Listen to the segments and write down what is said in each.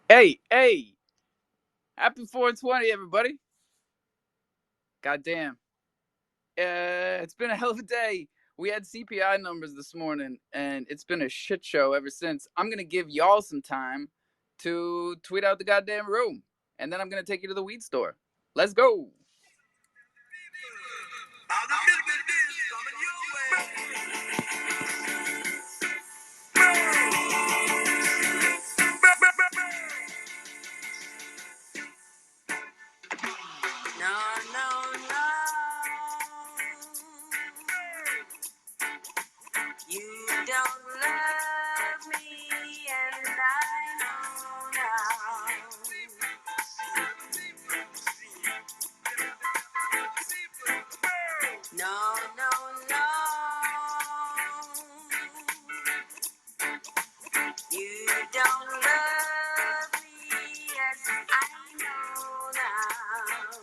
Hey, happy 420, everybody. Goddamn. It's been a hell of a day. We had CPI numbers this morning, and it's been a shit show ever since. I'm going to give y'all some time to tweet out the goddamn room, and then I'm going to take you to the weed store. Let's go. No, no, no. You don't love me, and I know now. No, no, no. You don't love me, yes, I know now.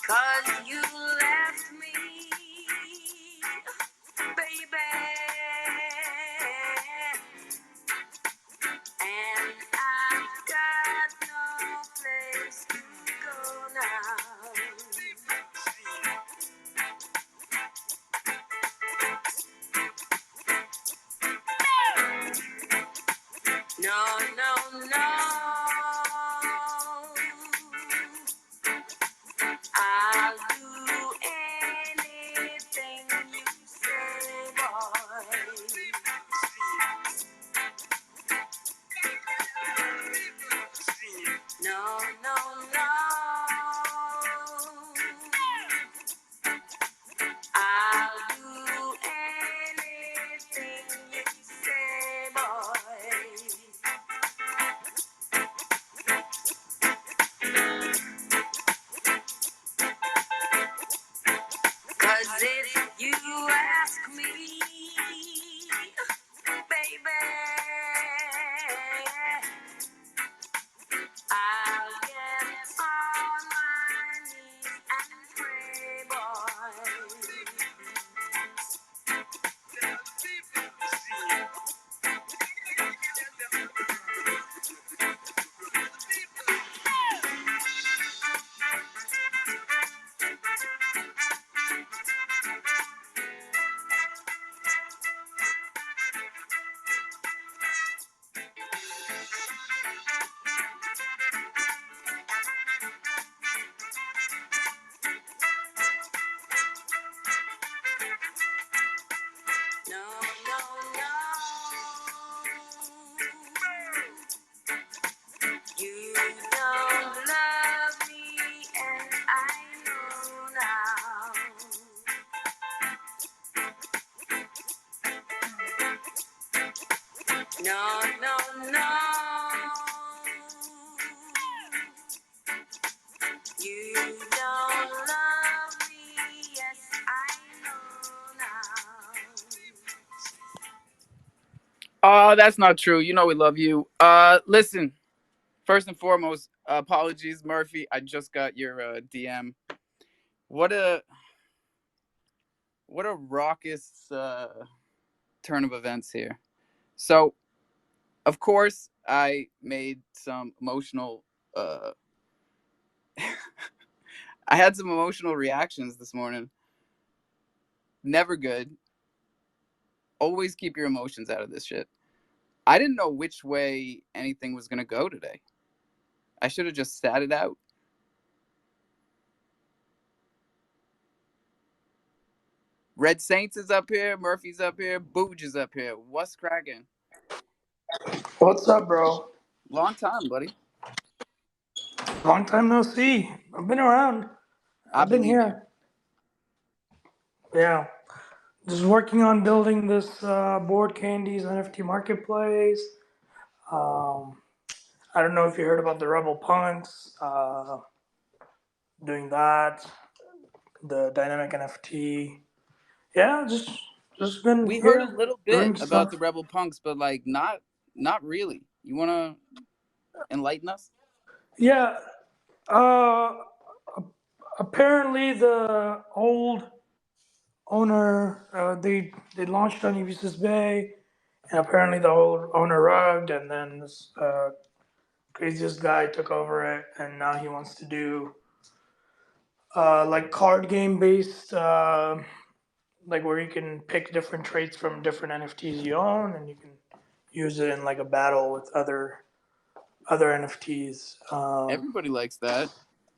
'Cause you left me, baby, and I've got no place to go now. No, no, no. I'll do anything you say, boy. No, no, no. I'll do anything you say, boy. 'Cause if you ask me, baby, I'll get on my knees and pray, boy. No, no, no. You don't love me, and I know now. No, no, no. You don't love me, yes, I know now. Oh, that's not true. You know we love you. Listen, first and foremost, apologies, Murphy. I just got your DM. What a what a raucous turn of events here. So, of course, I made some emotional. I had some emotional reactions this morning. Never good. Always keep your emotions out of this shit. I didn't know which way anything was gonna go today. I should have just sat it out. Red Saints is up here. Murphy's up here. Booge is up here. What's cracking? What's up, bro? Long time, buddy. Long time no see. I've been around. I I've been believe you. here. Yeah. Just working on building this Board Candies NFT marketplace. Um, I don't know if you heard about the Rebel Punks doing that, the dynamic NFT. Yeah, just been We heard a here little bit doing about the stuff. Rebel Punks, but like not really. You wanna enlighten us? Yeah. Uh, apparently the old owner. They launched on Ubisoft Bay, and apparently the old owner rugged, and then this craziest guy took over it, and now he wants to do like card game based, like where you can pick different traits from different NFTs you own, and you can use it in like a battle with other NFTs. Everybody likes that.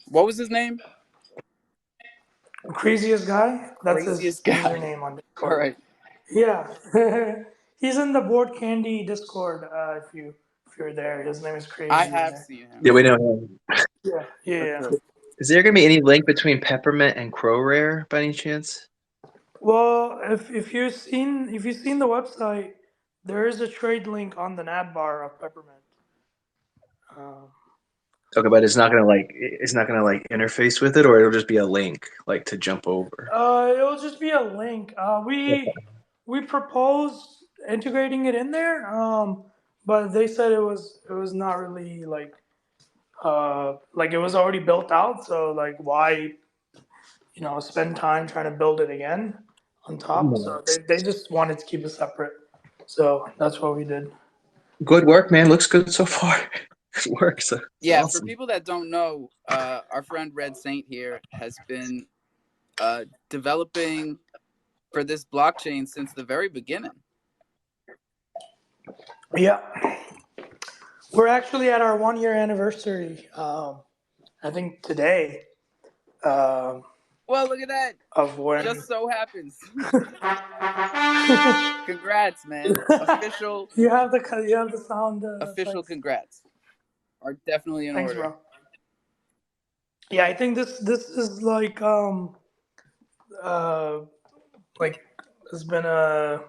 What was his name? Craziest guy. That's his Craziest guy. username on All Discord. right. Yeah, he's in the Board Candy Discord. If you're there, his name is I Crazy in have there. seen Yeah, him we know him. Yeah, yeah, for yeah. sure. Is there going to be any link between Peppermint and Crow Rare by any chance? Well, if you've seen the website, there is a trade link on the nav bar of Peppermint. Um, Okay, but it's not gonna like interface with it, or it'll just be a link like to jump over. it'll just be a link. We proposed integrating it in there, but they said it was not really like it was already built out. So like why spend time trying to build it again on top? So Nice. they just wanted to keep it separate. So that's what we did. Good work, man. Looks good so far. Good work. So it's Yeah, for awesome. people that don't know, our friend Red Saint here has been developing for this blockchain since the very beginning. Yeah, we're actually at our 1 year anniversary. I think today. Um, Well, look at that. of when. Just so happens. Congrats, man. Official you have the sound effects. congrats are definitely in Thanks, order. bro. Yeah, I think this is uh like it's been a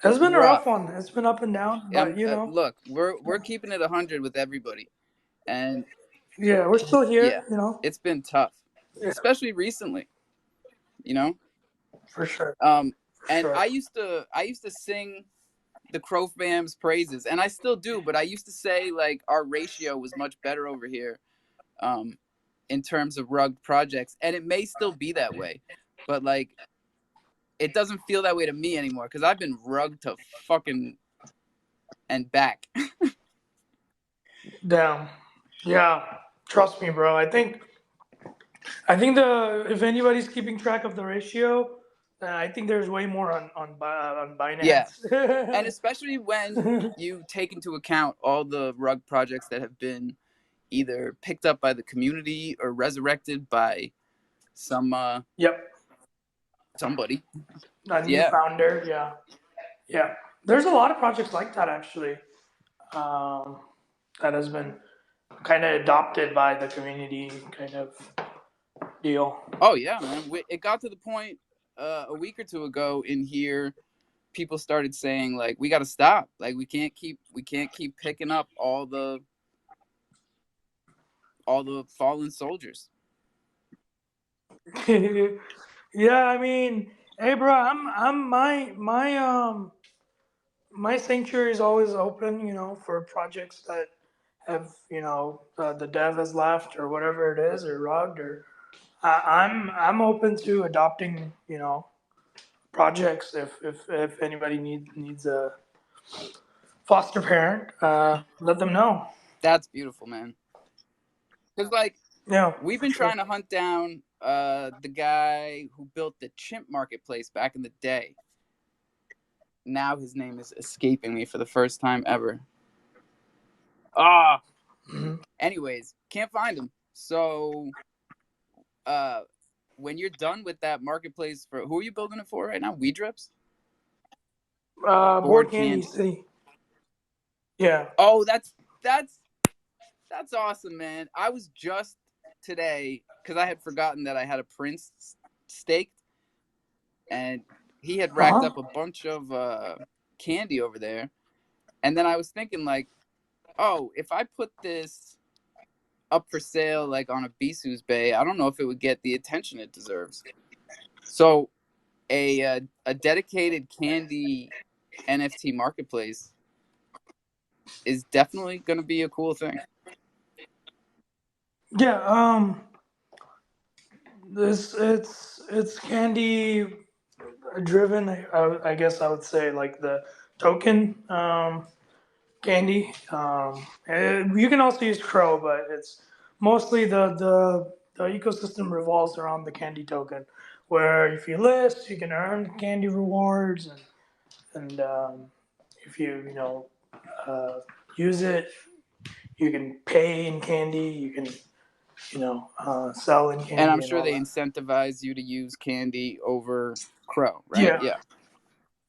it's been a rough Rough. one. It's been up and down, but Look, we're keeping it 100 with everybody, and yeah, we're still yeah, here. it's been tough, Yeah, especially recently. You know, for sure. and Sure. I used to sing the crofam's praises, and I still do, but I used to say like our ratio was much better over here, um, in terms of rugged projects, and it may still be that way, but like it doesn't feel that way to me anymore because I've been rugged to fucking and back. Down. Yeah. Trust me, bro. I think the if anybody's keeping track of the ratio, I think there's way more on Yeah, Binance. and especially when you take into account all the rug projects that have been either picked up by the community or resurrected by some Yep. somebody. A new Yeah, founder. Yeah. Yeah. There's a lot of projects like that actually. That has been kind of adopted by the community kind of deal. oh yeah, man. It got to the point a week or two ago in here. People started saying like, we got to stop. Like we can't keep picking up all the fallen soldiers. Yeah, I mean, hey, bro, I'm my sanctuary is always open, for projects that have, the dev has left or whatever it is, or rugged, or I'm open to adopting, projects if anybody needs a foster parent, let them know. That's beautiful, man. Because like Yeah, we've for been sure. trying to hunt down the guy who built the chimp marketplace back in the day. Now his name is escaping me for the first time ever. Ah. Mm-hmm. Anyways, can't find him. So, when you're done with that marketplace, for who are you building it for right now? Weedrips? Board Board Candy Candy. City. Yeah. Oh, that's awesome, man. I was just today because I had forgotten that I had a prince staked, and he had Uh racked huh. up a bunch of candy over there, and then I was thinking like, oh, if I put this up for sale like on a Bisu's Bay, I don't know if it would get the attention it deserves. So a dedicated candy NFT marketplace is definitely going to be a cool thing. Yeah. This it's candy. driven, I guess I would say like the token candy. You can also use Crow, but it's mostly the ecosystem revolves around the candy token, where if you list, you can earn candy rewards, and if you uh, use it, you can pay in candy. You can sell in And I'm candy and sure all they that. incentivize you to use candy over Crow, right? Yeah. Yeah.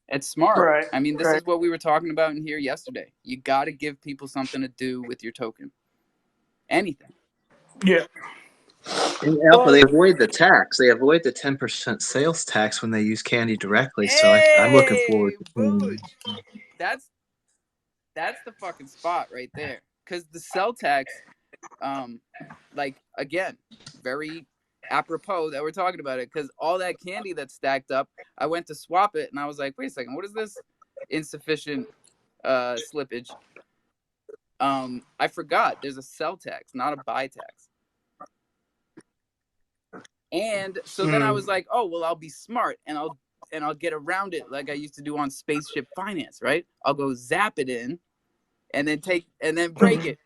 It's smart. Right. I mean, this Right. is what we were talking about in here yesterday. You got to give people something to do with your token. Anything. Yeah. In Alpha, they Well. avoid the tax. They avoid the 10% sales tax when they use candy directly. So I'm looking forward Hey, to seeing. Booch. That's that's the fucking spot right there. Cuz the cell tax like again, very apropos that we're talking about it cuz all that candy that's stacked up, I went to swap it and I was like, "Wait a second, what is this insufficient slippage?" I forgot there's a sell tax, not a buy tax. And so then I was like, "Oh, well, I'll be smart and I'll get around it like I used to do on Spaceship Finance, right? I'll go zap it in and then break it.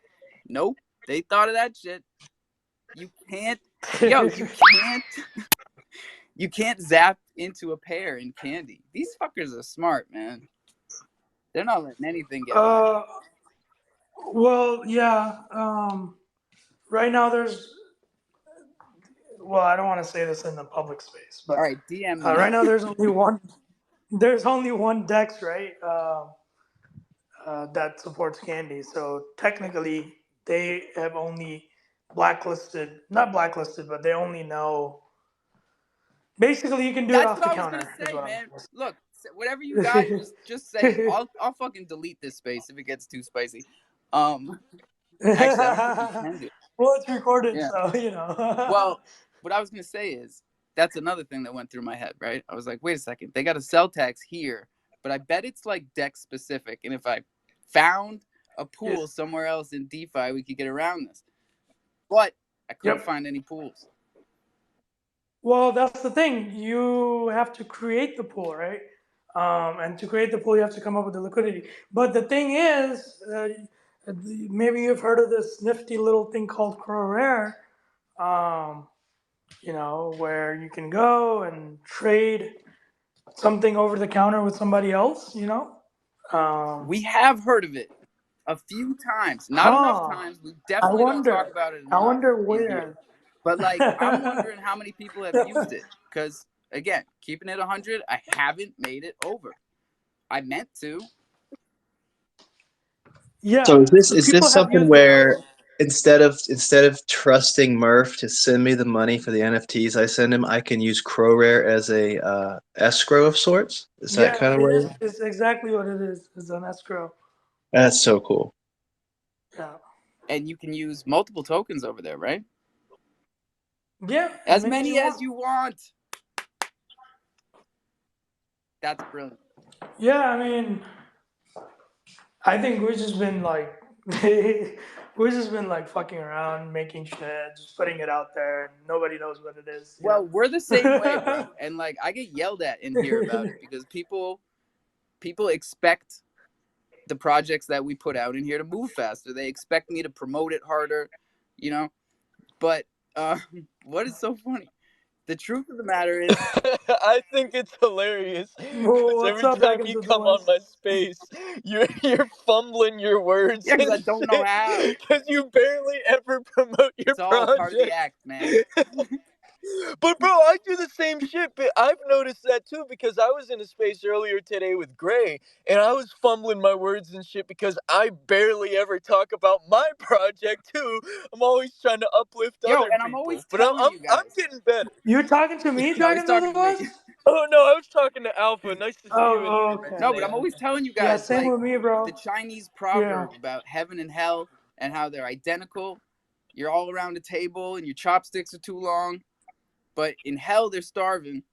Nope, they thought of that shit. You can't, yo, you can't zap into a pear in candy. These fuckers are smart, man. They're not letting anything get by. uh. Well. Yeah. Right now, there's. Well, I don't want to say this in the public space, All but right, DM me. right now there's only one. There's only one Dex, right? That supports candy. So technically, they have only blacklisted, not blacklisted, but they only know. Basically, you can do it That's off what the I was gonna counter, is say, what I'm man. going Look, whatever you got, just say it. I'll fucking delete this space if it gets too spicy. Um, actually, I don't think you to say. can do it. Well, it's recorded, Yeah. so you know. Well, what I was gonna say is that's another thing that went through my head, right? I was like, wait a second, they got a cell tax here, but I bet it's like deck specific. And if I found a Yeah. pool somewhere else in DeFi, we could get around this. But I couldn't Yep. find any pools. Well, that's the thing. You have to create the pool, right? And to create the pool, you have to come up with the liquidity. But the thing is, maybe you've heard of this nifty little thing called Crow Rare, um, where you can go and trade something over the counter with somebody else. Um, We have heard of it a few times, not enough huh. times. We I definitely don't talk wonder. about it I enough wonder in here. where. But like, I'm wondering how many people have used it because again, keeping it 100, I haven't made it over. I meant to. So Yeah, is people this have something used it where though. instead of trusting Murph to send me the money for the NFTs I send him, I can use CrowRare as a escrow of sorts? Is that Yeah, kind of it where? is. It's exactly what it is. It's an escrow. That's so cool. Yeah. And you can use multiple tokens over there, right? Yeah, as As many as many you as want. you want. That's brilliant. Yeah, I mean, I think we've just been like, we've just been like fucking around, making shit, just putting it out there, and nobody knows what it is. Well, we're the same way, bro. And like I get yelled at in here about it because people expect the projects that we put out in here to move faster. They expect me to promote it harder, you know. But what is so funny? The truth of the matter is, I think it's hilarious because What's every up, time Dragons you of the come on West? my space, you're fumbling your words yeah, because and I don't know shit how. because you barely ever promote your It's all part of the project. act, man. But bro, I do the same shit. But I've noticed that too because I was in a space earlier today with Gray, and I was fumbling my words and shit because I barely ever talk about my project too. I'm always trying to uplift Yo, other and I'm always people, but telling you I'm guys. getting better. You talking to me, No, he's Dragons of talking the to me. West? Oh no, I was talking to Alpha. Nice to see you in Oh, here, okay. No, but I'm man. always telling you Yeah, guys, same like with me, bro. the Chinese Yeah. proverb about heaven and hell and how they're identical. You're all around a table and your chopsticks are too long, but in hell they're starving,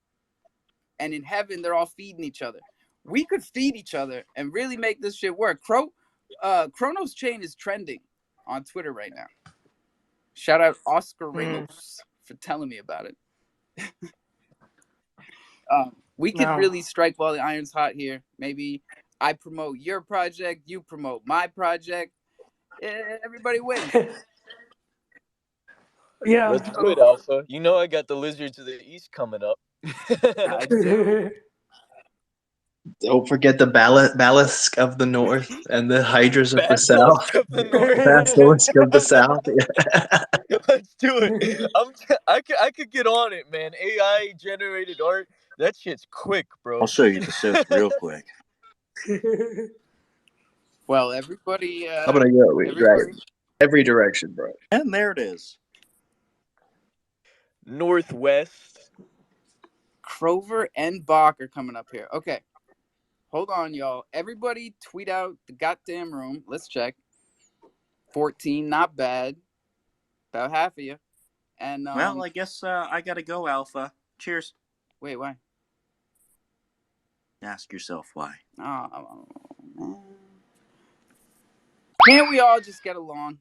and in heaven they're all feeding each other. We could feed each other and really make this shit work. Chronos Chain is trending on Twitter right now. Shout out Oscar Mm. Ramos for telling me about it. We could No. really strike while the iron's hot here. Maybe I promote your project, you promote my project. Everybody wins. Yeah. Let's do it, Alpha. You know I got the Lizards of the East coming up. I do. Don't forget the Basilisk of the North and the Hydras of the South. Basilisk of the North. Basilisk of the South. Let's do it. I could get on it, man. AI generated art. That shit's quick, bro. I'll show you the South real quick. Well, everybody, I'm gonna go with everybody. every direction, bro. And there it is. Northwest. Crover and Bach are coming up here. Okay. Hold on, y'all. Everybody tweet out the goddamn room. Let's check. 14, not bad. About half of you. And Well, I guess I gotta go, Alpha. Cheers. wait, why? Ask yourself why. Oh, man. Can't we all just get along?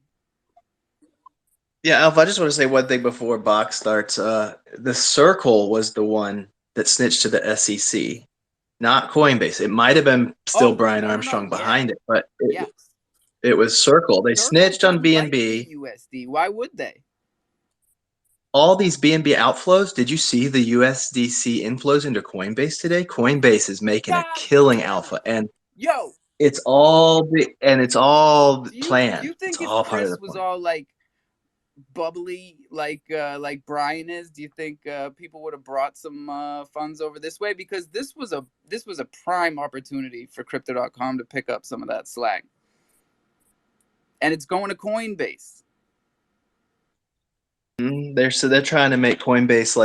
Yeah, Alpha, I just want to say one thing before Box starts. The Circle was the one that snitched to the SEC, not Coinbase. It might have been still Brian Armstrong behind it, but Yes. it was Circle. They Circle snitched on doesn't like BNB. the USD. Why would they? All these BNB outflows. Did you see the USDC inflows into Coinbase today? Coinbase is making a killing, Alpha, and Yo, it's all planned. Do you think it's all if part of Chris the was plan. all like bubbly like Brian is, do you think people would have brought some funds over this way? Because this was a prime opportunity for crypto.com to pick up some of that slack. And it's going to Coinbase. They're trying to make Coinbase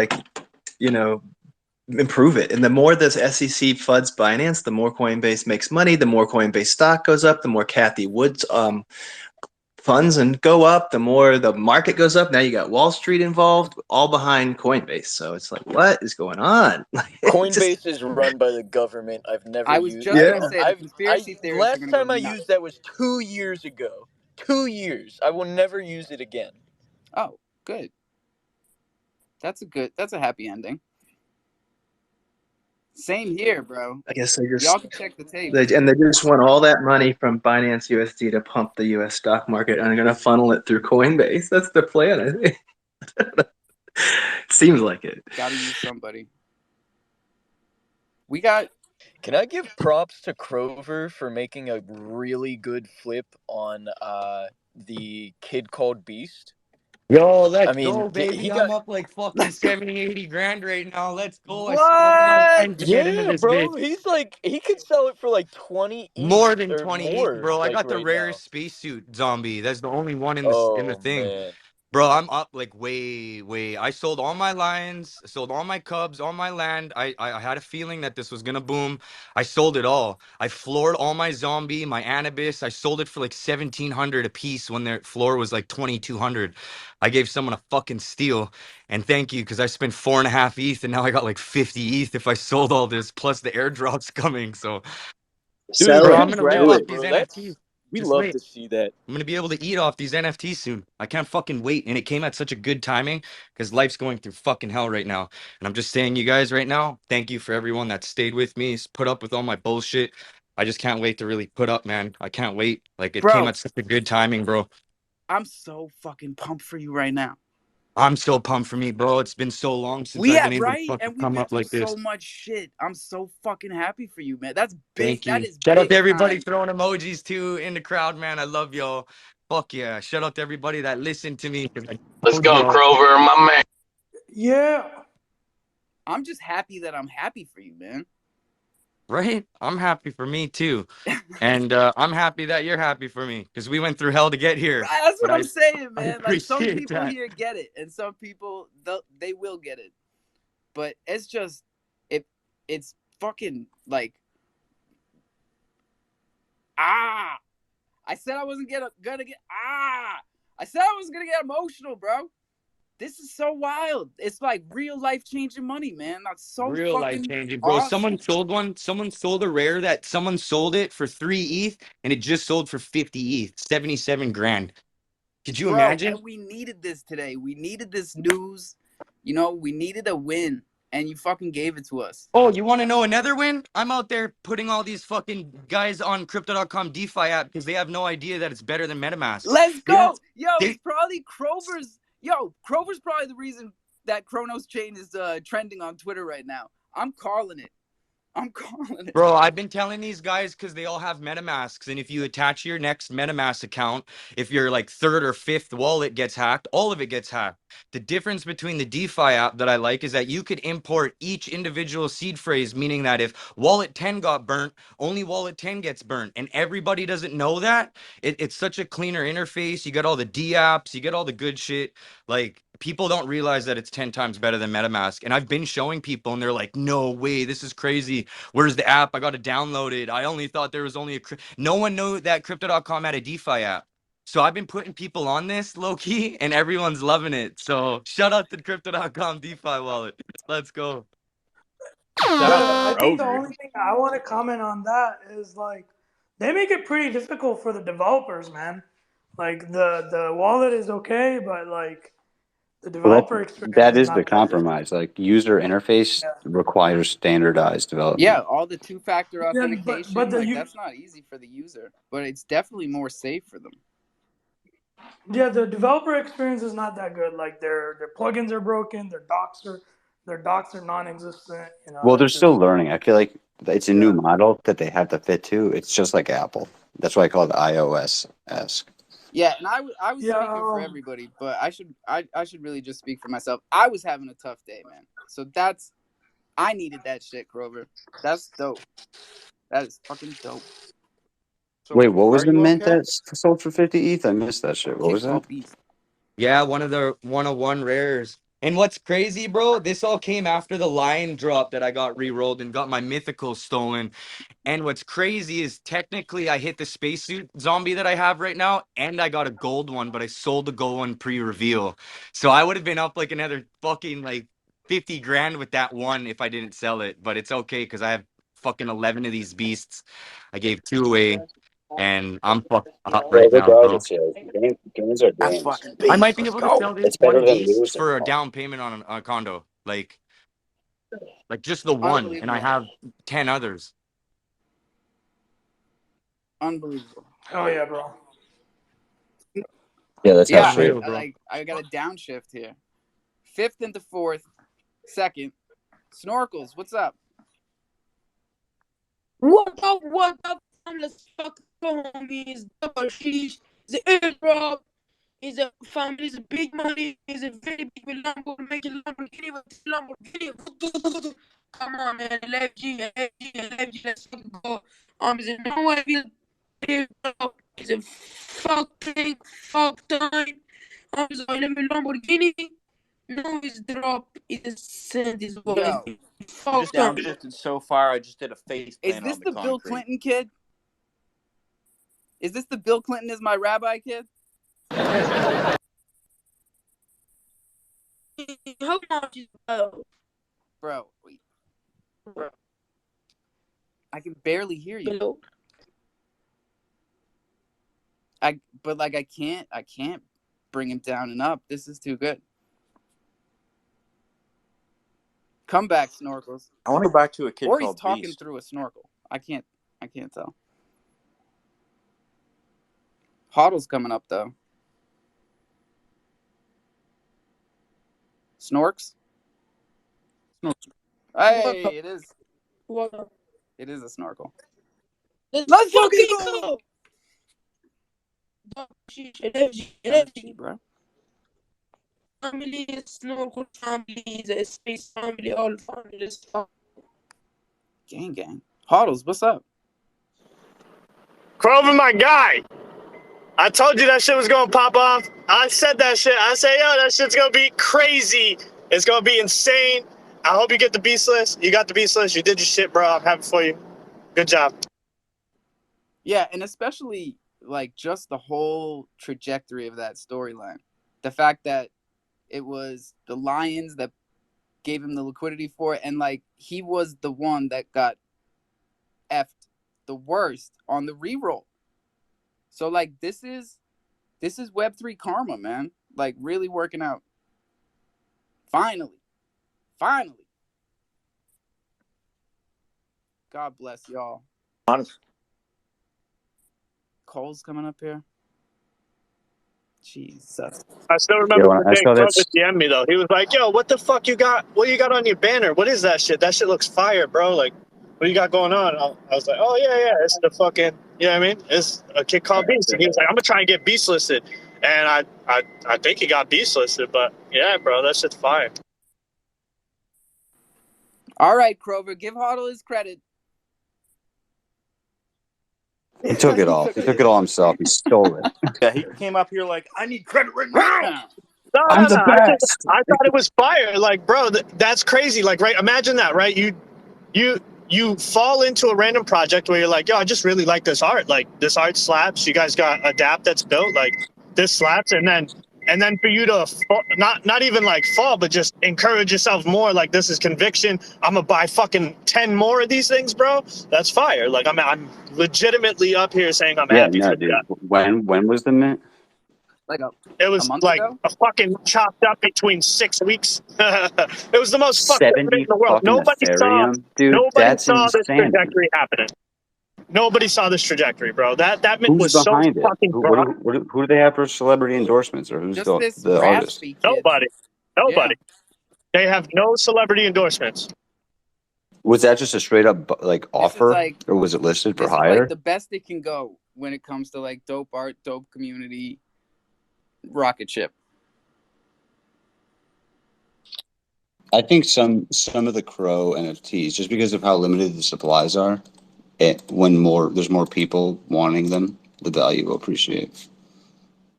improve it. And the more this SEC floods Binance, the more Coinbase makes money, the more Coinbase stock goes up, the more Kathy Woods funds and go up, the more the market goes up. Now you got Wall Street involved, all behind Coinbase. So it's like, what is going on? Coinbase is run by the government. I've never I was used. just Yeah. gonna say the conspiracy theorists are Last gonna go time I nuts. used that was 2 years ago. 2 years. I will never use it again. Oh, good. That's a happy ending. Same here, bro. I guess Y'all can check the tape. they just want all that money from Binance USD to pump the US stock market, and they're going to funnel it through Coinbase. That's the plan, I think. It seems like it. Gotta use somebody. We got. Can I give props to Crover for making a really good flip on the Kid Called Beast? Yo, let's I mean, go, baby. he I'm got up like fucking 70, 80 grand right now. Let's go. I sold all my What? lines to get into yeah, this bro. bitch. He's like he could sell it for like 20 More ETH than or 20 ETH, more, bro. I like got the right now. rarest spacesuit zombie. That's the only one in the Oh thing. man. Bro, I'm up like way. I sold all my lines, sold all my cubs, all my land. I had a feeling that this was gonna boom. I sold it all. I floored all my zombie, my Anubis. I sold it for like 1,700 a piece when their floor was like 2,200. I gave someone a fucking steal, and thank you because I spent 4.5 ETH, and now I got like 50 ETH if I sold all this plus the airdrops coming. So, Dude, bro, Sell I'm it. gonna rip Do congrats, off it. these bro. NFTs. We Just love wait. to see that. I'm gonna be able to eat off these NFTs soon. I can't fucking wait. And it came at such a good timing because life's going through fucking hell right now. And I'm just saying, you guys, right now, thank you for everyone that stayed with me, put up with all my bullshit. I just can't wait to really put up, man. I can't wait. Like it came Bro, at such a good timing, bro. I'm so fucking pumped for you right now. I'm so pumped for me, bro. It's been so long since I've been able to Right? fucking And we've come been up through like so this. much shit. I'm so fucking happy for you, man. That's big. Thank That you. is Shout out big to everybody time. throwing emojis too in the crowd, man. I love y'all. Fuck yeah. Shout out to everybody that listened to me. Let's go, Crover, my man. Yeah. I'm just happy that I'm happy for you, man. Right? I'm happy for me too. And I'm happy that you're happy for me because we went through hell to get here. Right, that's what But I'm saying, I man. Like some appreciate people that. here get it, and some people they will get it. But it's just it's fucking like I said I wasn't gonna get I said I was gonna get emotional, bro. This is so wild. It's like real life changing money, man. That's so Real life fucking changing, bro. awesome. Someone sold one. Someone sold a rare that someone sold it for 3 ETH and it just sold for 50 ETH, 77 grand. Could you Bro, imagine? and we needed this today. We needed this news. You know, we needed a win. and you fucking gave it to us. Oh, you want to know another win? I'm out there putting all these fucking guys on Crypto.com DeFi app because they have no idea that it's better than MetaMask. Let's They don't. go. Yo, They, it's probably Crover's. Yo, Crover's probably the reason that Chronos Chain is trending on Twitter right now. I'm calling it. Bro, I've been telling these guys because they all have MetaMasks, and if you attach your next MetaMask account, if your like third or fifth wallet gets hacked, all of it gets hacked. The difference between the DeFi app that I like is that you could import each individual seed phrase, meaning that if wallet 10 got burnt, only wallet 10 gets burnt, and everybody doesn't know that. It's such a cleaner interface. You get all the D apps, you get all the good shit. Like, people don't realize that it's 10 times better than MetaMask, and I've been showing people, and they're like, no way, this is crazy. Where's the app? I got to download it. I only thought there was only no one knew that Crypto.com had a DeFi app. So I've been putting people on this low key, and everyone's loving it. So shout out to Crypto.com DeFi wallet. Let's go. Shout out to I Bro, think the dude. only thing I want to comment on that is like they make it pretty difficult for the developers, man. Like the wallet is okay, but like the Well, developer experience that is is the not that good. compromise. Like user interface Yeah. requires standardized Yeah, development. all the two-factor Yeah, but authentication, the like you that's not easy for the user, but it's definitely more safe for them. yeah the developer experience is not that good. Like their plugins are broken, their docs are non-existent. You know, Well, they're it's still just learning. I feel like it's a new yeah. model that they have to fit to. It's just like Apple. That's why I call it iOS-esque. Yeah, and I was Yeah, speaking for everybody, but I should really just speak for myself. I was having a tough day, man. So I needed that shit, Grover. That's dope. That is fucking dope. So Wait, what was are the you mint okay? that sold for 50 ETH? I missed that shit. What was that? Kickball beast. Yeah, one of the 101 rares. And what's crazy, bro, this all came after the lion drop that I got re-rolled and got my mythical stolen. And what's crazy is technically I hit the spacesuit zombie that I have right now, and I got a gold one, but I sold the gold one pre-reveal. So I would have been up like another fucking like 50 grand with that one if I didn't sell it. But it's okay because I have fucking 11 of these beasts. I gave 2 away, and I'm fucked up Well, right now, bro. regardless, yeah, games are That's games. fucking I might beast. be Let's able to go. sell this It's better one than beast losing. for a down payment on a condo. Like just the one, and I Unbelievable. have 10 others. Unbelievable. oh yeah, bro. Yeah, that's not Yeah, straight. Unreal, bro. I got a downshift here. 5th into 4th, 2nd. Snorkels, what's up? What up, let's fuck homies, double sheesh, the airdrop is a family, is a big money, is a very big Lambo, make a Lamborghini with Lamborghini. Come on, man, LFG, let's fucking go. Is it no way will airdrop is a fucking fuck time. So let me Lamborghini. No, it's drop. It's send is what Yo, fuck Just time. downshifted so far. I just did a face is plant this on the the Bill concrete. Clinton kid? Is this the Bill Clinton is my rabbi kid? How much is Bro, wait. I can barely hear you. below? But like I can't bring him down and up. This is too good. Come back, Snorkels. I want to go back to a kid Or he's called talking Beast. through a snorkel. I can't tell. Hodl's coming up though. Snorks? Hey, it is. What? It is a snorkel. Let's fucking go! Energy, LFG, bro. family, snorkel family, the space family, all families. Gang. Hodls, what's up? Crover, my guy. I told you that shit was gonna pop off. I said that shit. I say, yo, that shit's gonna be crazy. It's gonna be insane. I hope you get the beast list. You got the beast list. You did your shit, bro. I'm happy for you. Good job. Yeah, and especially like just the whole trajectory of that storyline. The fact that it was the Lions that gave him the liquidity for it, and like he was the one that got effed the worst on the reroll. So like this is Web3 karma, man. Like really working out. Finally. God bless y'all. Honest. Cole's coming up here. Jesus. I still remember Yo, the I day saw Kroger that. DM'd me though. He was like, "Yo, what the fuck you got? What you got on your banner? What is that shit? That shit looks fire, bro. Like, what you got going on?" I was like, "Oh yeah, it's the fucking, you know what I mean? It's a kid called Beast." And he was like, "I'm gonna try and get Beast listed," and I think he got Beast listed, but yeah, bro, that shit's fire. All right, Krover, give Huddle his credit. He took it all. He took it all himself. He stole it. Yeah, he came up here like, I need credit right now. No, I'm the best. I thought it was fire. Like, bro, that's crazy. Like, right? Imagine that, right? You fall into a random project where you're like, yo, I just really like this art. Like, this art slaps. You guys got Adapt that's built. Like, this slaps, and then for you to not even like fall, but just encourage yourself more. Like, this is conviction. I'm gonna buy fucking 10 more of these things, bro. That's fire. Like, I'm legitimately up here saying I'm Yeah, happy no, for dude. that. When was the mint? Like It a was month like ago? a fucking chopped up between 6 weeks. It was the most fucked up thing in 70 the world. fucking Ethereum, dude. Nobody That's saw this insanity. trajectory happening. Nobody saw this trajectory, bro. That mint Who's was so behind it? fucking Who, dry. who do they have for celebrity endorsements, or who's Just this the artist? raspy kid. Nobody. Yeah. Nobody. They have no celebrity endorsements. Was that just a straight up like This is offer, like or was it listed for this is like hire? the best it can go when it comes to like dope art, dope community, rocket ship. I think some of the Crow NFTs, just because of how limited the supplies are, when there's more people wanting them, the value will appreciate.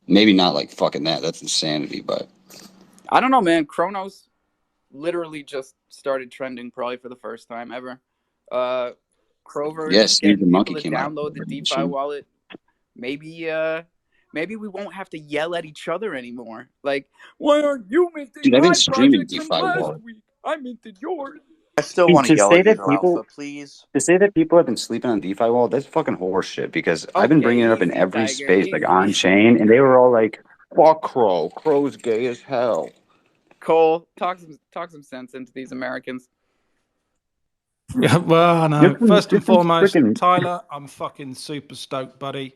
Maybe not like fucking that. That's insanity, but I don't know, man. Chronos literally just started trending probably for the first time ever. Crover yeah, is Steve the getting people monkey to came out. download the DeFi wallet. Maybe we won't have to yell at each other anymore. Like, why aren't you minting Dude, I've been my streaming project from DeFi last wallet. week? I minted yours. I still Dude, want to to yell say at you that though, Alpha, please. people have been sleeping on DeFi wallet, that's fucking horseshit. Because I've been Okay, bringing it up in easy, every Tiger, space, like easy. on chain, and they were all like, "Fuck Crow. Crow's gay as hell." Cole, talk some sense into these Americans. Yeah, well, I know. First and foremost, Tyler, I'm fucking super stoked, buddy.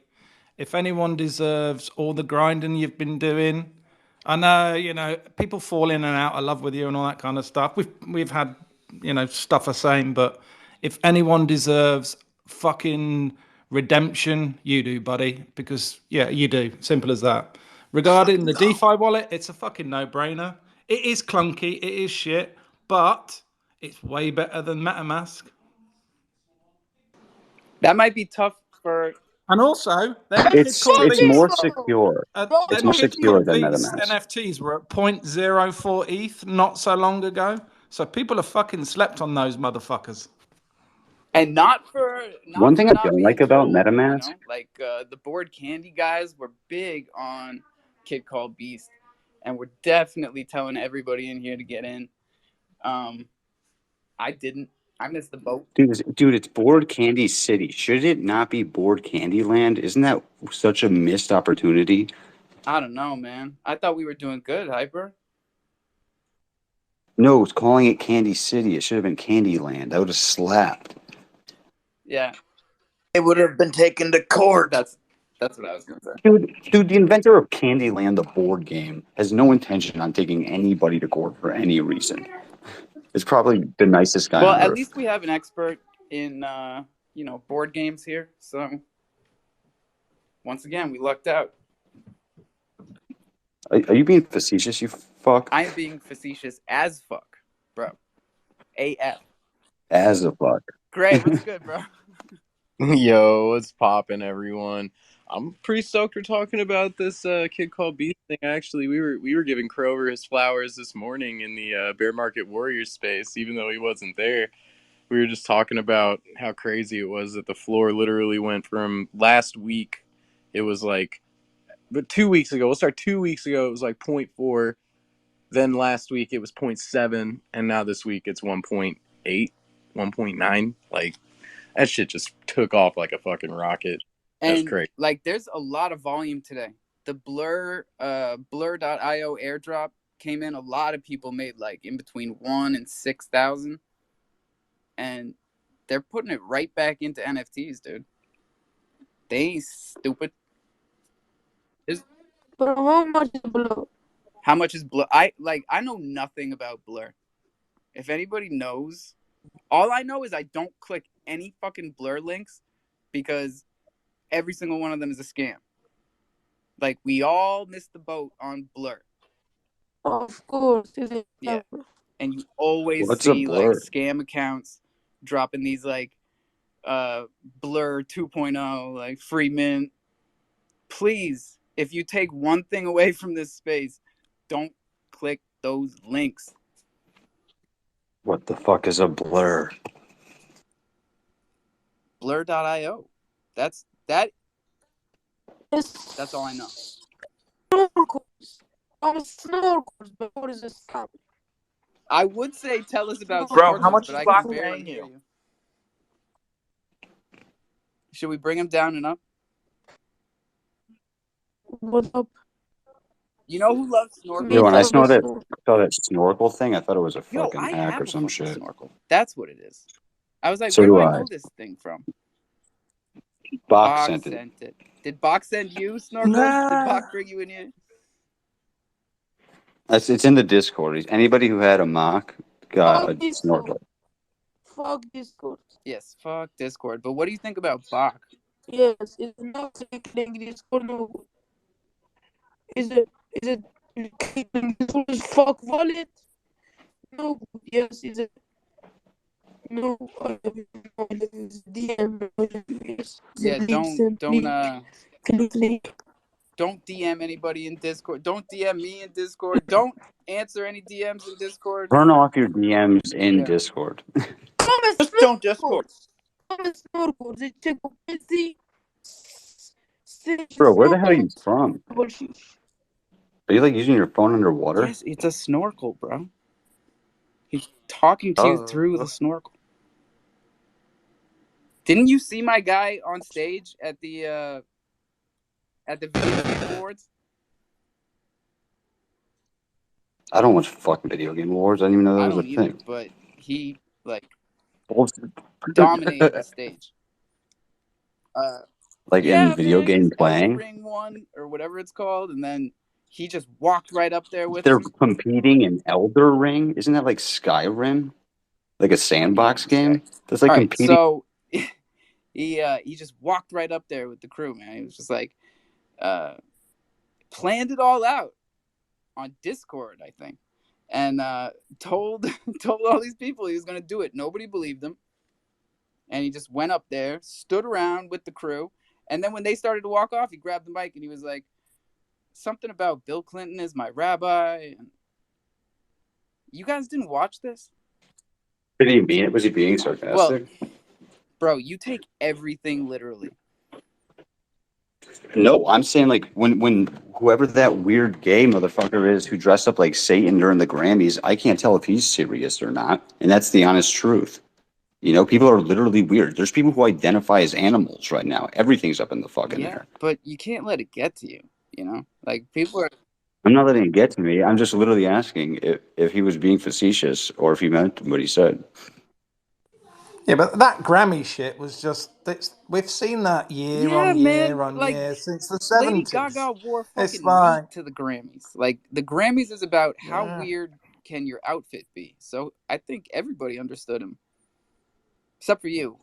If anyone deserves all the grinding you've been doing, I know, people fall in and out of love with you and all that kind of stuff. We've had, stuff the same, but if anyone deserves fucking redemption, you do, buddy. Because yeah, you do. Simple as that. Regarding the DeFi wallet, it's a fucking no-brainer. It is clunky, it is shit, but it's way better than MetaMask. That might be tough for. And also, them It's more secure. It's more Kid secure Cole than Beast MetaMask. NFTs were at 0.04 ETH not so long ago. So people have fucking slept on those motherfuckers. And not One thing I not don't being like about told, MetaMask, like the board candy guys were big on Kid Called Beast, and we're definitely telling everybody in here to get in. I didn't. I missed the boat. dude, it's Board Candy City. Should it not be Board Candy Land? Isn't that such a missed opportunity? I don't know, man. I thought we were doing good, Hyper. No, it's calling it Candy City. It should have been Candy Land. I would have slapped. Yeah, It would have been taken to court. that's what I was gonna say. Dude, the inventor of Candyland, the board game, has no intention on taking anybody to court for any reason. It's probably the nicest guy Well, on at earth. least we have an expert in board games here. So once again, we lucked out. Are you being facetious, you fuck? I am being facetious as fuck, bro. AF. As a fuck. Gray, what's good, bro? Yo, what's poppin', everyone? I'm pretty stoked we're talking about this Kid Called Beast thing. Actually, we were giving Crover his flowers this morning in the Bear Market Warriors space, even though he wasn't there. We were just talking about how crazy it was that the floor literally went from last week. It was like, but 2 weeks ago, we'll start 2 weeks ago, it was like 0.4. Then last week it was 0.7, and now this week it's 1.8, 1.9. Like, that shit just took off like a fucking rocket. That's And crazy. like, there's a lot of volume today. The blur.io airdrop came in. A lot of people made like in between 1 and 6,000, and they're putting it right back into NFTs, dude. They ain't stupid. But how much is Blur? How much is Blur? I know nothing about Blur. If anybody knows, all I know is I don't click any fucking Blur links because every single one of them is a scam. Like, we all missed the boat on Blur. Of course. Yeah. And you always What's see a like Blur? scam accounts dropping these like Blur 2.0, like free mint. Please, if you take one thing away from this space, don't click those links. What the fuck is a Blur? Blur.io. That's all I know. Snorkels, but what is a scam? I would say tell us about Bro, how snorkels, much but is I Bach can barely paying hear you? you. Should we bring him down and up? What's up? You know who loves snorkels? Yo, when I saw that Snor- snorkel thing, I thought it was a Yo, fucking I hack or have a some fucking shit. snorkel. That's what it is. I was like, So where do do I I. know this thing from? Bach Bach sent it. sent it. Did Bach send you snorkels? Nah. Did Bach bring you in here? It's in the Discord. Anybody who had a mock got a snorkel. Fuck Discord. Yes, fuck Discord. But what do you think about Bach? Yes, it's not clicking Discord. No. Is it clicking Discord? Fuck wallet? No. Yes, is it? No. DM. Yes. Yeah, don't Click. Don't DM anybody in Discord. Don't DM me in Discord. Don't answer any DMs in Discord. Turn off your DMs in Yeah. Discord. Just don't Discord. Bro, where the hell are you from? Are you like using your phone underwater? Yes, it's a snorkel, bro. He's talking to you through the snorkel. Didn't you see my guy on stage at the video game awards? I don't watch fucking video game awards. I didn't even know that I was a don't either, thing. but he like Bullshit. dominated the stage. Like Yeah, in video man, game his Elden playing? Ring one or whatever it's called, and then he just walked right up there with They're him. competing in Elder Ring. Isn't that like Skyrim? Like a sandbox game? That's like All right, competing. so he just walked right up there with the crew, man. He was just like planned it all out on Discord, I think, and told all these people he was gonna do it. Nobody believed him, and he just went up there, stood around with the crew, and then when they started to walk off, he grabbed the mic and he was like, something about Bill Clinton is my rabbi. And you guys didn't watch this? Did he mean it? Was he being sarcastic? Well, bro, you take everything literally. No, I'm saying like when whoever that weird gay motherfucker is who dressed up like Satan during the Grammys, I can't tell if he's serious or not, and that's the honest truth. You know, people are literally weird. There's people who identify as animals right now. Everything's up in the fucking air. But you can't let it get to you. You know, like people are. I'm not letting it get to me. I'm just literally asking if he was being facetious or if he meant what he said. Yeah, but that Grammy shit was just, we've seen that year on year on year since the 70s. Lady Gaga wore It's fucking like, meat to the Grammys. Like, the Grammys is about how Yeah. weird can your outfit be. So I think everybody understood him, except for you.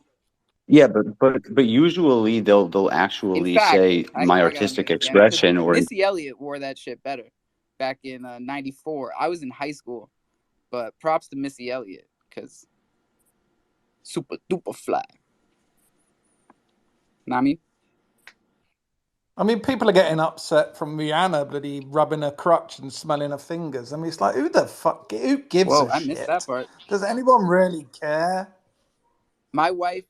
Yeah, but usually they'll actually In fact, say I my gotta artistic admit, Danny, 'cause expression or Missy Elliott wore that shit better back in '94. I was in high school, but props to Missy Elliott because super duper fly. Know what I mean, people are getting upset from Rihanna bloody rubbing her crotch and smelling her fingers. I mean, it's like, who gives Whoa, a I shit? missed that part. Does anyone really care? My wife.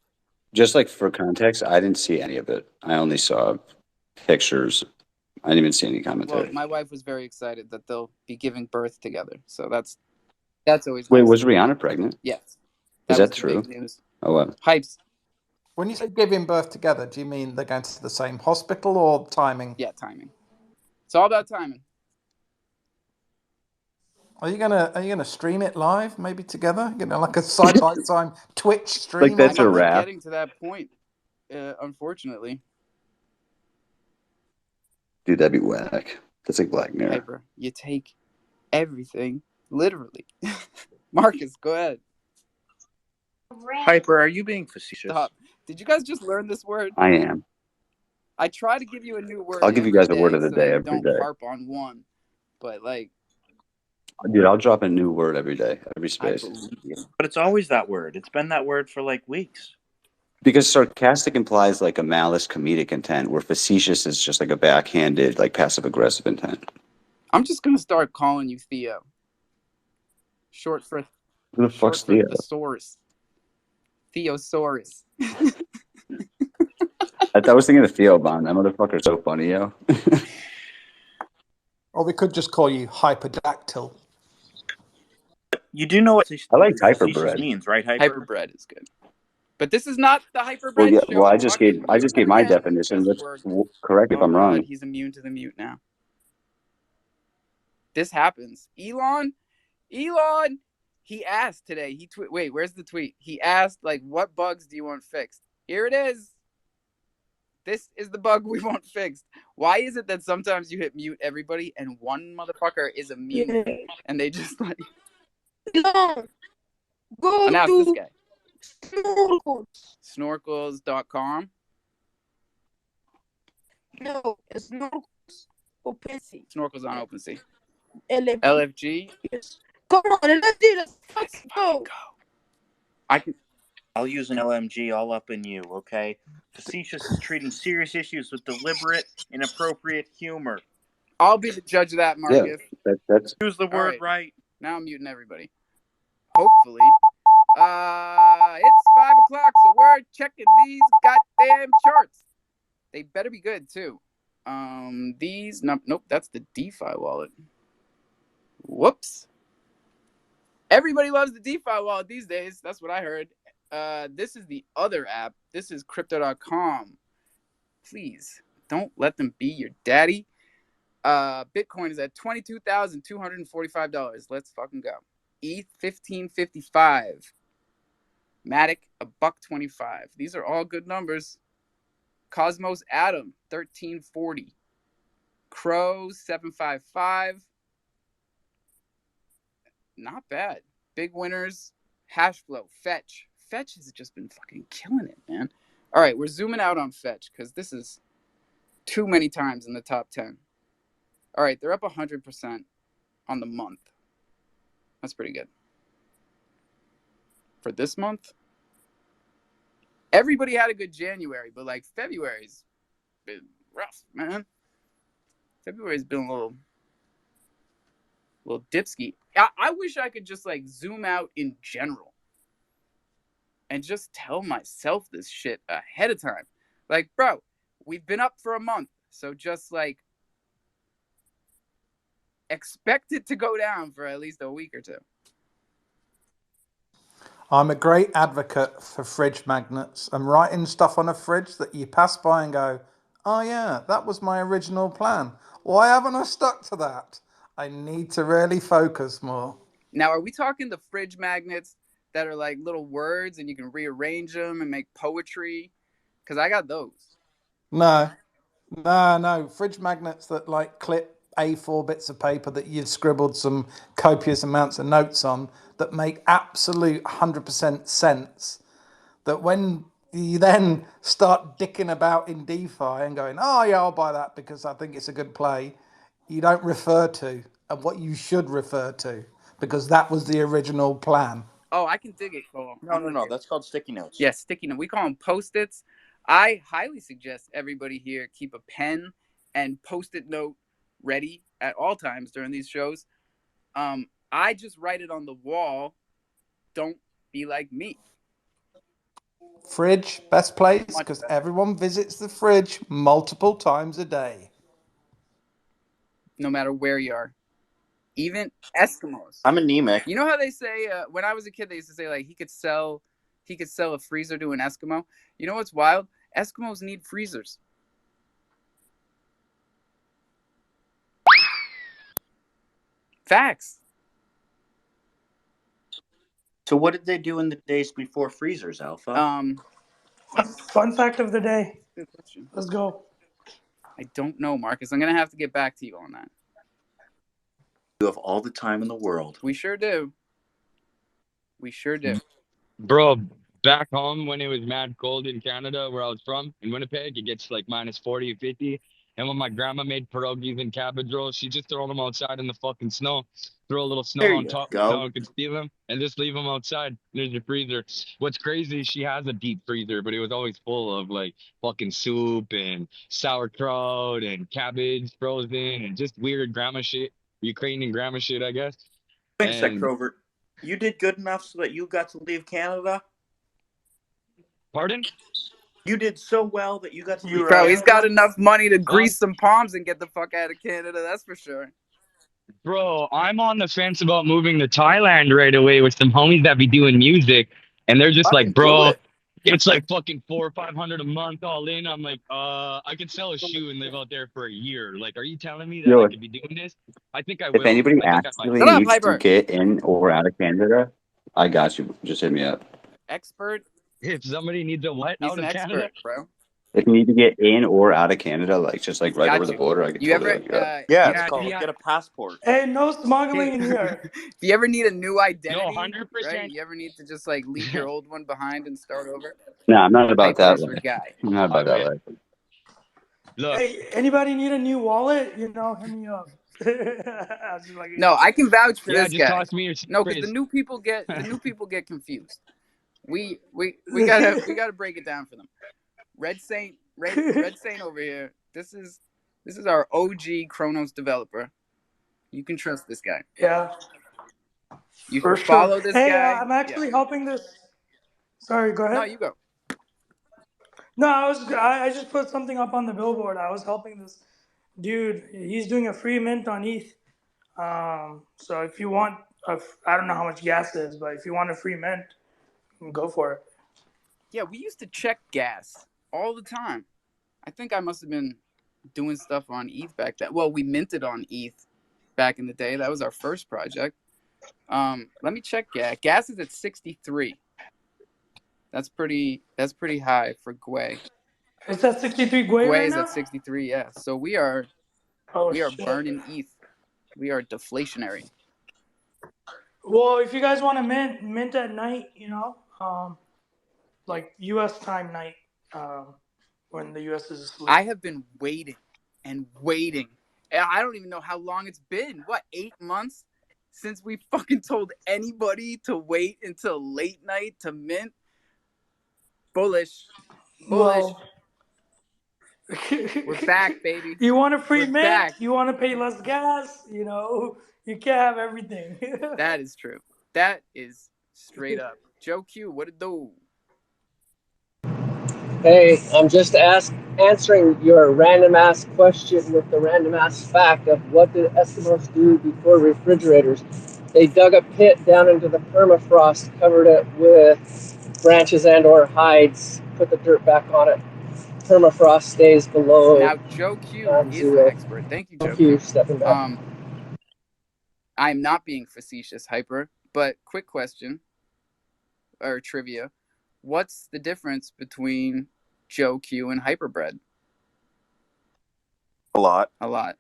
just like for context, I didn't see any of it. I only saw pictures. I didn't even see any commentary. Well, my wife was very excited that they'll be giving birth together. So that's always Wait, nice. Was Rihanna pregnant? Yes. Is was that the true? Big news. Oh, what? Hypes. When you say giving birth together, do you mean they're going to the same hospital or timing? Yeah, timing. It's all about timing. Are you gonna stream it live? Maybe together, like a side by side Twitch stream. Like that's I a might be wrap. getting to that point, unfortunately. Dude, that'd be whack. That's like Black Mirror. Hyper, you take everything literally. Marcus, go ahead. Hyper, are you being facetious? Stop. Did you guys just learn this word? I am. I try to give you a new word. I'll give you guys a word of the day every don't day. harp on one, but like, dude, I'll drop a new word every day, every space. I believe you. But it's always that word. It's been that word for like weeks. Because sarcastic implies like a malice comedic intent, where facetious is just like a backhanded, like passive aggressive intent. I'm just gonna start calling you Theo. Short for Who the fuck's Theo? Thesaurus. Theosaurus. I was thinking of Theo Bond. That motherfucker's so funny, yo. Or we could just call you Hyperdactyl. You do know what I like facetious hyperbread. means, right? Hyperbread is good. But this is not the hyperbread show. Well, I just gave my definition. Let's correct me if I'm wrong. He's immune to the mute now. This happens. Elon, he asked today. Wait, where's the tweet? He asked, like, what bugs do you want fixed? Here it is. This is the bug we want fixed. Why is it that sometimes you hit mute everybody and one motherfucker is immune and they just like Elon, go now to it's this guy. Snorkels. Snorkels.com. No, it's Snorkels OpenSea. Snorkels on OpenSea. LFG. LFG. Yes. Come on, let's go. I'll use an LMG all up in you, okay? Facetious is treating serious issues with deliberate, inappropriate humor. I'll be the judge of that, Marcus. Yeah, that's use the word right. Now I'm muting everybody. Hopefully. It's 5 o'clock, so we're checking these goddamn charts. They better be good too. Nope, that's the DeFi wallet. Whoops. Everybody loves the DeFi wallet these days. That's what I heard. This is the other app. This is crypto.com. Please don't let them be your daddy. Bitcoin is at $22,245. Let's fucking go. ETH 1555. Matic $1.25. These are all good numbers. Cosmos Atom 1340. Crow 755. Not bad. Big winners. Hashflow. Fetch. Fetch has just been fucking killing it, man. All right, we're zooming out on Fetch because this is too many times in the top 10. All right, they're up 100% on the month. That's pretty good. For this month, everybody had a good January, but like February's been rough, man. February's been a little dipsky. I wish I could just like zoom out in general and just tell myself this shit ahead of time. Like, bro, we've been up for a month, so just like expect it to go down for at least a week or two. I'm a great advocate for fridge magnets and writing stuff on a fridge that you pass by and go, oh yeah, that was my original plan. Why haven't I stuck to that? I need to really focus more. Now, are we talking the fridge magnets that are like little words and you can rearrange them and make poetry? Because I got those. No. Fridge magnets that like clip A4 bits of paper that you've scribbled some copious amounts of notes on that make absolute 100% sense. That when you then start dicking about in DeFi and going, oh yeah, I'll buy that because I think it's a good play, you don't refer to and what you should refer to because that was the original plan. Oh, I can dig it, Cole. No. That's called sticky notes. Yeah, sticky notes. We call them Post-its. I highly suggest everybody here keep a pen and Post-it note ready at all times during these shows. I just write it on the wall. Don't be like me. Fridge, best place because everyone visits the fridge multiple times a day. No matter where you are. Even Eskimos. I'm anemic. You know how they say, when I was a kid, they used to say like he could sell a freezer to an Eskimo. You know what's wild? Eskimos need freezers. Facts. So what did they do in the days before freezers, Alpha? Fun fact of the day. Good question. Let's go. I don't know, Marcus. I'm gonna have to get back to you on that. You have all the time in the world. We sure do. We sure do. Bro, back home when it was mad cold in Canada, where I was from, in Winnipeg, it gets like minus 40 or 50. And when my grandma made pierogies and cabbage rolls, she just throw them outside in the fucking snow. Throw a little snow There on you top, go. no one could steal them, and just leave them outside. There's your freezer. What's crazy, she has a deep freezer, but it was always full of like fucking soup and sauerkraut and cabbage frozen and just weird grandma shit, Ukrainian grandma shit, I guess. Wait a sec, And Crover. You did good enough so that you got to leave Canada? pardon? You did so well that you got to leave You're Bro, right. he's got enough money to grease some palms and get the fuck out of Canada. That's for sure. Bro, I'm on the fence about moving to Thailand right away with some homies that be doing music, and they're just Fucking like, do bro, it. it's like fucking 400 or 500 a month all in. I'm like, I could sell a shoe and live out there for a year. Like, are you telling me that Yo, I could be doing this? I think I if will. anybody I think I might. actually Shut up, needs to Hyper. get in or out of Canada, I got you. Just hit me up. Expert. If somebody needs a what He's out an of Canada, expert, bro. If you need to get in or out of Canada, like just like right Got over the you. border, I could You totally ever hook you up. Yeah, you, it's called yeah, get a passport. Hey, no smuggling hey, in here. if you ever need a new no, identity, 100%. right? You ever need to just like leave your old one behind and start over? No, I'm not about that Hyper's your life. guy. I'm not I about that will. life. Look, Hey, anybody need a new wallet? You know, hit me up. I was just like, No, I can vouch for yeah, this just guy. toss me your No, because the phrase. new people get confused. We gotta break it down for them. Red Saint over here. This is our OG Chronos developer. You can trust this guy. yeah, You for should sure. follow this Hey, guy. I'm actually helping this. Sorry, go No, ahead. you go. No, I just put something up on the billboard. I was helping this dude. He's doing a free mint on ETH. So if you want, I don't know how much gas is, but if you want a free mint, go for it. Yeah, we used to check gas all the time. I think I must have been doing stuff on ETH back then. Well, we minted on ETH back in the day. That was our first project. Let me check gas. Gas is at 63. That's pretty high for Gwei. It's at 63 Gwei Gwei right is now? at 63, yeah. So we are Oh, shit. burning ETH. We are deflationary. Well, if you guys want to mint at night, you know, like U.S. time night, when the U.S. is asleep. I have been waiting and waiting. I don't even know how long it's been. What, 8 months since we fucking told anybody to wait until late night to mint? Bullish. Well, We're back, baby. You want a free We're mint? back. You want to pay less gas? You know, you can't have everything. That is true. That is straight up. Joe Q, what it do? Hey, I'm just answering your random ass question with the random ass fact of what did Eskimos do before refrigerators? They dug a pit down into the permafrost, covered it with branches and or hides, put the dirt back on it. Permafrost stays below Now, Joe Q is zero. an expert. Thank you, Joe Thank you, Q. stepping back. I'm not being facetious, Hyper, but quick question or trivia. What's the difference between Joe Q and Hyperbread? A lot. A lot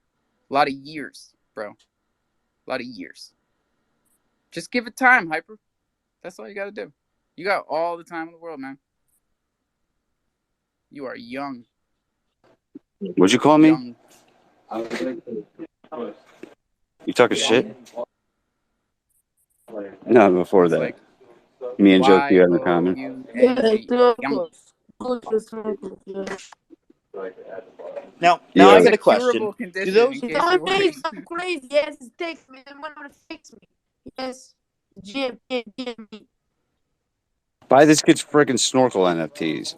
of years, bro. A lot of years. Just give it time, Hyper. That's all you got to do. You got all the time in the world, man. You are young. What'd you call me? Young. You talking shit? No, before that. Like Me and Joe Q had in common. Young. Now Yeah. I It's got a a question. curable condition, Do those in case you're worried. Crazy. Yes, it's taking me. Then when I'm gonna fix me? Yes, GMP. Buy this kid's freaking snorkel NFTs.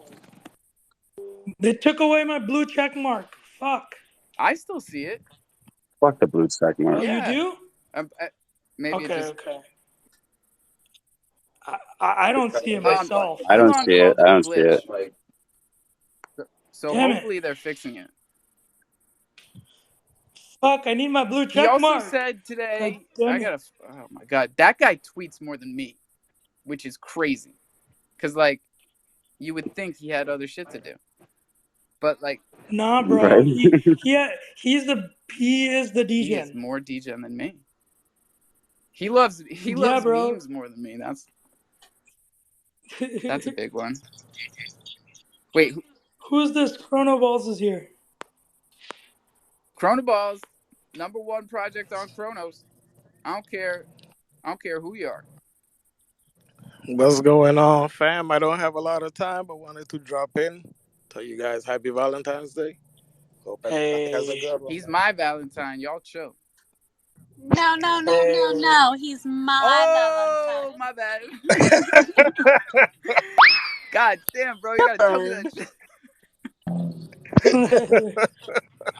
They took away my blue check mark. Fuck. I still see it. Fuck the blue check mark. Oh, Yeah. you do? Maybe Okay, it just... okay. I don't see it myself. I don't Elon see it. called I a don't see it. glitch. So Damn it. hopefully they're fixing it. Fuck, I need my blue He check also mark. said today, God damn it. oh my God, that guy tweets more than me. which is crazy. Because, like, you would think he had other shit to do. But, like, Nah, bro. Right. He is the he is DJ. more DJ than me. He Yeah, loves bro. memes more than me. That's a big one. Wait, Who's this? Chrono Balls is here. Chronoballs, #1 project on Chronos. I don't care who you are. What's going on, fam? I don't have a lot of time, but wanted to drop in. Tell you guys happy Valentine's Day. Hope everybody has a Hey. good one. He's my Valentine. Y'all chill. No. He's my Oh, Valentine. my bad. God damn, bro. You gotta tell me that shit.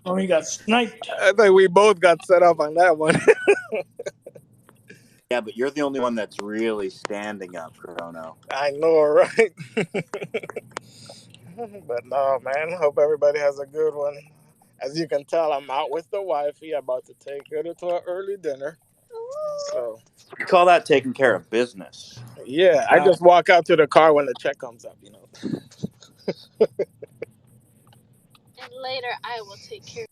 Oh, he got sniped. I think we both got set up on that one. Yeah, but you're the only one that's really standing up, Chrono. I know, right? But no, man. Hope everybody has a good one. As you can tell, I'm out with the wifey. About to take her to an early dinner. So, You call that taking care of business? yeah, I just walk out to the car when the check comes up, you know. And later, I will take care.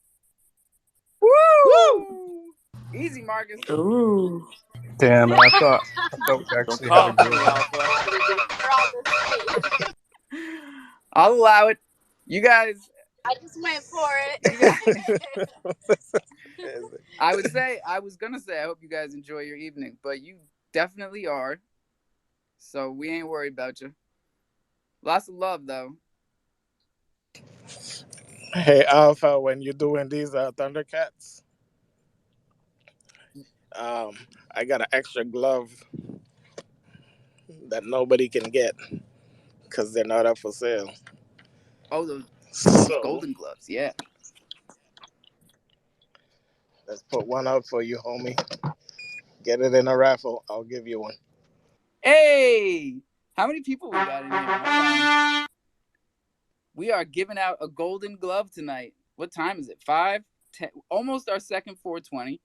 Woo! Easy, Marcus. Ooh. Damn it! I thought we actually had a Don't good me, one. Alpha. I'll allow it. You guys. I just went for it. I was gonna say I hope you guys enjoy your evening, but you definitely are. So we ain't worried about you. Lots of love though. Hey, Alpha, when you're doing these Thundercats, I got an extra glove that nobody can get because they're not up for sale. Oh, those golden gloves, yeah. Let's put one out for you, homie. Get it in a raffle. I'll give you one. Hey, how many people we got in here? Hold on. We are giving out a golden glove tonight. What time is it? 5, 10, almost our second 420.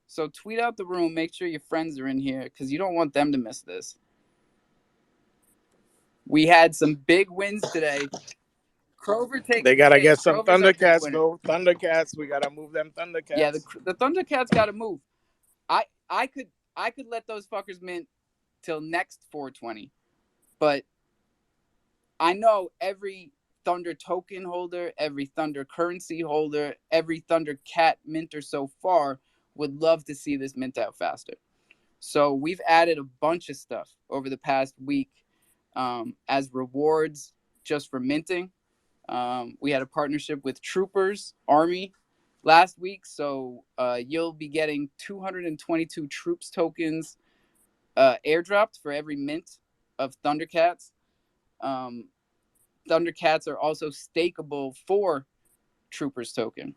So tweet out the room. Make sure your friends are in here because you don't want them to miss this. We had some big wins today. Crover taking. They gotta get some Crover's our big Thundercats, winner. though. Thundercats, we gotta move them Thundercats. Yeah, the Thundercats gotta move. I could let those fuckers mint till next 420, but I know every Thunder token holder, every Thunder currency holder, every Thunder Cat minter so far would love to see this mint out faster. So we've added a bunch of stuff over the past week as rewards just for minting. We had a partnership with Troopers Army last week, so you'll be getting 222 Troops tokens airdropped for every mint of Thundercats. Thundercats are also stakeable for Troopers token.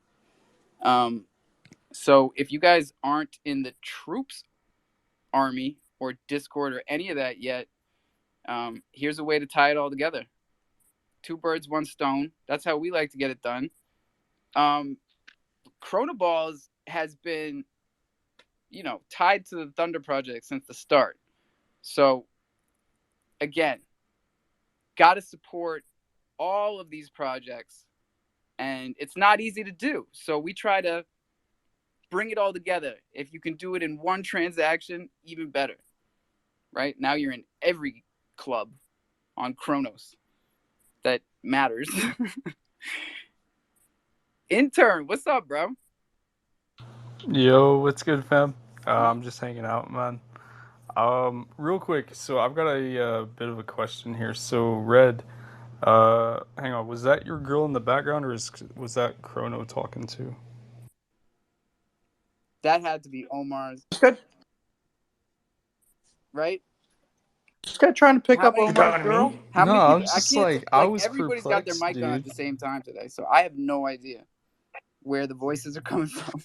So if you guys aren't in the Troops Army or Discord or any of that yet, here's a way to tie it all together. 2 birds, 1 stone. That's how we like to get it done. Chronoballs has been, tied to the Thunder Project since the start. So, again, got to support all of these projects. And it's not easy to do. So we try to bring it all together. If you can do it in one transaction, even better. Right? Now you're in every club on Chronos that matters. Intern, what's up, bro? Yo, what's good, fam? I'm just hanging out, man. Real quick, so I've got a bit of a question here. So, Red, hang on, was that your girl in the background, or was that Chrono talking to? That had to be Omar's. Right? This guy trying to pick up Omar's girl? How many No, people? I'm just I like, can't. I was everybody's got their perplexed, mic on at dude. the same time today, so I have no idea where the voices are coming from.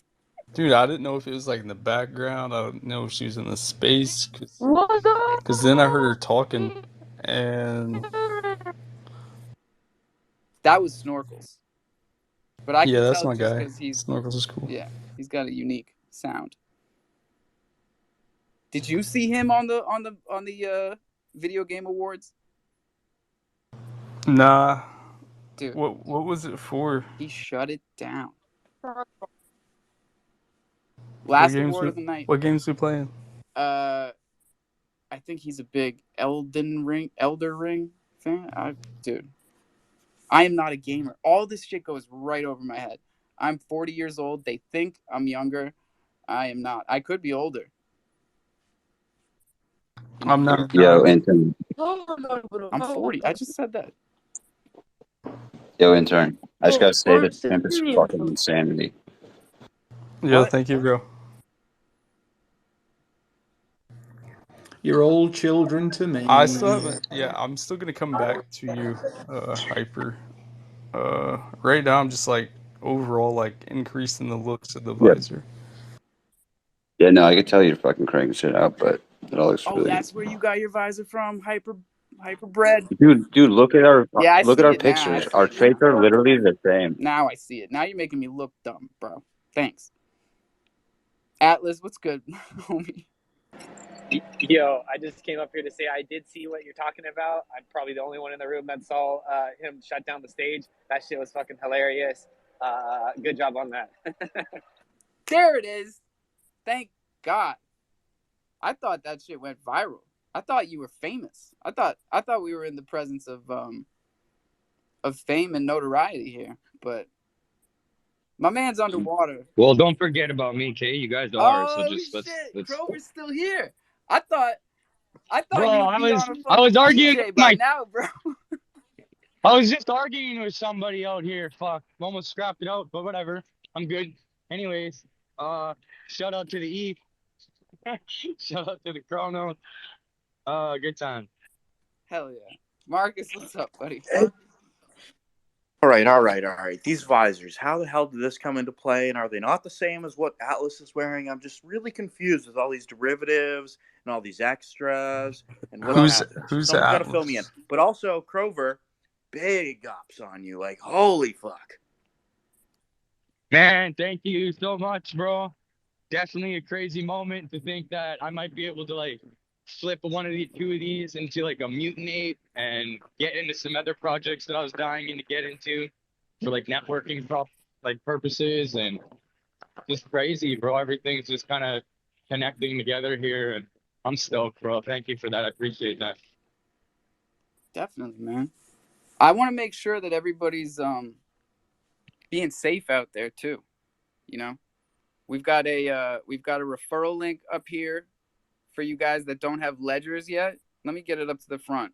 Dude, I didn't know if it was like in the background. I don't know if she was in the space. Because then I heard her talking, and that was Snorkels. But I yeah, can that's tell my just guy. because he's Snorkels is cool. Yeah, he's got a unique sound. Did you see him on the video game awards? Nah. Dude. What was it for? He shut it down. What Last games award of the night. What games we playing? I think he's a big Elder Ring fan. Dude, I am not a gamer. All this shit goes right over my head. I'm 40 years old. They think I'm younger. I am not. I could be older. You know? I'm not. Yo, intern. I'm 40. I just said that. Yo, intern. I just gotta say this pimp is fucking insanity. Yeah, What? thank you, bro. You're all children to me. I still haven't. Yeah, I'm still gonna come back to you, Hyper. Right now I'm just like overall like increasing the looks of the visor. Yeah, no, I could tell you're fucking cranking shit out, but it all looks Oh, really that's where you got your visor from, Hyperbred. Dude, look at our Yeah, I look see at our it now. pictures. Our traits are literally the same. Now I see it. Now you're making me look dumb, bro. Thanks. Atlas, what's good, homie? Yo, I just came up here to say I did see what you're talking about. I'm probably the only one in the room that saw him shut down the stage. That shit was fucking hilarious. Good job on that. There it is. Thank God. I thought that shit went viral. I thought you were famous. I thought we were in the presence of fame and notoriety here, but my man's underwater. Well, don't forget about me, Kay. You guys are. So just shit. let's. Kroger's still here. I thought Bro, you would be on a fucking arguing DJ with by now, bro. I was just arguing with somebody out here. Fuck, almost scrapped it out, but whatever. I'm good. Anyways, shout out to the E. Shout out to the Chrono. Good time. Hell yeah. Marcus, what's up, buddy? All right. These visors, how the hell did this come into play? And are they not the same as what Atlas is wearing? I'm just really confused with all these derivatives and all these extras. And what Who's Someone's got to fill me in. But also, Crover, big ups on you. Like, holy fuck. Man, thank you so much, bro. Definitely a crazy moment to think that I might be able to like flip two of these into like a mutinate and get into some other projects that I was dying to get into for like networking purposes, and just crazy, bro. Everything's just kind of connecting together here, and I'm stoked, bro. Thank you for that. I appreciate that. Definitely, man. I want to make sure that everybody's being safe out there too. You know, we've got a referral link up here for you guys that don't have ledgers yet. Let me get it up to the front.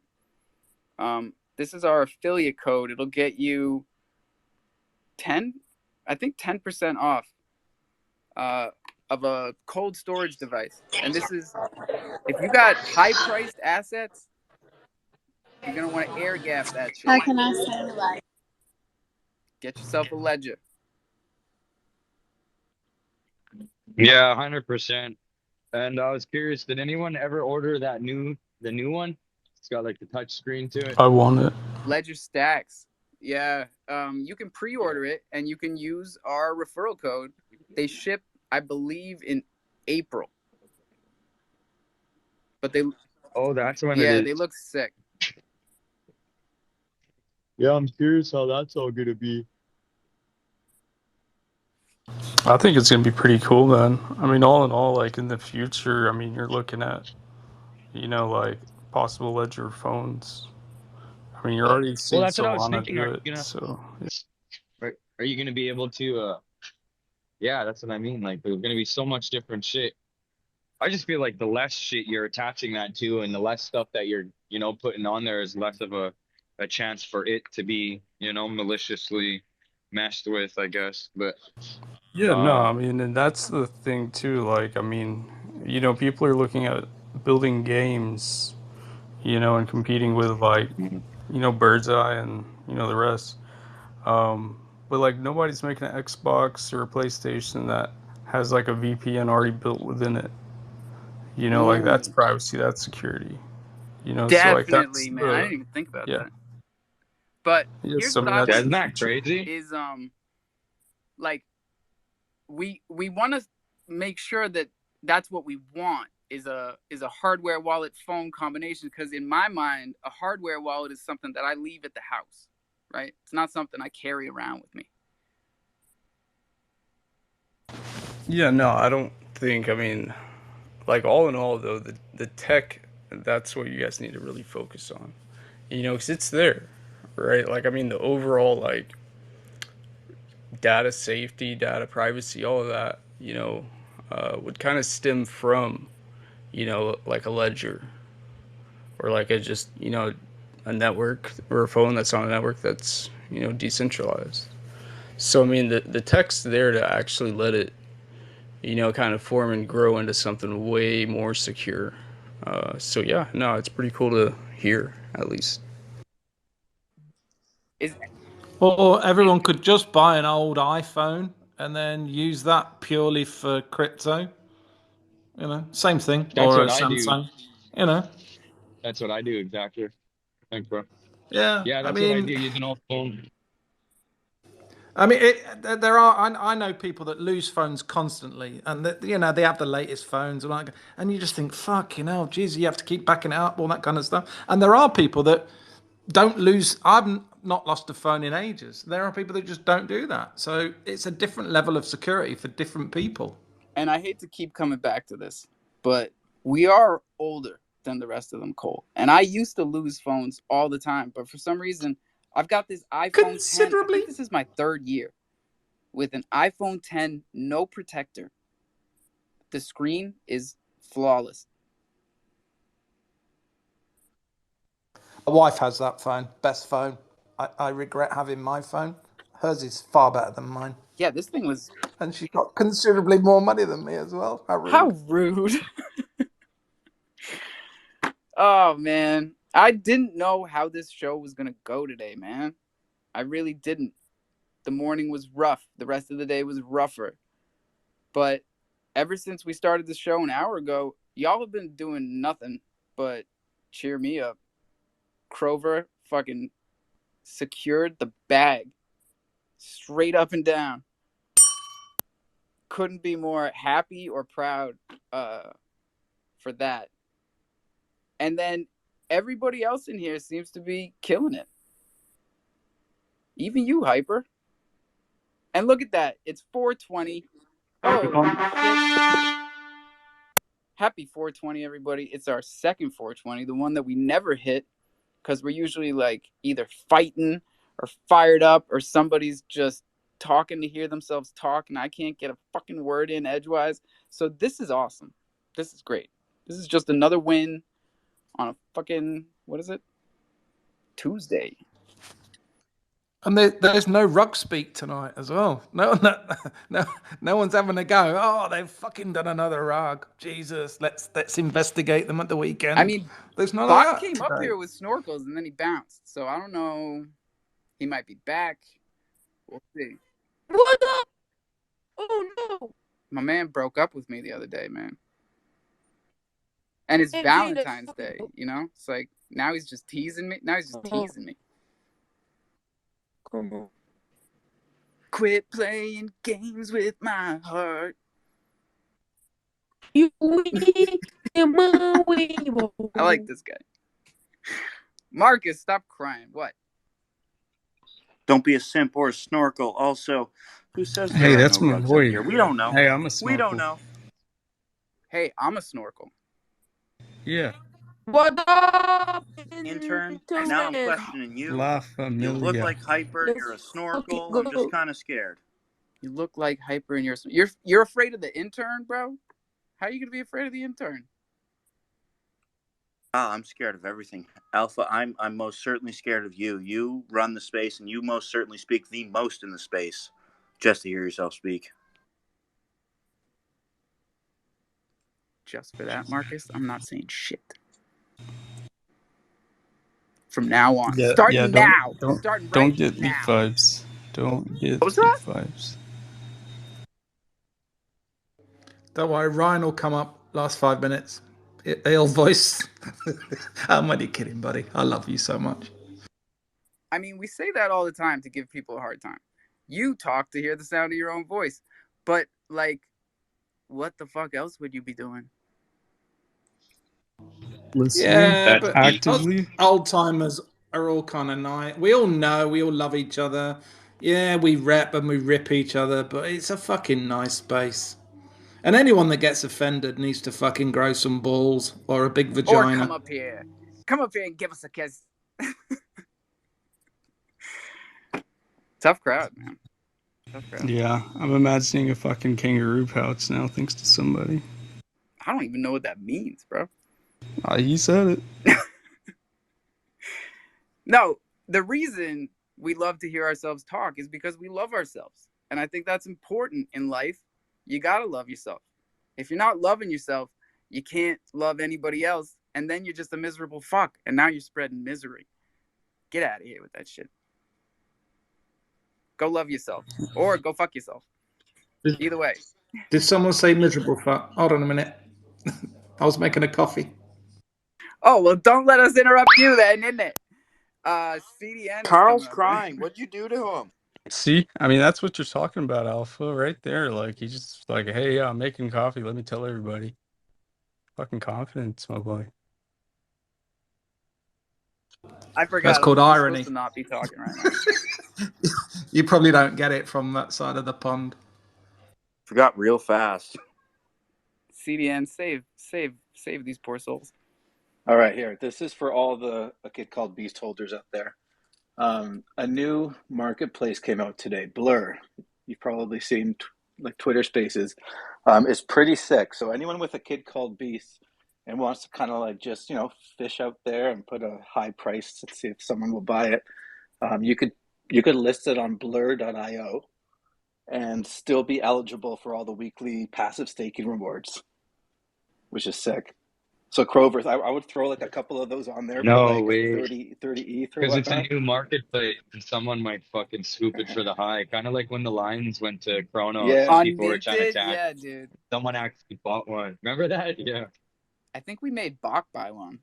This is our affiliate code. It'll get you 10% off of a cold storage device. And this is, if you got high priced assets, you're gonna want to air gap that shit. How can I say like? Get yourself a ledger. Yeah, 100%. And I was curious, did anyone ever order the new one? It's got like the touch screen to it. I want it. Ledger Stacks. Yeah. You can pre-order it and you can use our referral code. They ship, I believe, in April. But they that's when it is. Yeah, they look sick. Yeah, I'm curious how that's all gonna be. I think it's gonna be pretty cool, man. I mean, all in all, like in the future, I mean, you're looking at, like possible ledger phones. I mean, you're already seeing that's what I was Solana thinking. do it. So, are you gonna be able to? Yeah, that's what I mean. Like, there's gonna be so much different shit. I just feel like the less shit you're attaching that to, and the less stuff that you're, putting on there, is less of a chance for it to be, maliciously messed with, I guess. But yeah, no, I mean, and that's the thing too. Like, I mean, people are looking at building games, and competing with like, Bird's Eye and the rest. But like nobody's making an Xbox or a PlayStation that has like a VPN already built within it. Like that's privacy, that's security. Definitely, so like that's man. I didn't even think about that. But here's so what I isn't that crazy? Is like we want to make sure that that's what we want. is a hardware wallet phone combination, because in my mind a hardware wallet is something that I leave at the house, right? It's not something I carry around with me. Yeah, no, I don't think. I mean, like all in all, though, the tech, that's what you guys need to really focus on. You know, because it's there, right? Like, I mean, the overall like data safety, data privacy, all of that, would kind of stem from, like a ledger or like a just, a network or a phone that's on a network that's, decentralized. So, I mean, the tech's there to actually let it, kind of form and grow into something way more secure. So, yeah, no, it's pretty cool to hear, at least. Or everyone could just buy an old iPhone and then use that purely for crypto. Same thing. That's Or a what I do. Samsung. You know. That's what I do exactly. Thanks, bro. Yeah, Yeah, I that's what I do. mean, Use an old phone. there are. I know people that lose phones constantly, and they have the latest phones, and you just think, fuck, geez, you have to keep backing it up, all that kind of stuff. And there are people that don't lose. I've not lost a phone in ages. There are people that just don't do that. So it's a different level of security for different people. And I hate to keep coming back to this, but we are older than the rest of them, Cole. And I used to lose phones all the time, but for some reason, I've got this iPhone 10. I think this is my third year with an iPhone 10, no protector. The screen is flawless. My wife has that phone, best phone. I regret having my phone. Hers is far better than mine. Yeah, this thing was. And she got considerably more money than me as well. How rude. How rude. Oh, man. I didn't know how this show was going to go today, man. I really didn't. The morning was rough. The rest of the day was rougher. But ever since we started the show an hour ago, y'all have been doing nothing but cheer me up. Crover fucking secured the bag straight up and down. Couldn't be more happy or proud for that. And then everybody else in here seems to be killing it. Even you, Hyper. And look at that. It's 420. Oh, shit. Happy 420, everybody. It's our second 420, the one that we never hit, because we're usually like either fighting or fired up, or somebody's just talking to hear themselves talk, and I can't get a fucking word in edgewise. So this is awesome. This is great. This is just another win on a fucking, what is it? Tuesday. And there's no rug speak tonight as well. No one's having a go. Oh, they've fucking done another rug. Jesus, let's investigate them at the weekend. I mean, there's none Bach of that came today. up here with snorkels and then he bounced. So I don't know. He might be back. We'll see. What up? Oh no! My man broke up with me the other day, man. And it's MJ, Valentine's Day, It's like now he's just teasing me. Now he's just teasing me. Come on. Quit playing games with my heart. You in my way. I like this guy. Marcus, stop crying. What? Don't be a simp or a snorkel. Also, who says there Hey, are that's no my rugs boy. up here? We don't know. Hey, I'm a snorkel. We don't know. Hey, I'm a snorkel. Yeah. What up, intern? Now I'm questioning you. La You Familia. look like Hyper. Let's You're a snorkel. fucking I'm just go. kind of scared. You look like Hyper and you're afraid of the intern, bro? How are you gonna be afraid of the intern? I'm scared of everything. Alpha, I'm most certainly scared of you. You run the space, and you most certainly speak the most in the space. Just to hear yourself speak. Just for that, Marcus, I'm not saying shit. From now on. Starting now. Starting right Don't get now. leak vibes. Don't get What was leak that? vibes. Don't worry, Ryan will come up last 5 minutes. He'll voice. I'm only kidding, buddy. I love you so much. I mean, we say that all the time to give people a hard time. You talk to hear the sound of your own voice. But, like, what the fuck else would you be doing? Listening Yeah, but us actively. old timers are all kind of nice. We all know, we all love each other. Yeah, we rep and we rip each other, but it's a fucking nice space. And anyone that gets offended needs to fucking grow some balls or a big Or come vagina. up here. Come up here and give us a kiss. Tough crowd, man. Tough crowd. Yeah, I'm imagining a fucking kangaroo pouch now, thanks to somebody. I don't even know what that means, bro. He said it. No, the reason we love to hear ourselves talk is because we love ourselves. And I think that's important in life. You got to love yourself. If you're not loving yourself, you can't love anybody else. And then you're just a miserable fuck. And now you're spreading misery. Get out of here with that shit. Go love yourself or go fuck yourself. Either way. Did someone say miserable fuck? Hold on a minute. I was making a coffee. Oh, well, don't let us interrupt you then, isn't it? CDN is Carl's coming up, right? crying. What'd you do to him? See, I mean, that's what you're talking about, Alpha, right there. Like, he's just like, hey, yeah, I'm making coffee. Let me tell everybody. Fucking confidence, my boy. I That's forgot. called We're supposed irony. to not be talking right now. You probably don't get it from that side of the pond. Forgot real fast. CDN, save these poor souls. All right, here. This is for all the A Kid Called Beast holders out there. A new marketplace came out today, Blur. You've probably seen like Twitter Spaces. It's pretty sick. So anyone with a kid called Beast and wants to kind of like just fish out there and put a high price to see if someone will buy it, you could list it on Blur.io and still be eligible for all the weekly passive staking rewards, which is sick. So Crovers, I would throw like a couple of those on there for No like way. 30 ETH or Because it's a whatnot. new marketplace and someone might fucking swoop it for the high. Kind of like when the Lions went to Chronos and Yeah. people were trying to Unminted? attack. Yeah, dude. Someone actually bought one. Remember that? Yeah. I think we made Bach buy one.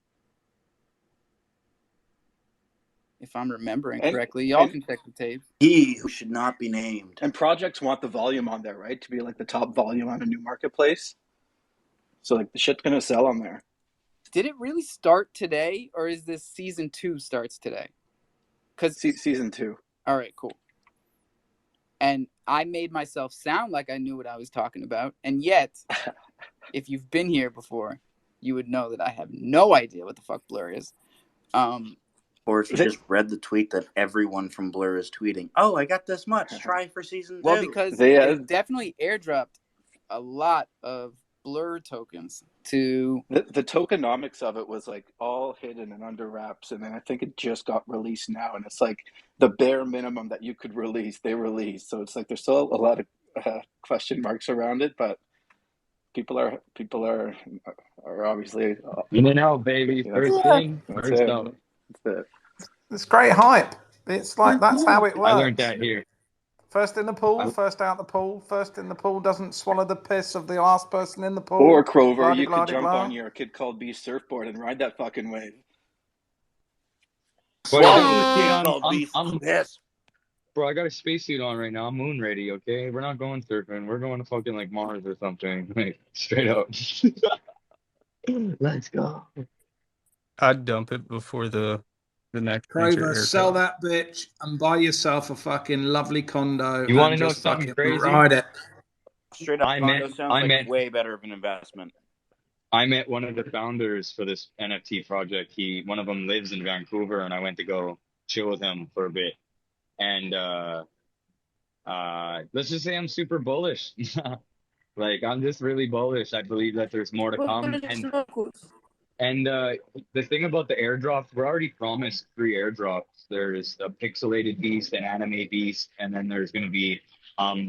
If I'm remembering correctly. Y'all can check the tape. He who should not be named. And projects want the volume on there, right? To be like the top volume on a new marketplace. So like the shit's gonna sell on there. Did it really start today, or is this season 2 starts today? Because season 2. All right, cool. And I made myself sound like I knew what I was talking about, and yet, if you've been here before, you would know that I have no idea what the fuck Blur is. Or if you just read the tweet that everyone from Blur is tweeting, oh, I got this much. Try for season 2. Well, because they definitely airdropped a lot of Blur tokens to... The tokenomics of it was like all hidden and under wraps, and then I think it just got released now, and it's like the bare minimum that you could release, they released. So it's like there's still a lot of question marks around it, but people are obviously In and out, baby. First in, first out. That's it. It's great hype. It's like that's how it works. I learned that here. First in the pool, first out the pool. First in the pool doesn't swallow the piss of the last person in the pool. Or Crover, you blah, could jump blah. on your Kid Called Beast surfboard and ride that fucking wave. Bro, Yes. Bro, I got a spacesuit on right now. I'm moon ready, okay? We're not going surfing. We're going to fucking like Mars or something. Like, straight up. Let's go. I'd dump it before the next winter Crover, haircut. sell that bitch and buy yourself a fucking lovely condo. You want to and know just something fucking crazy? Ride it. Straight up, condo sounds like way better of an investment. I met one of the founders for this NFT project. One of them lives in Vancouver, and I went to go chill with him for a bit. And let's just say I'm super bullish. Like, I'm just really bullish. I believe that there's more to come. And the thing about the airdrops, we're already promised 3 airdrops. There's a pixelated beast, an anime beast, and then there's going to be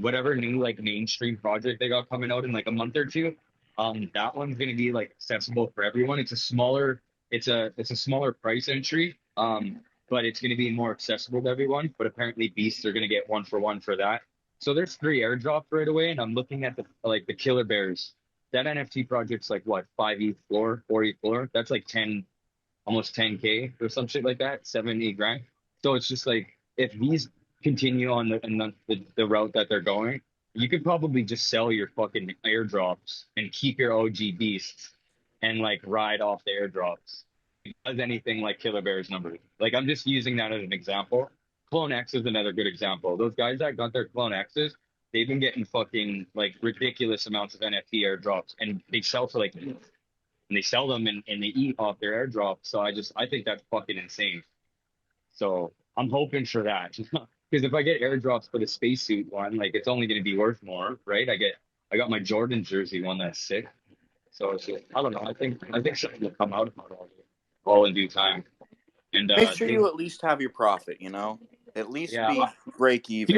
whatever new like mainstream project they got coming out in like a month or two. That one's going to be like accessible for everyone. It's a smaller price entry, but it's going to be more accessible to everyone. But apparently beasts are going to get 1-for-1 for that. So there's 3 airdrops right away, and I'm looking at the killer bears. That NFT project's like what, 5 ETH floor, 4 ETH floor? That's like 10, almost 10K or some shit like that, 7-8 grand. So it's just like, if these continue on the route that they're going, you could probably just sell your fucking airdrops and keep your OG beasts and like ride off the airdrops. Does anything like Killer Bear's numbers. Like I'm just using that as an example. Clone X is another good example. Those guys that got their Clone X's, they've been getting fucking like ridiculous amounts of NFT airdrops, and they sell for like, and they sell them and they eat off their airdrop. So I think that's fucking insane. So I'm hoping for that. Because if I get airdrops for the spacesuit one, like it's only going to be worth more, right? I got my Jordan jersey one that's sick. So it's just, I don't know. I think something will come out of it all in due time. And Make sure you at least have your profit, you know? At least yeah. be break even.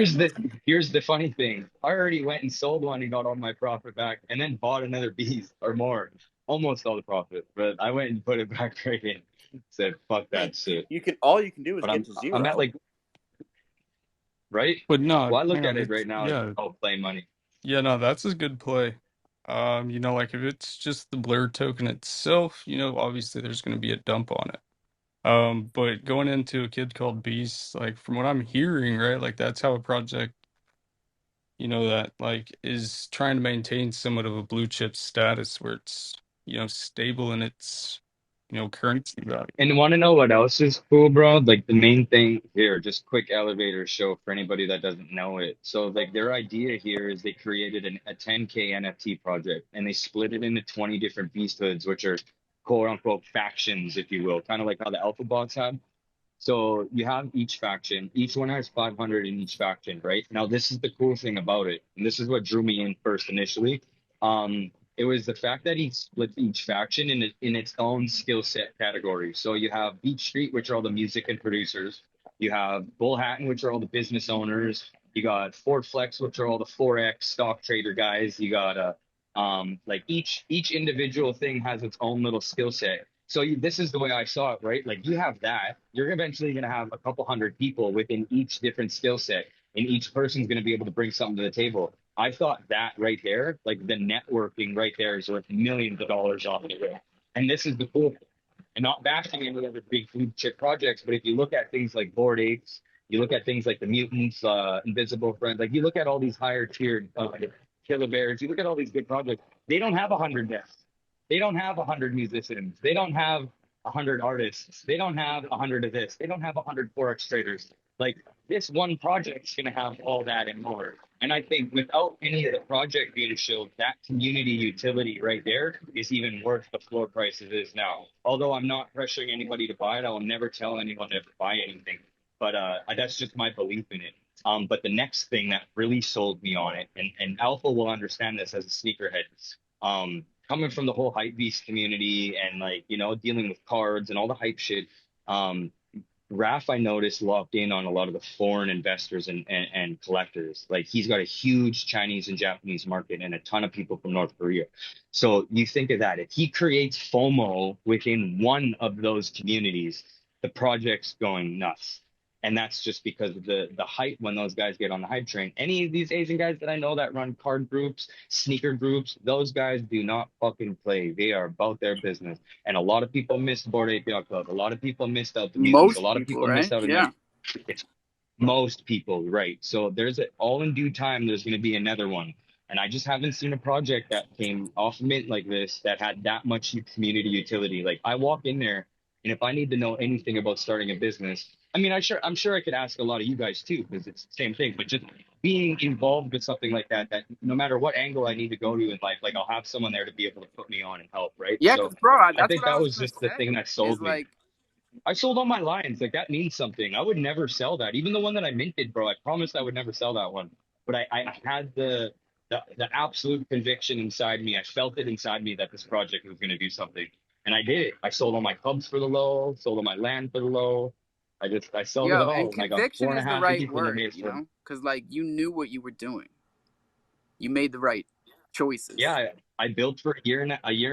Here's the funny thing. I already went and sold one and got all my profit back, and then bought another beast or more, almost all the profit. But I went and put it back right in. Said fuck that shit. All you can do is But get to zero. I'm at like, right? But no, Well, I look hang at on. it right now as all play money. Yeah, no, that's a good play. You know, like if it's just the Blur token itself, you know, obviously there's going to be a dump on it. But going into a kid called Beast, like from what I'm hearing, right, like that's how a project, you know, that like is trying to maintain somewhat of a blue chip status where it's, you know, stable in its, you know, currency value. And want to know what else is cool, bro? Like the main thing here, just quick elevator show for anybody that doesn't know it. So like their idea here is they created a 10K NFT project, and they split it into 20 different beasthoods, which are quote unquote factions, if you will, kind of like how the Alpha Bots had. So you have each faction. Each one has 500 in each faction, right? Now, this is the cool thing about it, and this is what drew me in first initially. It was the fact that he split each faction in its own skill set category. So you have Beach Street, which are all the music and producers. You have Bullhattan, which are all the business owners. You got Ford Flex, which are all the Forex stock trader guys. You got like each individual thing has its own little skill set. So this is the way I saw it, right? Like you have that, you're eventually going to have a couple hundred people within each different skill set, and each person's going to be able to bring something to the table. I thought that right there, like the networking right there, is worth millions of dollars off of it. And this is the cool thing. And not bashing any other big food chip projects, but if you look at things like Bored Apes, you look at things like the Mutants, Invisible Friends, like you look at all these higher tiered Killer Bears, you look at all these good projects, they don't have 100 desks. They don't have 100 musicians. They don't have 100 artists. They don't have 100 of this. They don't have 100 Forex traders. Like this one project's going to have all that and more. And I think without any of the project being showed, that community utility right there is even worth the floor price it is now. Although I'm not pressuring anybody to buy it, I will never tell anyone to buy anything. But that's just my belief in it. But the next thing that really sold me on it, and Alpha will understand this as a sneakerhead, coming from the whole hype beast community and like, you know, dealing with cards and all the hype shit, Raf, I noticed, locked in on a lot of the foreign investors and collectors. Like he's got a huge Chinese and Japanese market and a ton of people from North Korea. So you think of that. If he creates FOMO within one of those communities, the project's going nuts. And that's just because of the hype when those guys get on the hype train. Any of these Asian guys that I know that run card groups, sneaker groups, those guys do not fucking play. They are about their business. And a lot of people missed Bored Ape Yacht Club. A lot of people missed out the mutants. A lot of people missed out on that. It's most people, right? So there's all in due time, there's going to be another one. And I just haven't seen a project that came off Mint like this that had that much community utility. Like I walk in there, and if I need to know anything about starting a business, I mean, I'm sure I could ask a lot of you guys too, because it's the same thing. But just being involved with something like that no matter what angle I need to go to in life, like I'll have someone there to be able to put me on and help, right? Yeah, So because bro, I that's think what I that was was gonna just the say. thing that sold me. Like, I sold all my lines. Like that means something. I would never sell that. Even the one that I minted, bro. I promised I would never sell that one. But I had the absolute conviction inside me. I felt it inside me that this project was going to do something, and I did it. I sold all my cubs for the low. Sold all my land for the low. I sold it yo, and all. And I got conviction is the 4.5 right deep in the word, maze. you know, because like you knew what you were doing. You made the right choices. Yeah, I built for a year and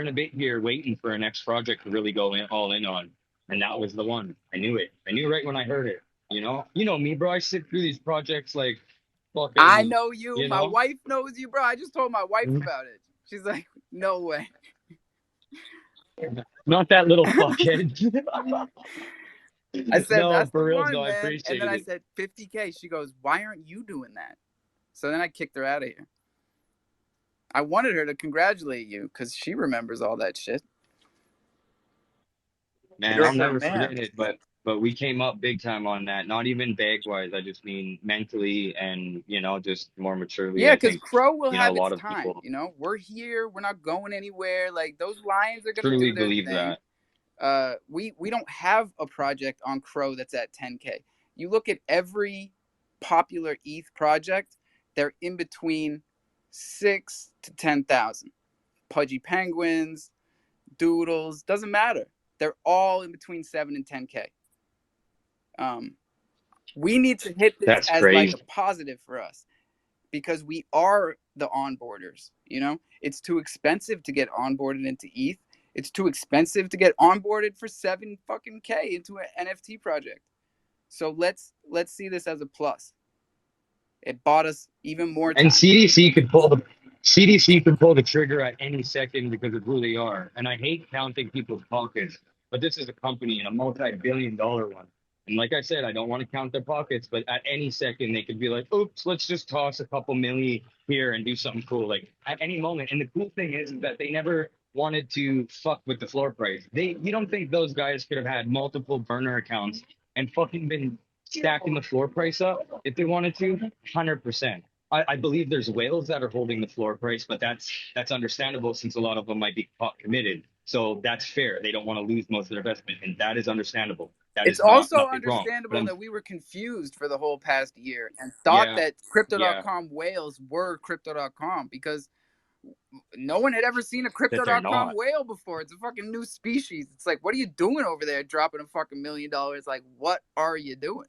a bit here, waiting for a next project to really go all in on, and that was the one. I knew it. I knew right when I heard it. You know me, bro. I sit through these projects like fucking. I know you. You My know? wife knows you, bro. I just told my wife about it. She's like, no way. Not that little fuckhead. I said, No, that's the for real, one, though. I man. And then appreciate I it. said, 50K. She goes, why aren't you doing that? So then I kicked her out of here. I wanted her to congratulate you because she remembers all that shit. Man, You're I'll her never man. forget it, but we came up big time on that. Not even bag wise, I just mean mentally and just more maturely. Yeah, I because think Crow will a have its lot of time. people We're here. We're not going anywhere. Like those lions are gonna truly do their believe thing. that. We don't have a project on Crow that's at 10K. You look at every popular ETH project, they're in between 6 to 10,000. Pudgy Penguins, Doodles, doesn't matter. They're all in between 7 and 10K. We need to hit this That's as like crazy. a positive for us because we are the onboarders. It's too expensive to get onboarded into ETH. It's too expensive to get onboarded for 7 fucking K into an NFT project. So let's see this as a plus. It bought us even more And time. CDC could pull the trigger at any second because of who they are. And I hate counting people's pockets, but this is a company and a multi-billion-dollar one. And like I said, I don't want to count their pockets, but at any second they could be like, "Oops, let's just toss a couple milli here and do something cool." Like at any moment. And the cool thing is that they never wanted to fuck with the floor price. You don't think those guys could have had multiple burner accounts and fucking been stacking the floor price up if they wanted to? 100%. I believe there's whales that are holding the floor price, but that's understandable since a lot of them might be caught committed. So that's fair. They don't want to lose most of their investment, and that is understandable. That It's is not also nothing wrong. But understandable that we were confused for the whole past year and thought yeah, that yeah, crypto.com whales were crypto.com because no one had ever seen a that they're crypto.com not whale before. It's a fucking new species. It's like, what are you doing over there dropping a fucking $1 million? Like, what are you doing?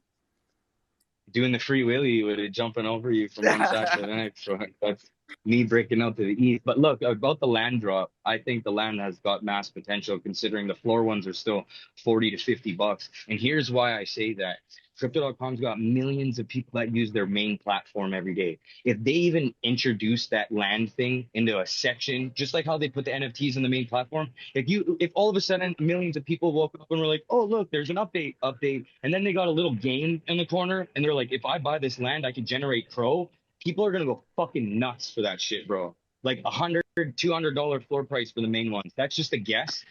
doing the free willy with it jumping over you from one side to the next. So that's me breaking out to the east. But look, about the land drop, I think the land has got mass potential considering the floor ones are still 40 to 50 bucks. And here's why I say that. Crypto.com's got millions of people that use their main platform every day. If they even introduce that land thing into a section, just like how they put the NFTs in the main platform, if all of a sudden millions of people woke up and were like, "Oh, look, there's an update," and then they got a little game in the corner and they're like, "If I buy this land, I can generate crow," people are gonna go fucking nuts for that shit, bro. Like $100, $200 floor price for the main ones. That's just a guess.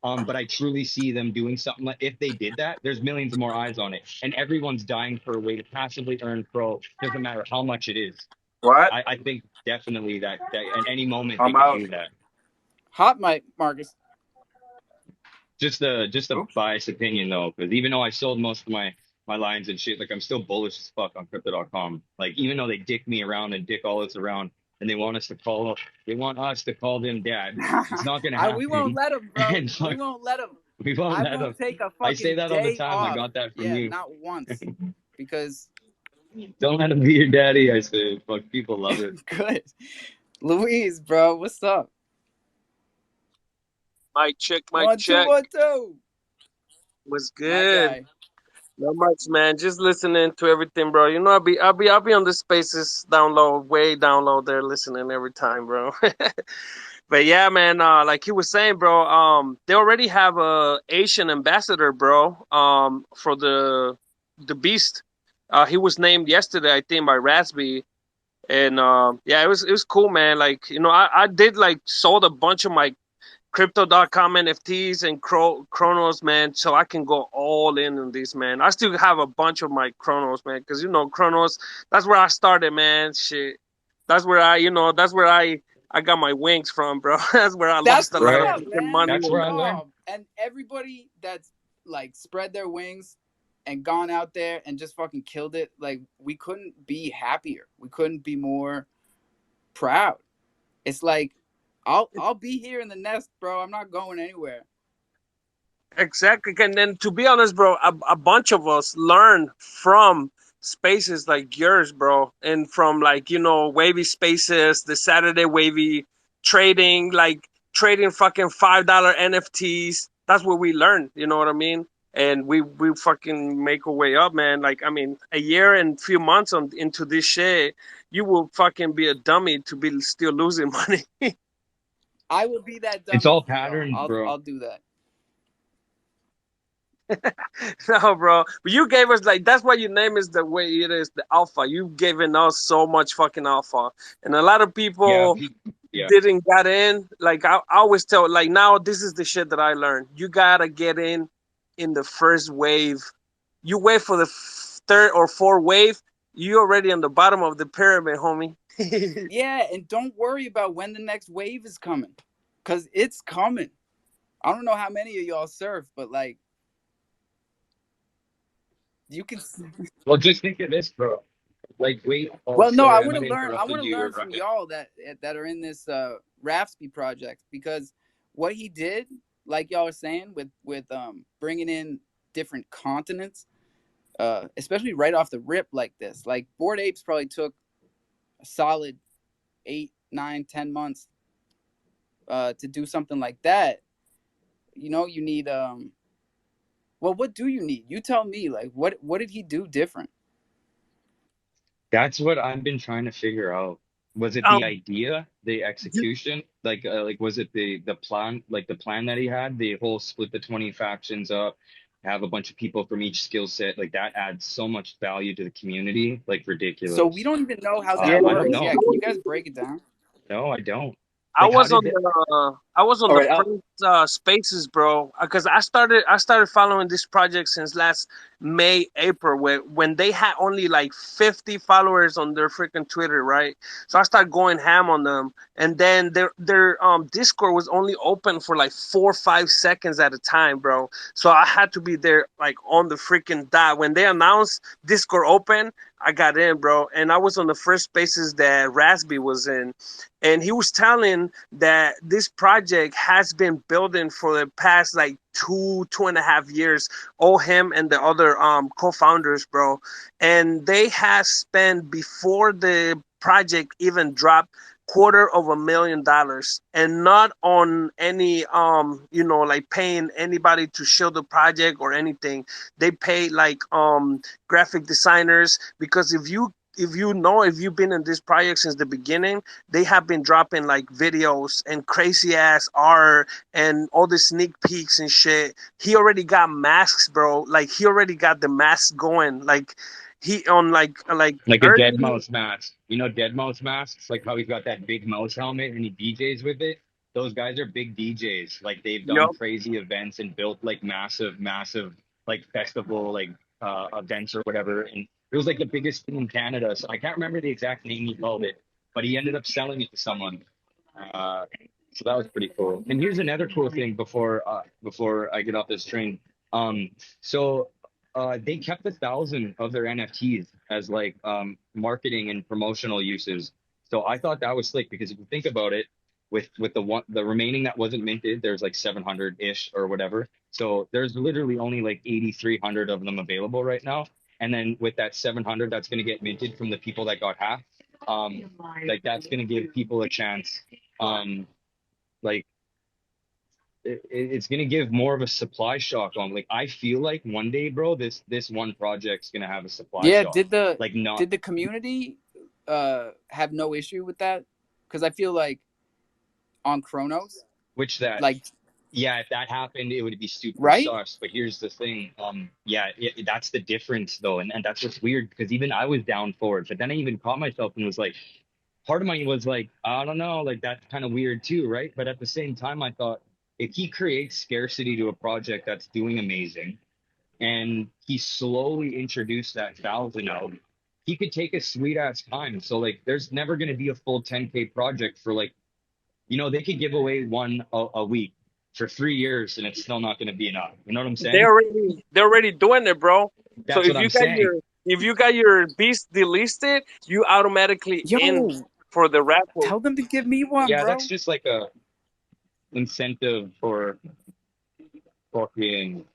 But I truly see them doing something like if they did that, there's millions of more eyes on it. And everyone's dying for a way to passively earn pro. Doesn't matter how much it is. What? I think definitely that at any moment they I'm could out. do that. Hot mic, Marcus. Just a Oops. biased opinion though, because even though I sold most of my lines and shit, like I'm still bullish as fuck on crypto.com. Like even though they dick me around and dick all us around and they want us to call them dad. It's not gonna We won't happen. let them, bro. And We fuck, won't let them. we won't I let won't them. take a I say fucking that all the day time. I off. got that from Yeah, you. not once. Because Don't let him be your daddy. I say, fuck, people love it. good. Louise, bro, what's up? Mic check, mic 1 2 check. 1 2. What's My good? guy. Not much, man. Just listening to everything, bro. I'll be on the spaces down low, way down low there, listening every time, bro. But yeah, man. Like he was saying, bro. They already have a Asian ambassador, bro. For the Beast. He was named yesterday, I think, by Raspy. And yeah, it was cool, man. Like I did like sold a bunch of my crypto.com NFTs and Chronos, man, so I can go all in on this, man. I still have a bunch of my Chronos, man, because Chronos, that's where I started, man. Shit, that's where I got my wings from, bro. That's where I That's lost a lot what's of Right? up, fucking man. money. That's where I learned. And everybody that's like spread their wings and gone out there and just fucking killed it, like we couldn't be happier. We couldn't be more proud. It's like I'll be here in the nest, bro. I'm not going anywhere. Exactly. And then to be honest, bro, a bunch of us learn from spaces like yours, bro. And from like, wavy spaces, the Saturday wavy trading, like trading fucking $5 NFTs. That's what we learn, you know what I mean? And we fucking make our way up, man. Like, I mean, a year and few months into this shit, you will fucking be a dummy to be still losing money. I will be that It's dummy all for y'all. patterns, bro. I'll do that. No, bro. But you gave us like that's why your name is the way it is, the alpha. You've given us so much fucking alpha. And a lot of Yeah, people yeah. didn't get in. Like I always tell like now this is the shit that I learned. You gotta get in in the first wave. You wait for the third or fourth wave, you already on the bottom of the pyramid, homie. Yeah, and don't worry about when the next wave is coming, cause it's coming. I don't know how many of y'all surf, but like you can. Well, just think of this, bro. Like, wait. Oh, Well, no, I sorry, I want might to have learn. I interrupted want to you, learn from Ryan. y'all that are in this Rafsky project, because what he did, like y'all are saying, with bringing in different continents, especially right off the rip like this. Like Bored Apes probably took a solid 8, 9, 10 months to do something like that. You know, you need well, what do you need? You tell me. Like, what did he do different? That's what I've been trying to figure out. Was it the Um, idea, the execution? Like was it the plan, like the plan that he had, the whole split the 20 factions up, have a bunch of people from each skill set, like that adds so much value to the community, like So we ridiculous. don't even know how yeah, that I don't works. know. Yeah, can you guys break it down? No, I don't. I Like, how was did on that? the All right. first spaces, bro, because I started following this project since last May, April, when they had only like 50 followers on their freaking Twitter, right? So I started going ham on them, and then their Discord was only open for like 4 or 5 seconds at a time, bro. So I had to be there like on the freaking dot when they announced Discord open. I got in, bro, and I was on the first spaces that Raspy was in, and he was telling that this project has been building for the past like 2.5 years. All him and the other co-founders, bro, and they have spent before the project even dropped $250,000, and not on any like paying anybody to show the project or anything. They pay like graphic designers, because if you've been in this project since the beginning, they have been dropping like videos and crazy ass art and all the sneak peeks and shit. He already got masks, bro. Like he already got the mask going. Like he on like Like a dead early. mouse mask. You know, dead mouse masks, like how he's got that big mouse helmet and he DJs with it. Those guys are big DJs. Like they've done Yup. crazy events and built like massive like festival like events or whatever. And it was like the biggest thing in Canada. So I can't remember the exact name he called it, but he ended up selling it to someone. Uh, so that was pretty cool. And here's another cool thing before I get off this train. So they kept 1,000 of their NFTs as like marketing and promotional uses. So I thought that was slick because if you think about it, with the remaining that wasn't minted, there's like 700 ish or whatever. So there's literally only like 8,300 of them available right now. And then with that 700 that's going to get minted from the people that got half, like that's going to give people a chance. Like it's going to give more of a supply shock on. Like I feel like one day, bro, this one project's going to have a supply Yeah, shock. did the Like not did the community have no issue with that? Because I feel like on Chronos, which that like, yeah, if that happened, it would be super right? sus. But here's the thing, yeah, that's the difference though, and that's what's weird because even I was down for it, but then I even caught myself and was like, part of me was like, I don't know, like that's kind of weird too, right? But at the same time, I thought if he creates scarcity to a project that's doing amazing, and he slowly introduced that 1,000 out, he could take a sweet ass time. So like, there's never going to be a full 10K project for like, they could give away one a week for 3 years, and it's still not going to be enough. You know what I'm saying? They're already doing it, bro. So That's what I'm saying. if you got your beast delisted, you automatically in Yo, for the raffle. tell them to give me one, Yeah, that's bro. just like a incentive for fucking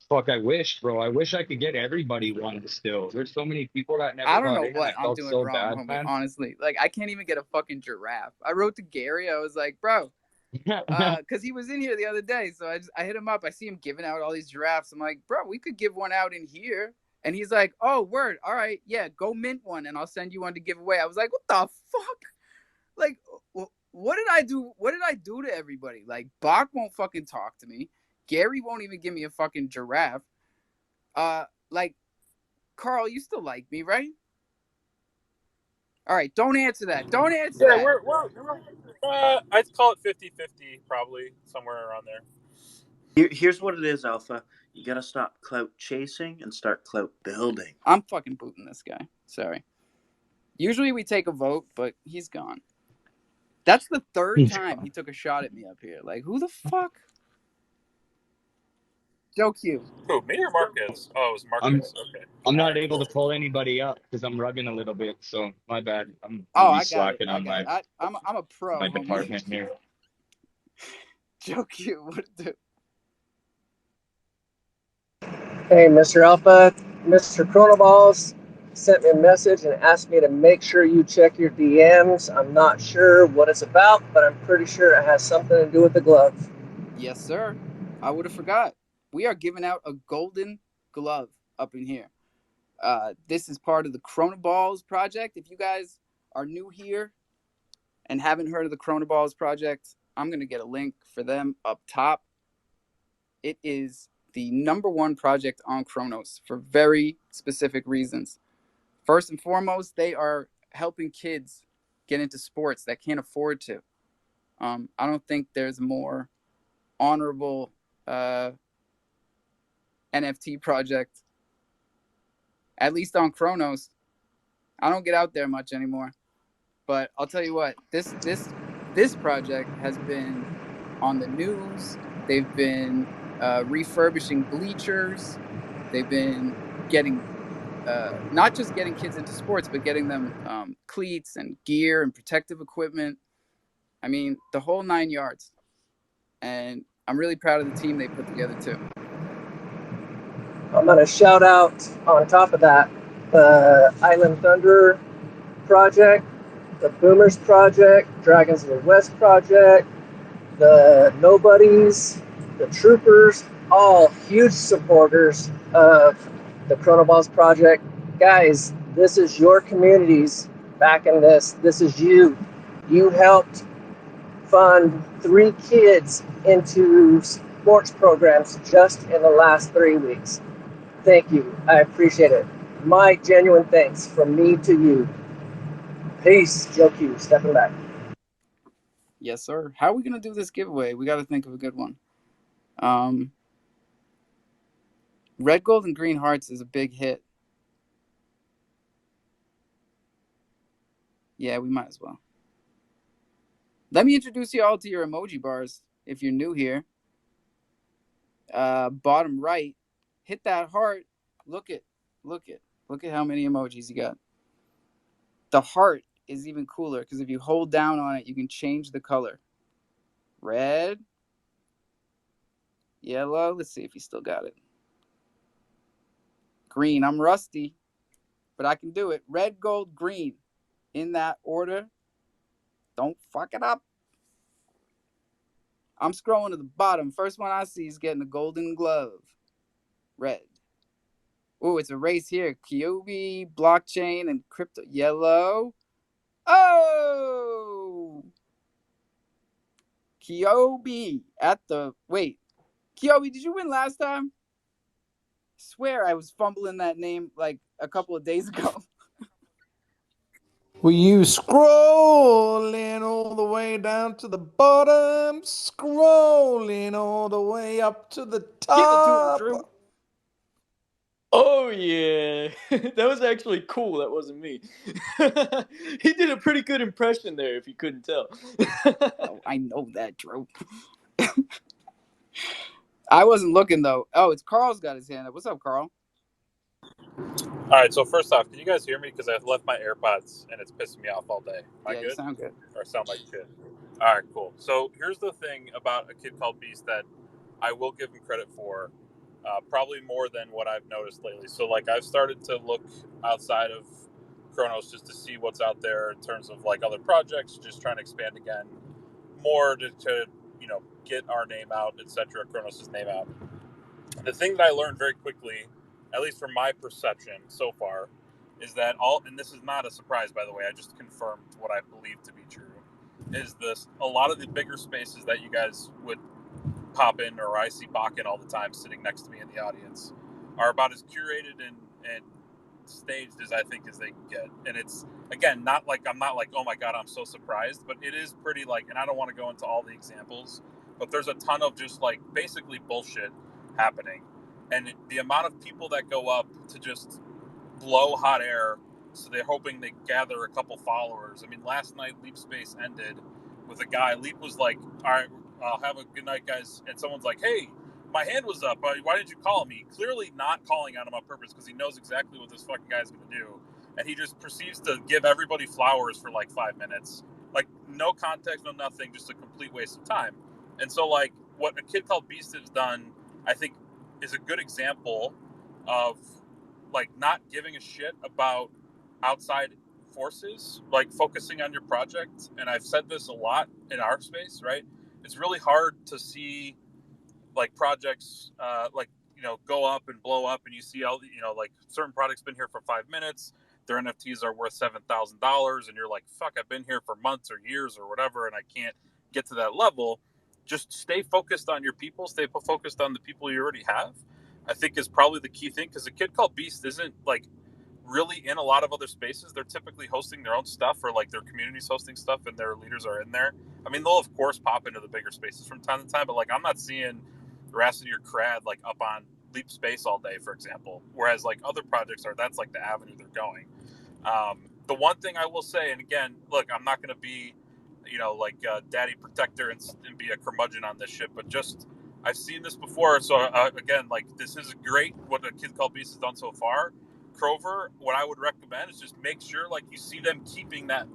fuck. I wish, bro. I wish I could get everybody one still. There's so many people that I never don't got know in, and what I I'm felt doing so wrong, bad, homie. man. Honestly, like I can't even get a fucking giraffe. I wrote to Gary. I was like, bro, because he was in here the other day. So I hit him up. I see him giving out all these giraffes. I'm like, bro, we could give one out in here. And he's like, oh, word. All right, yeah, go mint one, and I'll send you one to give away. I was like, what the fuck? Like, what did I do? What did I do to everybody? Like, Bach won't fucking talk to me. Gary won't even give me a fucking giraffe. Like, Carl, you still like me, right? All right, don't answer that. Don't answer Yeah, that. I'd call it 50-50, probably somewhere around there. Here's what it is, Alpha. You gotta stop clout chasing and start clout building. I'm fucking booting this guy. Sorry. Usually we take a vote, but he's gone. That's the third time he took a shot at me up here. Like, who the fuck? Joe Q. Who, me or Marcus? Oh, it was Marcus. Okay. I'm All not right, able cool. to pull anybody up because I'm rugging a little bit, so my bad. I'm Oh, really I got it. slacking I on got it. I'm a pro, my homie. department here. Joe Q. What do? Hey, Mr. Alpha, Mr. Chronoballs sent me a message and asked me to make sure you check your DMs. I'm not sure what it's about, but I'm pretty sure it has something to do with the glove. Yes, sir. I would have forgot. We are giving out a golden glove up in here. This is part of the Chronoballs project. If you guys are new here and haven't heard of the Chronoballs project, I'm going to get a link for them up top. It is the #1 project on Chronos for very specific reasons. First and foremost, they are helping kids get into sports that can't afford to. I don't think there's a more honorable NFT project, at least on Chronos. I don't get out there much anymore, but I'll tell you what, this project has been on the news. They've been refurbishing bleachers. They've been getting not just getting kids into sports, but getting them cleats and gear and protective equipment. I mean, the whole 9 yards. And I'm really proud of the team they put together too. I'm going to shout out on top of that the Island Thunder project, the Boomers project, Dragons of the West project, the Nobodies, the Troopers, all huge supporters of the Chronoballs project. Guys, this is your communities backing this. This is you. You helped fund 3 kids into sports programs just in the last 3 weeks. Thank you. I appreciate it. My genuine thanks from me to you. Peace. Joe Q, stepping back. Yes, sir. How are we going to do this giveaway? We got to think of a good one. Red, gold, and green hearts is a big hit. Yeah, we might as well. Let me introduce you all to your emoji bars if you're new here. Bottom right, hit that heart. Look at how many emojis you got. The heart is even cooler because if you hold down on it, you can change the color. Red, yellow. Let's see if you still got it. Green. I'm rusty, but I can do it. Red, gold, green. In that order. Don't fuck it up. I'm scrolling to the bottom. First one I see is getting a golden glove. Red. Oh, it's a race here. Kyobi, blockchain, and crypto. Yellow. Oh! Kyobi at the... Wait. Kyobi, did you win last time? Swear I was fumbling that name like a couple of days ago. Were you scrolling all the way down to the bottom? Scrolling all the way up to the top? Give it to him, Drew. Oh yeah, that was actually cool. That wasn't me. He did a pretty good impression there, if you couldn't tell. Oh, I know that, Drew. I wasn't looking though. Oh, it's Carl's got his hand up. What's up, Carl? All right, so first off, can you guys hear me? Because I've left my AirPods and it's pissing me off all day. Am I good? You sound good. Or sound like shit? All right, cool. So here's the thing about A Kid Called Beast that I will give him credit for, probably more than what I've noticed lately. So, like, I've started to look outside of Chronos just to see what's out there in terms of, like, other projects, just trying to expand again more to you know, get our name out, etc., Chronos' name out. The thing that I learned very quickly, at least from my perception so far, is that and this is not a surprise, by the way, I just confirmed what I believe to be true, is this, a lot of the bigger spaces that you guys would pop in, or I see Bakken all the time sitting next to me in the audience, are about as curated and staged as I think as they can get. And it's, again, I'm not like, oh my God, I'm so surprised, but it is pretty, like, and I don't want to go into all the examples, but there's a ton of just like basically bullshit happening. And the amount of people that go up to just blow hot air, so they're hoping they gather a couple followers. I mean, last night Leap Space ended with a guy. Leap was like, "All right, I'll have a good night, guys," and someone's like, "Hey, my hand was up. Why didn't you call me?" Clearly not calling on him on purpose because he knows exactly what this fucking guy's going to do, and he just proceeds to give everybody flowers for like 5 minutes, like no context, no nothing, just a complete waste of time. And so, like, what a kid called Beast has done, I think, is a good example of like not giving a shit about outside forces, like focusing on your project. And I've said this a lot in our space, right? It's really hard to see like projects go up and blow up, and you see all like certain products been here for 5 minutes, their NFTs are worth $7,000, and you're like, fuck, I've been here for months or years or whatever, and I can't get to that level. Just stay focused on your people, stay focused on the people you already have, I think is probably the key thing, because a kid called Beast isn't like really in a lot of other spaces. They're typically hosting their own stuff, or like their community's hosting stuff and their leaders are in there. I mean, they'll of course pop into the bigger spaces from time to time, but like I'm not seeing Racity or Crad like up on Leap Space all day, for example. Whereas like other projects are, that's like the avenue they're going. The one thing I will say, and again, look, I'm not going to be, daddy protector and be a curmudgeon on this shit, but just I've seen this before. So again, like this is great what a kid called Beast has done so far. Crover, what I would recommend is just make sure like you see them keeping that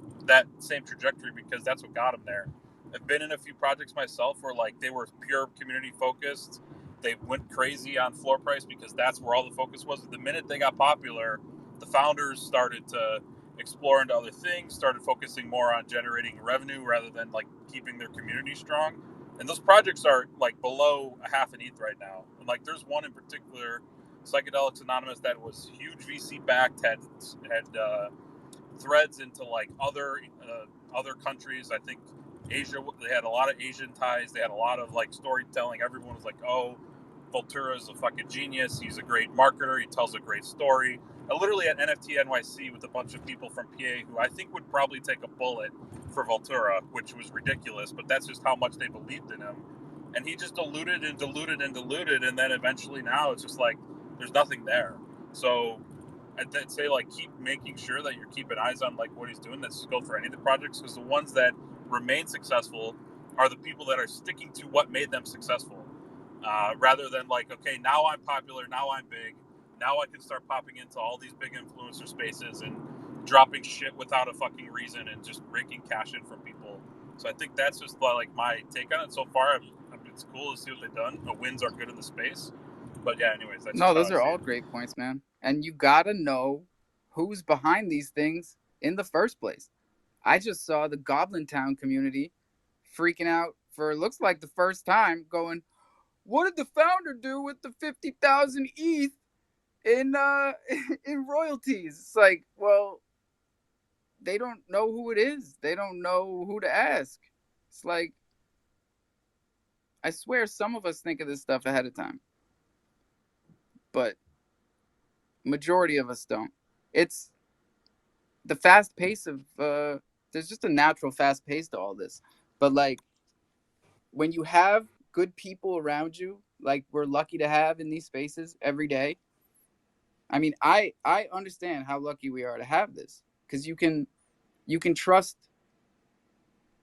same trajectory, because that's what got them there. I've been in a few projects myself where like they were pure community focused. They went crazy on floor price because that's where all the focus was. The minute they got popular, the founders started to explore into other things, started focusing more on generating revenue rather than like keeping their community strong. And those projects are like below a half an ETH right now. And like there's one in particular, Psychedelics Anonymous, that was huge VC backed, had threads into like other countries. I think Asia. They had a lot of Asian ties. They had a lot of like storytelling. Everyone was like, "Oh, Voltura is a fucking genius. He's a great marketer. He tells a great story." I literally at NFT NYC with a bunch of people from PA who I think would probably take a bullet for Voltura, which was ridiculous, but that's just how much they believed in him. And he just diluted and diluted and diluted, and then eventually now it's just like there's nothing there. So I'd say like keep making sure that you're keeping eyes on like what he's doing. That's go for any of the projects, because the ones that remain successful are the people that are sticking to what made them successful, rather than like, okay, now I'm popular, now I'm big, now I can start popping into all these big influencer spaces and dropping shit without a fucking reason and just raking cash in from people. So I think that's just like my take on it so far. It's cool to see what they've done. The wins are good in the space. But yeah, anyways, that's no, those are all great points, man. And you gotta know who's behind these things in the first place. I just saw the Goblin Town community freaking out for it looks like the first time, going, "What did the founder do with the 50,000 ETH in in royalties?" It's like, well, they don't know who it is. They don't know who to ask. It's like, I swear some of us think of this stuff ahead of time, but majority of us don't. It's the fast pace of there's just a natural fast pace to all this. But like when you have good people around you, like we're lucky to have in these spaces every day. I mean, I understand how lucky we are to have this, because you can trust,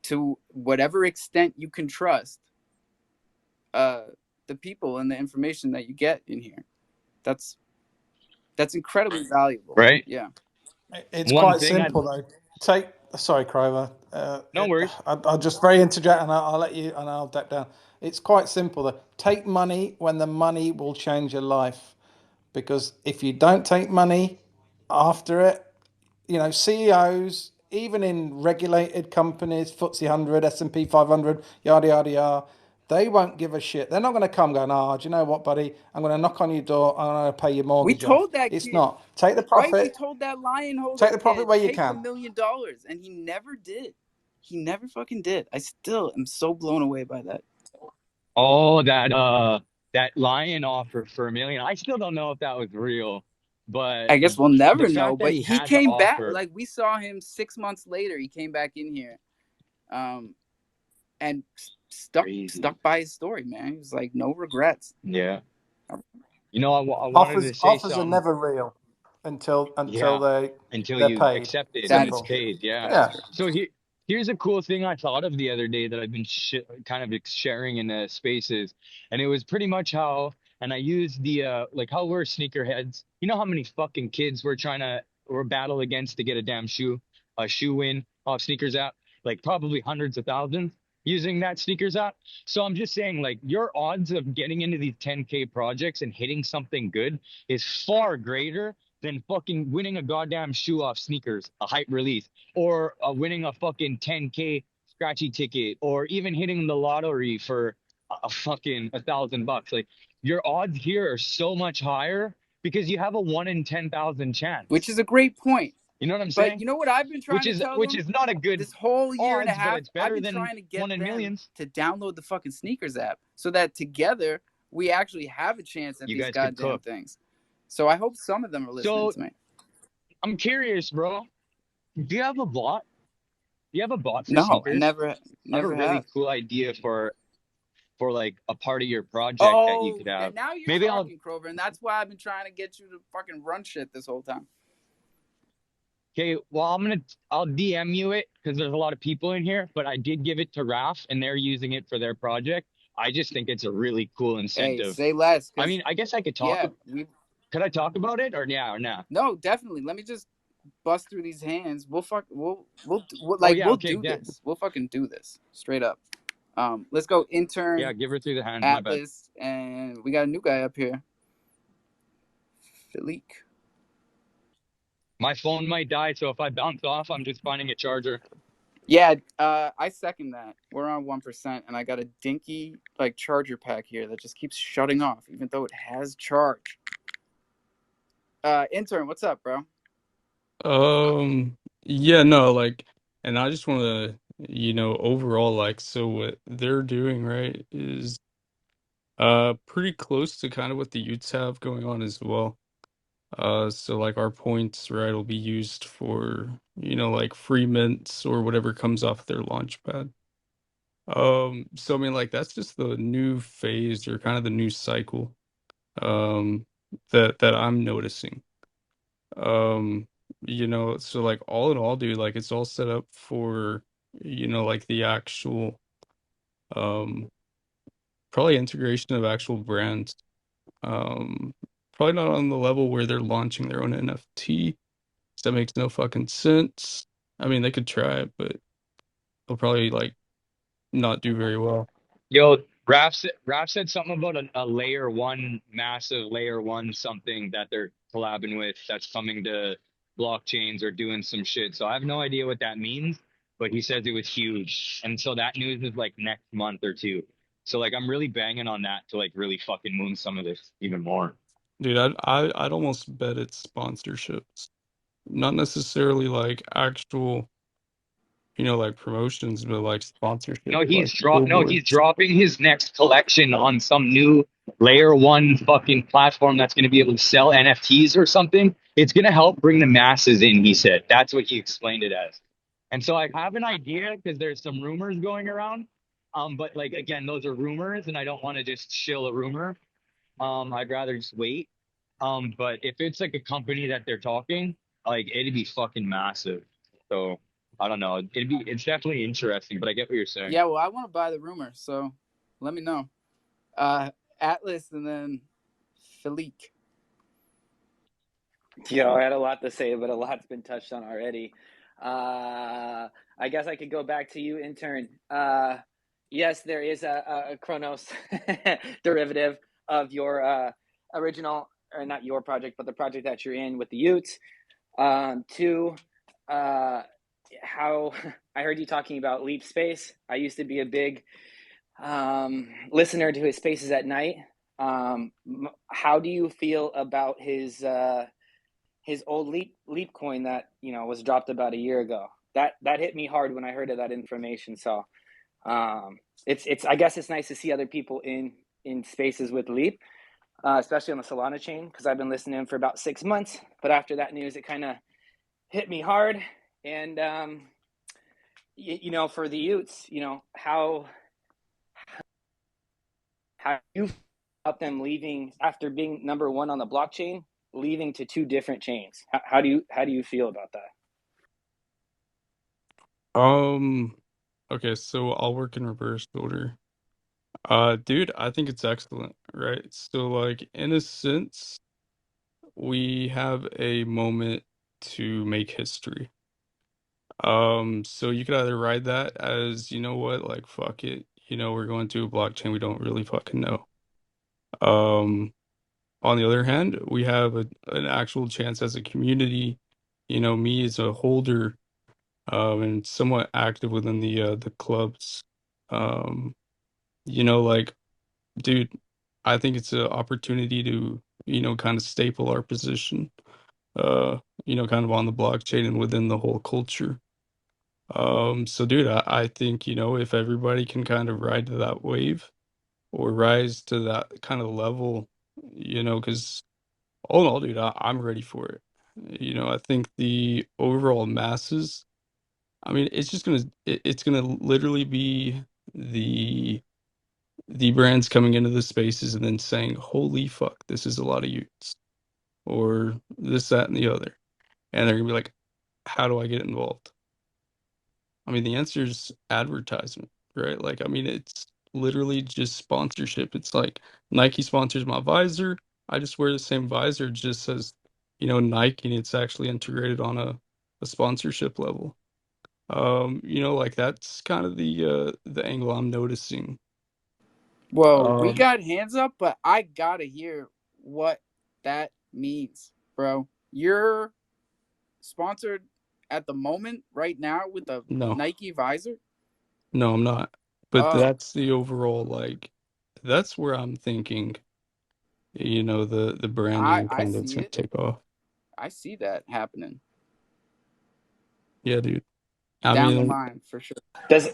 to whatever extent you can trust the people and the information that you get in here. That's incredibly valuable. Right. Yeah. It's One quite thing simple though. Sorry, Crover. No worries. I'll just very interject, and I'll let you, and I'll deck down. It's quite simple though. Take money when the money will change your life, because if you don't take money after it, CEOs, even in regulated companies, FTSE 100, S&P 500, yada yada yada, they won't give a shit. They're not going to come going, "Oh, do you know what, buddy? I'm going to knock on your door. I'm going to pay your We mortgage off." told that It's kid, not. Take the right? We profit. told that lion holder Take the profit kid, where you take the can. $1 million, and he never did. He never fucking did. I still am so blown away by that. Oh, that lion offer for $1 million. I still don't know if that was real, but I guess we'll the never know, fact that but he he had the came back. offer. Like we saw him 6 months later. He came back in here, and stuck by his story, man. He was like, no regrets. Yeah. You know, I wanted to Offers say offers are something. never real until Yeah, until they're you paid. accept it and That it's is Simple. true. paid. Yeah. That is Yeah. true. So here's a cool thing I thought of the other day that I've been kind of sharing in the spaces, and it was pretty much how, and I used the like how we're sneakerheads. You know how many fucking kids we're battle against to get a shoe in off sneakers app, like probably hundreds of thousands using that sneakers app. So I'm just saying, like, your odds of getting into these 10K projects and hitting something good is far greater than fucking winning a goddamn shoe off sneakers, a hype release, or winning a fucking 10K scratchy ticket, or even hitting the lottery for a fucking $1,000. Like, your odds here are so much higher because you have a 1 in 10,000 chance. Which is a great point. You know what I'm But saying? you know what I've been trying to tell Which them is not a good this whole year and a odds, but half? it's I've better been than trying to get 1 in them millions. to download the fucking sneakers app so that together we actually have a chance at You these guys could goddamn cook. things. So I hope some of them are listening So to me. I'm curious, bro. Do you have a bot? Do you have a bot for No, I sneakers? I have a never really have. cool idea for like a part of your project that you Oh, could have. now you're Maybe I'll talking, Crover, and that's why I've been trying to get you to fucking run shit this whole time. Okay, well I'll DM you it because there's a lot of people in here, but I did give it to Raf and they're using it for their project. I just think it's a really cool Hey, incentive. say less, I because mean, I guess I could yeah, we could I talk about it or yeah or nah? no, definitely. Let me just bust through these hands. Oh yeah, We'll okay, do yeah. this. We'll fucking do this straight up. Let's go Yeah, intern give her through the hands, my bad. Atlas, and we got a new guy up here, Philique. My phone might die, so if I bounce off, I'm just finding a charger. Yeah, I second that. We're on 1%, and I got a dinky like charger pack here that just keeps shutting off, even though it has charge. Intern, what's up, bro? Yeah, no, like, and I just want to, overall, like, so what they're doing, right, is pretty close to kind of what the Utes have going on as well. So like our points, right, will be used for, like free mints or whatever comes off their launch pad. So I mean, like, that's just the new phase or kind of the new cycle, that I'm noticing. Um, so like all in all, dude, like it's all set up for, like the actual, um, probably integration of actual brands. Um, Probably not on the level where they're launching their own NFT. That makes no fucking sense. I mean, they could try it, but they'll probably like not do very well. Yo, Raph said something about a layer one, massive layer one something that they're collabing with that's coming to blockchains or doing some shit. So I have no idea what that means, but he says it was huge. And so that news is like next month or two. So like I'm really banging on that to like really fucking moon some of this even more. Dude, I'd almost bet it's sponsorships, not necessarily like actual, like promotions, but like sponsorship, like No, he's billboards. dropping his next collection on some new layer one fucking platform that's going to be able to sell NFTs or something. It's going to help bring the masses in, he said. That's what he explained it as. And so I have an idea because there's some rumors going around. But like again, those are rumors and I don't want to just shill a rumor. I'd rather just wait. But if it's like a company that they're talking, like it'd be fucking massive. So I don't know. It's definitely interesting, but I get what you're saying. Yeah, well, I want to buy the rumor, so let me know. Atlas and then Philique. Yo, I had a lot to say, but a lot's been touched on already. I guess I could go back to you, intern. Yes, there is a Chronos derivative of your original, or not your project, but the project that you're in with the Utes. Two, how I heard you talking about Leap Space. I used to be a big listener to his spaces at night. How do you feel about his old leap coin that was dropped about a year ago? That hit me hard when I heard of that information. So it's I guess it's nice to see other people in spaces with Leap, especially on the Solana chain, because I've been listening to him for about 6 months. But after that news, it kind of hit me hard. And for the Utes, how how do you feel about them leaving after being number one on the blockchain, leaving to two different chains? How do you feel about that? Okay, so I'll work in reverse order. Dude, I think it's excellent, right? So, like, in a sense, we have a moment to make history. So you could either ride that as, you know what, like, fuck it, we're going to a blockchain we don't really fucking know. On the other hand, we have an actual chance as a community, me as a holder, and somewhat active within the clubs. Um, like, dude, I think it's an opportunity to, kind of staple our position, kind of on the blockchain and within the whole culture. So dude, I think, if everybody can kind of ride to that wave or rise to that kind of level, because all in all, dude, I'm ready for it. I think the overall masses, I mean, it's just it's gonna literally be the the brands coming into the spaces and then saying, "Holy fuck, this is a lot of youths," or this, that, and the other, and they're gonna be like, "How do I get involved?" I mean, the answer is advertisement, right? Like, I mean, it's literally just sponsorship. It's like Nike sponsors my visor. I just wear the same visor, it just says, Nike, and it's actually integrated on a sponsorship level. Like that's kind of the angle I'm noticing. Whoa, we got hands up, but I gotta hear what that means, bro. You're sponsored at the moment right now with a No. Nike visor? No, I'm not. But Oh, that's the overall, like, that's where I'm thinking, the branding I kind of see gonna it. take off. I see that happening Yeah, dude. I down the mean, line for sure. Does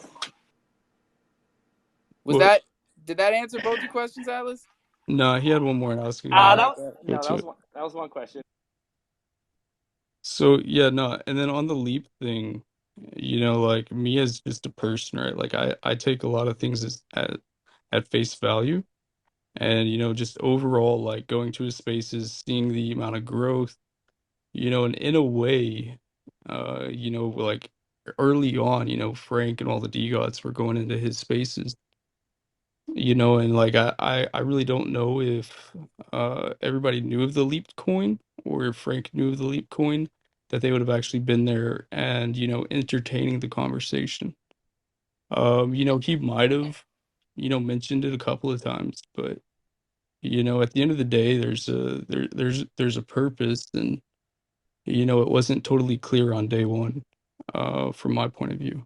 what? Did that answer both your questions, Atlas? No, he had one more, and I was All gonna right, go to it. that was one question. So yeah, no, and then on the leap thing, like me as just a person, right? Like I take a lot of things at face value, and just overall, like going to his spaces, seeing the amount of growth, and in a way, like early on, Frank and all the DGots were going into his spaces, and like I really don't know if everybody knew of the leap coin, or if Frank knew of the leap coin, that they would have actually been there and entertaining the conversation. He might have mentioned it a couple of times, but at the end of the day, there's a purpose, and it wasn't totally clear on day one, from my point of view.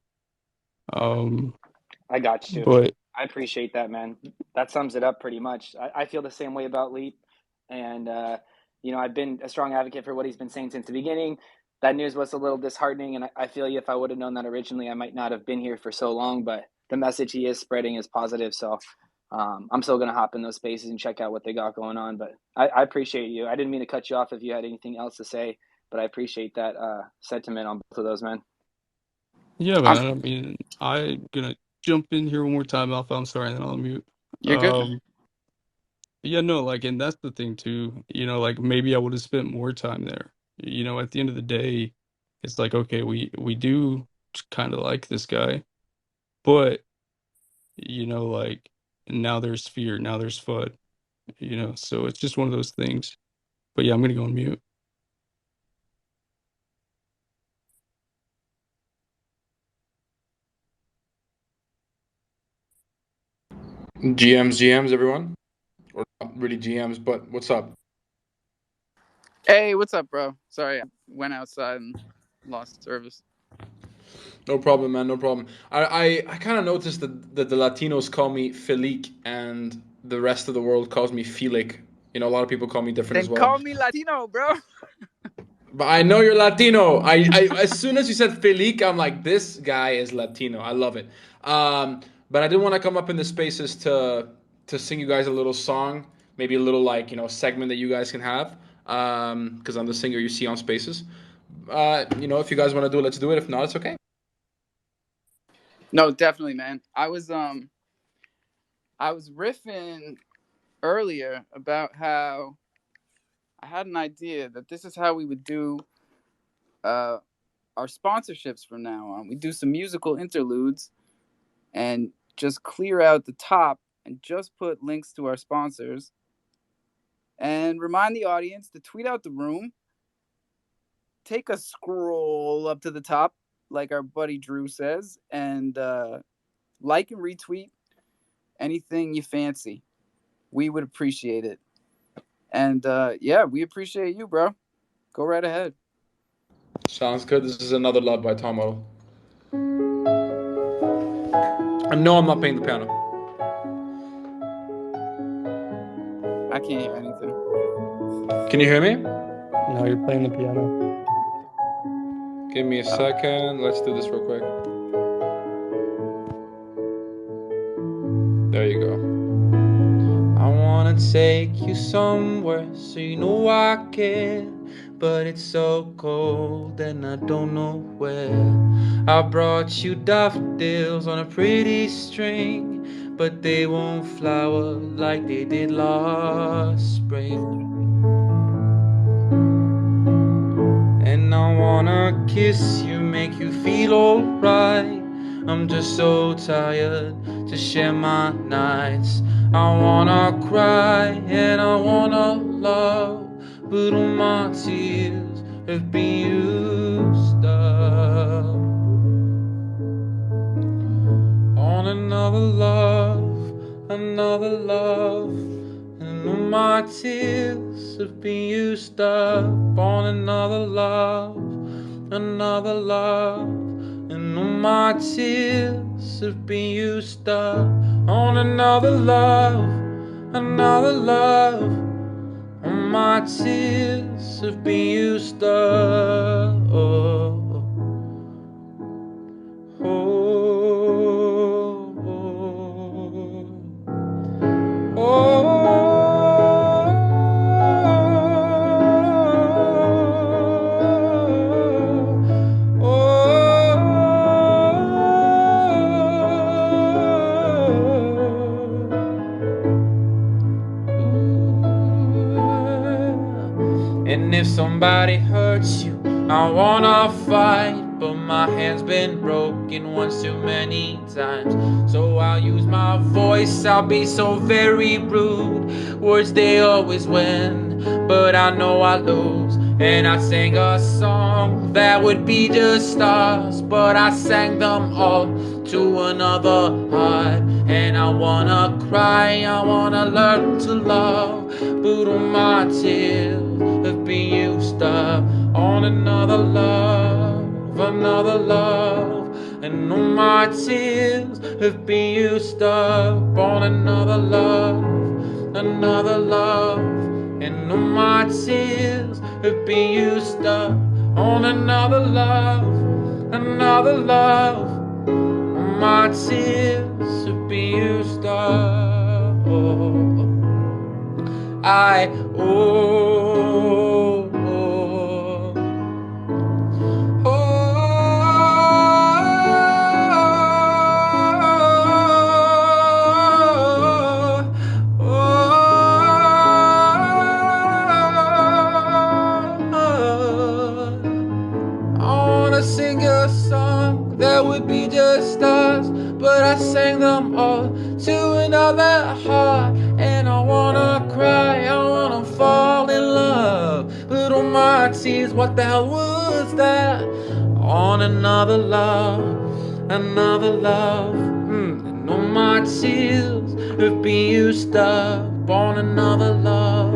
I got you. But I appreciate that, man. That sums it up pretty much. I feel the same way about Leap. And, I've been a strong advocate for what he's been saying since the beginning. That news was a little disheartening. And I feel if I would have known that originally, I might not have been here for so long. But the message he is spreading is positive. So I'm still going to hop in those spaces and check out what they got going on. But I appreciate you. I didn't mean to cut you off if you had anything else to say, but I appreciate that sentiment on both of those, man. yeah, man. I mean, I'm gonna jump in here one more time, Alpha. I'm sorry, and then I'll mute. You're good. Yeah, no, like, and that's the thing too. Like maybe I would have spent more time there. At the end of the day, it's like, okay, we do kind of like this guy, but like now there's fear, now there's FUD. So it's just one of those things. But yeah, I'm gonna go on mute. GMs, everyone. Or not really GMs, but what's up? Hey, what's up, bro? Sorry, I went outside and lost service. No problem, man. No problem. I kind of noticed that the Latinos call me Felic and the rest of the world calls me Felic. A lot of people call me different Then as well. call me Latino, bro. But I know you're Latino. I as soon as you said Felic, I'm like, this guy is Latino. I love it. But I did want to come up in the spaces to sing you guys a little song, maybe a little like segment that you guys can have. Because I'm the singer you see on spaces. If you guys want to do it, let's do it. If not, it's okay. No, definitely, man. I was I was riffing earlier about how I had an idea that this is how we would do uh, our sponsorships from now on. We do some musical interludes and just clear out the top and just put links to our sponsors and remind the audience to tweet out the room. Take a scroll up to the top, like our buddy Drew says, and like and retweet anything you fancy. We would appreciate it. And yeah, we appreciate you, bro. Go right ahead. Sounds good. This is another Love by Tom Odell. I know I'm not playing the piano. I can't hear anything. Can you hear me? No, you're playing the piano. Give me a second. Let's do this real quick. There you go. I wanna take you somewhere so you know I care, but it's so cold and I don't know where. I brought you daffodils on a pretty string, but they won't flower like they did last spring. And I wanna kiss you, make you feel alright. I'm just so tired to share my nights. I wanna cry and I wanna love, but all my tears have been used up on another love, another love. And all my tears have been used up on another love, another love. And all my tears have been used up on another love, another love. All my tears have been used up. Oh, oh, oh, and if somebody hurts you, I wanna fight, but my hand's been broken once too many times. So I'll use my voice, I'll be so very rude. Words they always win, but I know I lose. And I sang a song that would be just us, but I sang them all to another heart. And I wanna cry, I wanna learn to love, but all my tears have been used up on another love, another love. And all my tears have been used up on another love, another love. And all my tears have been used up on another love, another love. All my tears have been used up. I oh, oh, I wanna sing a song that would be just us, but I sang them all to another heart. And I wanna cry, I wanna fall in love, but all my tears, what the hell was that? On another love, another love. And all my tears have been used up on another love,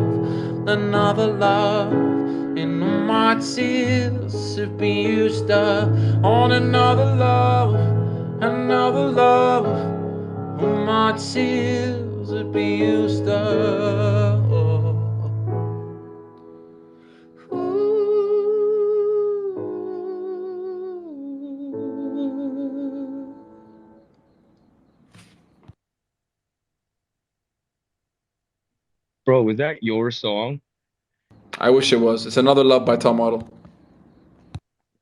another love. And all my tears have been used up on another love, another love. All my tears have been used up. Bro, was that your song? I wish it was. It's another love by Tom Odell.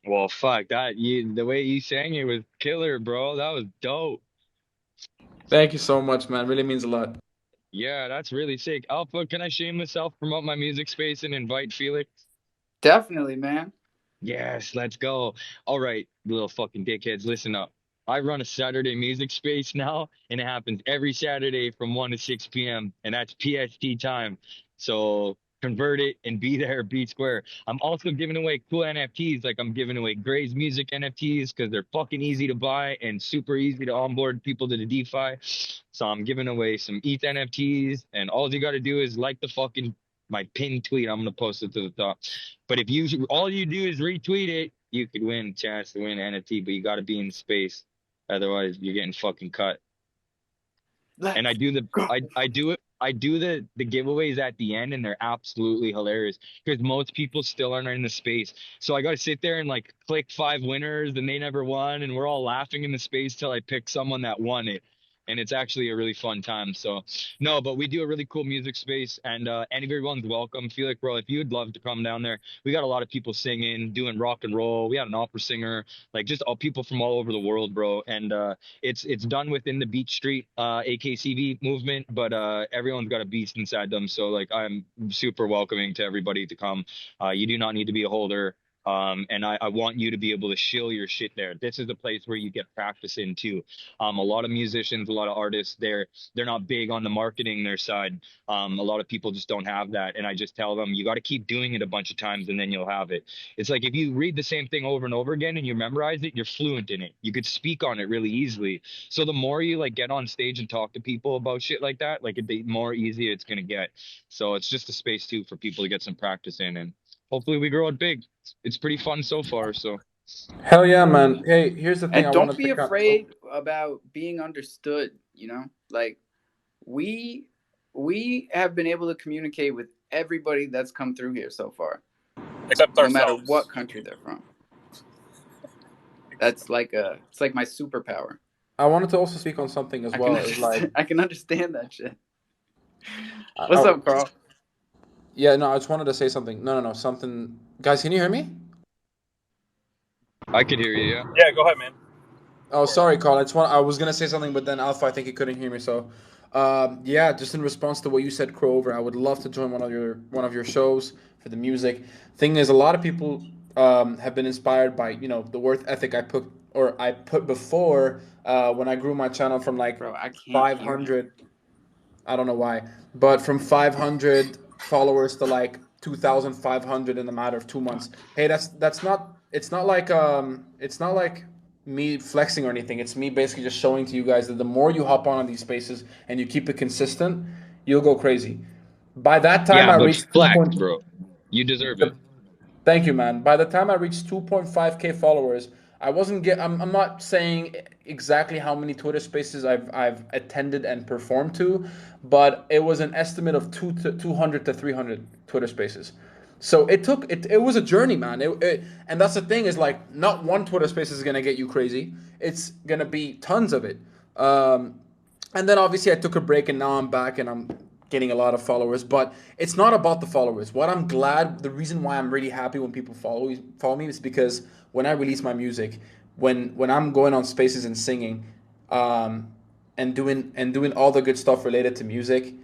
Well, fuck that. The way you sang it was killer, bro. That was dope. Thank you so much, man. Really means a lot. Yeah, that's really sick. Alpha, can I shameless self promote my music space and invite Felix? Definitely, man. Yes, let's go. All right, little fucking dickheads, listen up. I run a Saturday music space now, and it happens every Saturday from 1 to 6 p.m., and that's PST time. So convert it and be there, be square. I'm also giving away cool NFTs, like I'm giving away Gray's music NFTs because they're fucking easy to buy and super easy to onboard people to the DeFi. So I'm giving away some ETH NFTs, and all you got to do is like the fucking my pinned tweet. I'm gonna post it to the top. But if you all you do is retweet it, you could win a chance to win NFT, but you got to be in space. Otherwise, you're getting fucking cut. And I Let's do the go. I do the giveaways at the end, and they're absolutely hilarious because most people still aren't in the space. So I got to sit there and like click 5 winners, and they never won, and we're all laughing in the space till I pick someone that won it. And it's actually a really fun time. So no, but we do a really cool music space, and everyone's welcome. Feel like, bro, if you'd love to come down there, we got a lot of people singing, doing rock and roll. We had an opera singer, like just all people from all over the world, bro. And it's done within the Beach Street AKCV movement, but everyone's got a beast inside them. So like I'm super welcoming to everybody to come. You do not need to be a holder. And I want you to be able to shill your shit there. This is a place where you get practice in too. A lot of musicians, a lot of artists, they're not big on the marketing their side. A lot of people just don't have that. And I just tell them you got to keep doing it a bunch of times and then you'll have it. It's like if you read the same thing over and over again and you memorize it, you're fluent in it. You could speak on it really easily. So the more you like get on stage and talk to people about shit like that, like the more easy it's gonna get. So it's just a space too for people to get some practice in, and hopefully we grow it big. It's pretty fun so far. So Hell yeah, man. Hey, here's the thing I And don't wanted be to cut. afraid about being understood, you know? Like we we have been able to communicate with everybody that's come through here so far, Except no matter ourselves. what country they're from. That's like it's like my superpower. I wanted to also speak on something as I can well. Is like, understand, I can understand that shit. I, What's I, up, Carl? yeah, no, I just wanted to say something. No, no, no, something. Guys, can you hear me? I could hear you. Yeah. Yeah, go ahead, man. Oh, sorry, Carl. I was gonna say something, but then Alpha, I think he couldn't hear me. So, yeah, just in response to what you said, Crover, I would love to join one of your shows for the music. Thing is, a lot of people have been inspired by the worth ethic I put before when I grew my channel from like Bro, I can't hear you. 500. I don't know why, but from 500 followers to like 2,500 in a matter of 2 months. Fuck. Hey, that's not. It's not like me flexing or anything. It's me basically just showing to you guys that the more you hop on these spaces and you keep it consistent, you'll go crazy. By that time, Yeah, I but reached two flex, point. bro. You deserve it. Thank you, man. By the time I reached 2.5k followers, I wasn't get. I'm not saying exactly how many Twitter Spaces I've attended and performed to, but it was an estimate of 200 to 300 Twitter Spaces. So it was a journey, man. And that's the thing is like not one Twitter Space is gonna get you crazy. It's gonna be tons of it. And then obviously I took a break and now I'm back and I'm getting a lot of followers. But it's not about the followers. What I'm glad, the reason why I'm really happy when people follow me is because when I release my music, when I'm going on spaces and singing, and doing all the good stuff related to music,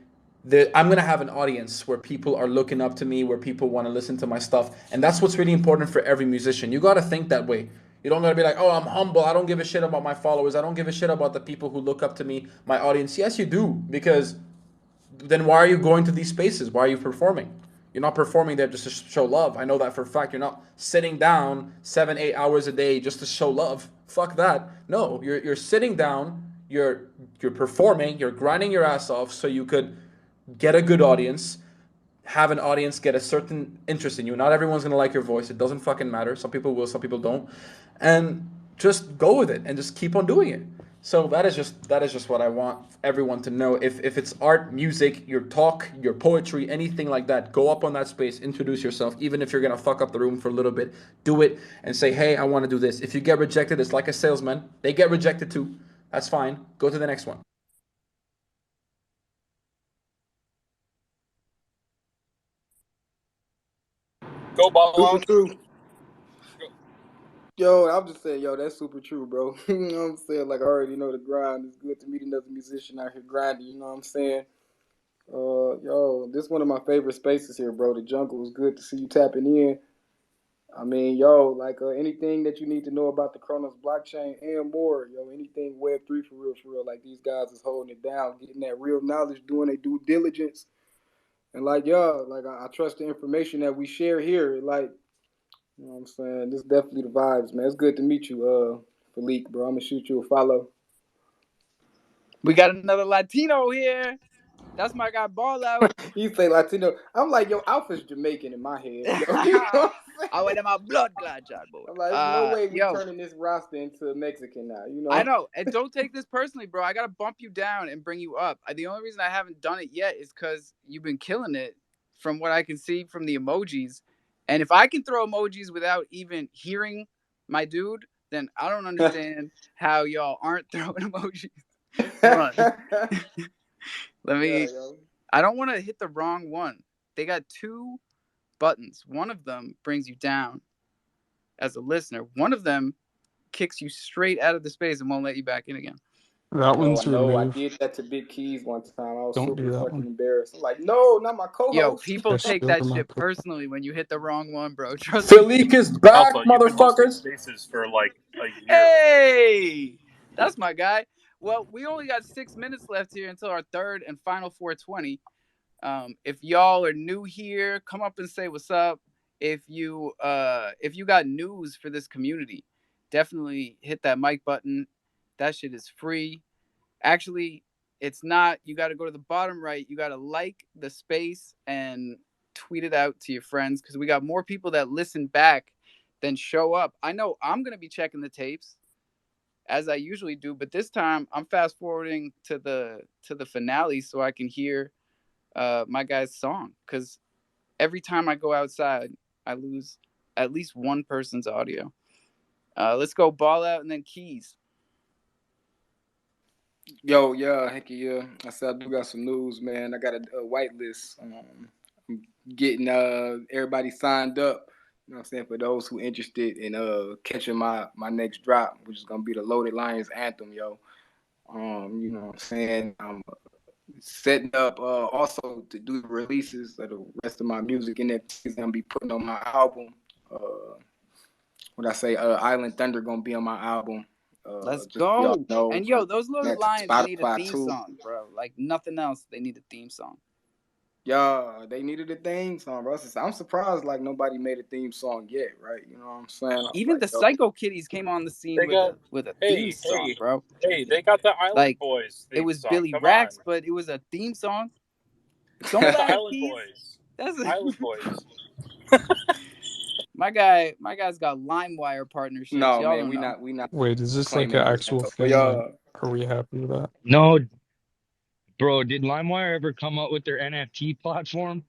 I'm gonna have an audience where people are looking up to me, where people want to listen to my stuff, and that's what's really important for every musician. You gotta think that way. You don't gotta be like, oh, I'm humble. I don't give a shit about my followers. I don't give a shit about the people who look up to me, my audience. Yes, you do, because then why are you going to these spaces? Why are you performing? You're not performing there just to show love. I know that for a fact. You're not sitting down 7, 8 hours a day just to show love. Fuck that. No, you're sitting down. You're performing. You're grinding your ass off so you could get a good audience, have an audience get a certain interest in you. Not everyone's gonna like your voice. It doesn't fucking matter. Some people will, some people don't, and just go with it and just keep on doing it. So that is just what I want everyone to know. If it's art, music, your talk, your poetry, anything like that, go up on that space, introduce yourself. Even if you're gonna fuck up the room for a little bit, do it and say, hey, I want to do this. If you get rejected, it's like a salesman. They get rejected too. That's fine. Go to the next one. Go ball Super out. true. Yo, I'm just saying, yo, that's super true, bro. You know what I'm saying? Like, I already know the grind. It's good to meet another musician out here grinding. You know what I'm saying? Yo, this one of my favorite spaces here, bro. The jungle was good to see you tapping in. I mean, yo, like anything that you need to know about the Kronos blockchain and more, yo, anything Web3 for real. Like these guys is holding it down, getting that real knowledge, doing their due diligence, and like, yo, like I trust the information that we share here. Like, you know what I'm saying? This is definitely the vibes, man. It's good to meet you, Philippe, bro. I'm gonna shoot you a follow. We got another Latino here. That's my guy Ball Out. You say Latino. I'm like, yo, Alpha's Jamaican in my head. Yo, you know what I'm I saying? went in my blood clot, boy. I'm like, there's no way we Yo, turning this roster into Mexican now, you I know? know, and don't take this personally, bro. I gotta bump you down and bring you up. The only reason I haven't done it yet is because you've been killing it, from what I can see from the emojis. And if I can throw emojis without even hearing my dude, then I don't understand how y'all aren't throwing emojis. Hold on, let Yeah, me. yo. I don't want to hit the wrong one. They got two buttons. One of them brings you down as a listener. One of them kicks you straight out of the space and won't let you back in again. That Yo, I one's know. I removed. did that to Big Keys one time. I was Don't super do that fucking one. embarrassed. I'm like, no, not my Yo, co-host. people Yes, take you're that my shit co- personally when you hit the wrong one, bro. Trust me. Philippe is back, Alpha, you've been hosting motherfuckers. spaces for like a year. Hey, that's my guy. Well, we only got 6 minutes left here until our third and final 420. If y'all are new here, come up and say what's up. If you got news for this community, definitely hit that mic button. That shit is free. Actually, it's not. You got to go to the bottom right. You got to like the space and tweet it out to your friends because we got more people that listen back than show up. I know I'm going to be checking the tapes as I usually do, but this time I'm fast forwarding to the finale so I can hear my guy's song because every time I go outside, I lose at least one person's audio. Let's go Ball Out and then Keys. Yo, yeah, heck yeah. I said I do got some news, man. I got a white list. I'm getting everybody signed up. You know what I'm saying? For those who interested in catching my next drop, which is gonna be the Loaded Lions anthem, yo. You know what I'm saying? I'm setting up also to do the releases of the rest of my music NFTs gonna be putting on my album. Uh what I say, Island Thunder gonna be on my album. Let's Just so y'all go. know. And yo, those Loaded That to Lions need a Spotify theme too. song, bro. Like nothing else, they need a theme song. Yeah, they needed a theme song, bro. I'm surprised like nobody made a theme song yet, right? You know what I'm saying? I'm Even like, the yo, Psycho Kitties came on the scene They got with a theme hey, song, hey, bro. hey, they got the Island Like Boys it theme was song. Billy Come on. Rax, but it was a theme song. Don't That's the laugh, Island Keys. Boys. That's Island Boys. my guy. My guy's got LimeWire partnerships. no Y'all man, don't know. we not Wait, is this like claiming an no actual title. But thing? Like, are we happy with that? No, bro, did LimeWire ever come up with their NFT platform?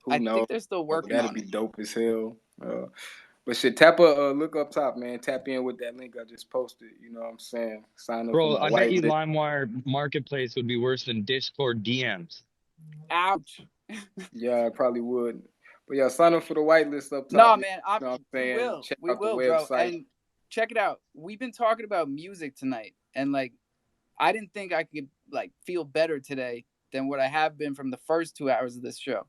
who I knows? think they're still Bro, working that'd on be it. dope as hell. But shit, tap a look up top, man. Tap in with that link I just posted. You know what I'm saying? Sign up for Bro, my I bet white you list. LimeWire Marketplace would be worse than Discord DMs. Ouch. Yeah, I probably would. But yeah, sign up for the white list up top, No, man. man. You know what I'm We saying? will. Check We out the will, bro. website. And check it out. We've been talking about music tonight, and like, I didn't think I could like feel better today than what I have been from the first 2 hours of this show.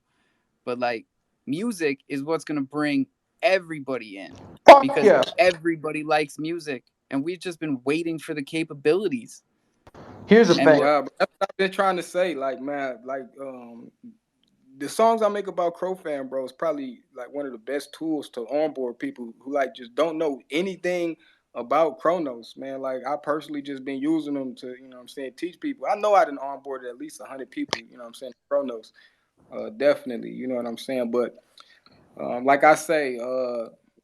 But like, music is what's gonna bring everybody in Fuck because yeah. everybody likes music, and we've just been waiting for the capabilities. Here's the And thing. what? Yeah, but that's what I've been trying to say. Like, man, like the songs I make about crofam, bro, is probably like one of the best tools to onboard people who like just don't know anything about Chronos, man. Like I personally just been using them to, you know what I'm saying, teach people. I know I done onboarded at least 100 people, you know what I'm saying, Chronos. Definitely, you know what I'm saying. But like I say,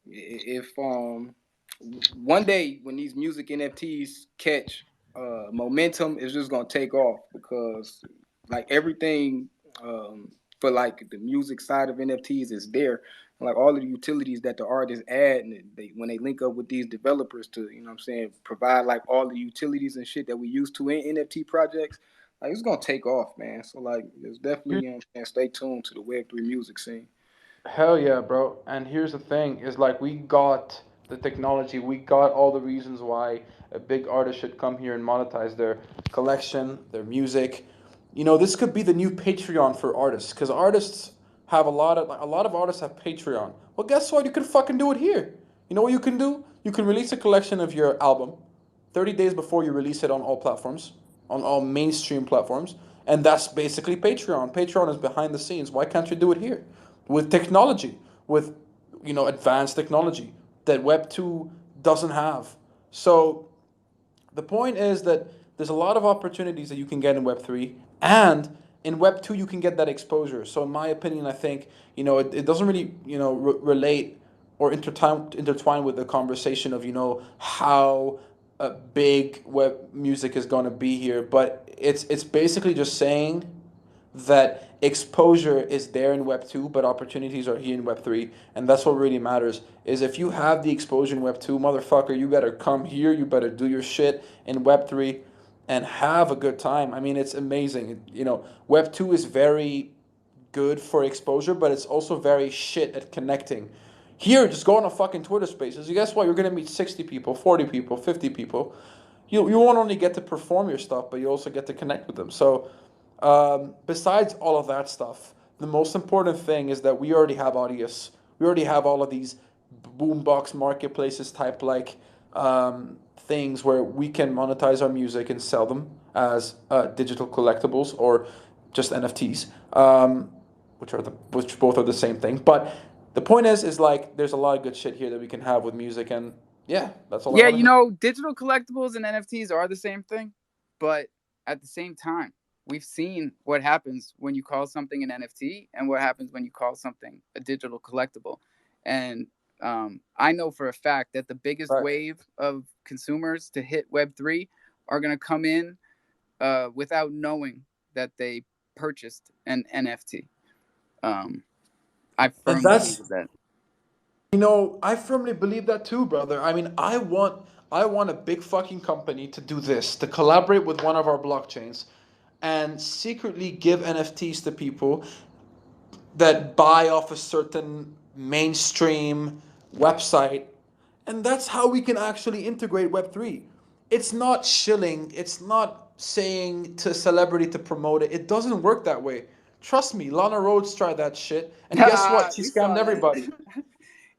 if one day when these music NFTs catch momentum, it's just gonna take off because like everything for like the music side of NFTs is there. Like all of the utilities that the artists add, and they when they link up with these developers to, you know what I'm saying, provide like all the utilities and shit that we used to in NFT projects, like it's gonna take off, man. So like it's definitely, you know what I'm saying, stay tuned to the Web3 music scene. Hell yeah, bro. And here's the thing: is like we got the technology, we got all the reasons why a big artist should come here and monetize their collection, their music. You know, this could be the new Patreon for artists, because artists have a lot of artists have Patreon. Well, guess what? You could fucking do it here. You know what you can do? You can release a collection of your album 30 days before you release it on all platforms, on all mainstream platforms, and that's basically Patreon. Patreon is behind the scenes. Why can't you do it here? With technology, with advanced technology that Web 2 doesn't have. So the point is that there's a lot of opportunities that you can get in Web 3, and in Web 2 you can get that exposure. So in my opinion, I think it doesn't really relate or intertwine with the conversation of how big web music is going to be here, but it's basically just saying that exposure is there in Web 2, but opportunities are here in Web 3. And that's what really matters. Is if you have the exposure in Web 2, motherfucker, you better come here, you better do your shit in Web 3 and have a good time. I mean, it's amazing. Web 2 is very good for exposure, but it's also very shit at connecting. Here, just go on a fucking Twitter Spaces. You guess what? You're gonna meet 60 people, 40 people, 50 people. You won't only get to perform your stuff, but you also get to connect with them. So besides all of that stuff, the most important thing is that we already have audience. We already have all of these boombox marketplaces type things where we can monetize our music and sell them as digital collectibles or just NFTs, which both are the same thing. But the point is like there's a lot of good shit here that we can have with music, and yeah, that's all I Yeah, want to say. digital collectibles and NFTs are the same thing, but at the same time, we've seen what happens when you call something an NFT and what happens when you call something a digital collectible. And I know for a fact that the biggest Right. wave of consumers to hit Web3 are going to come in without knowing that they purchased an NFT. I And firmly that's believe that. I firmly believe that too, brother. I mean, I want a big fucking company to do this, to collaborate with one of our blockchains and secretly give NFTs to people that buy off a certain mainstream website. And that's how we can actually integrate Web3. It's not shilling, it's not saying to a celebrity to promote it. It doesn't work that way. Trust me, Lana Rhodes tried that shit. And guess what? She We scammed saw that. everybody. She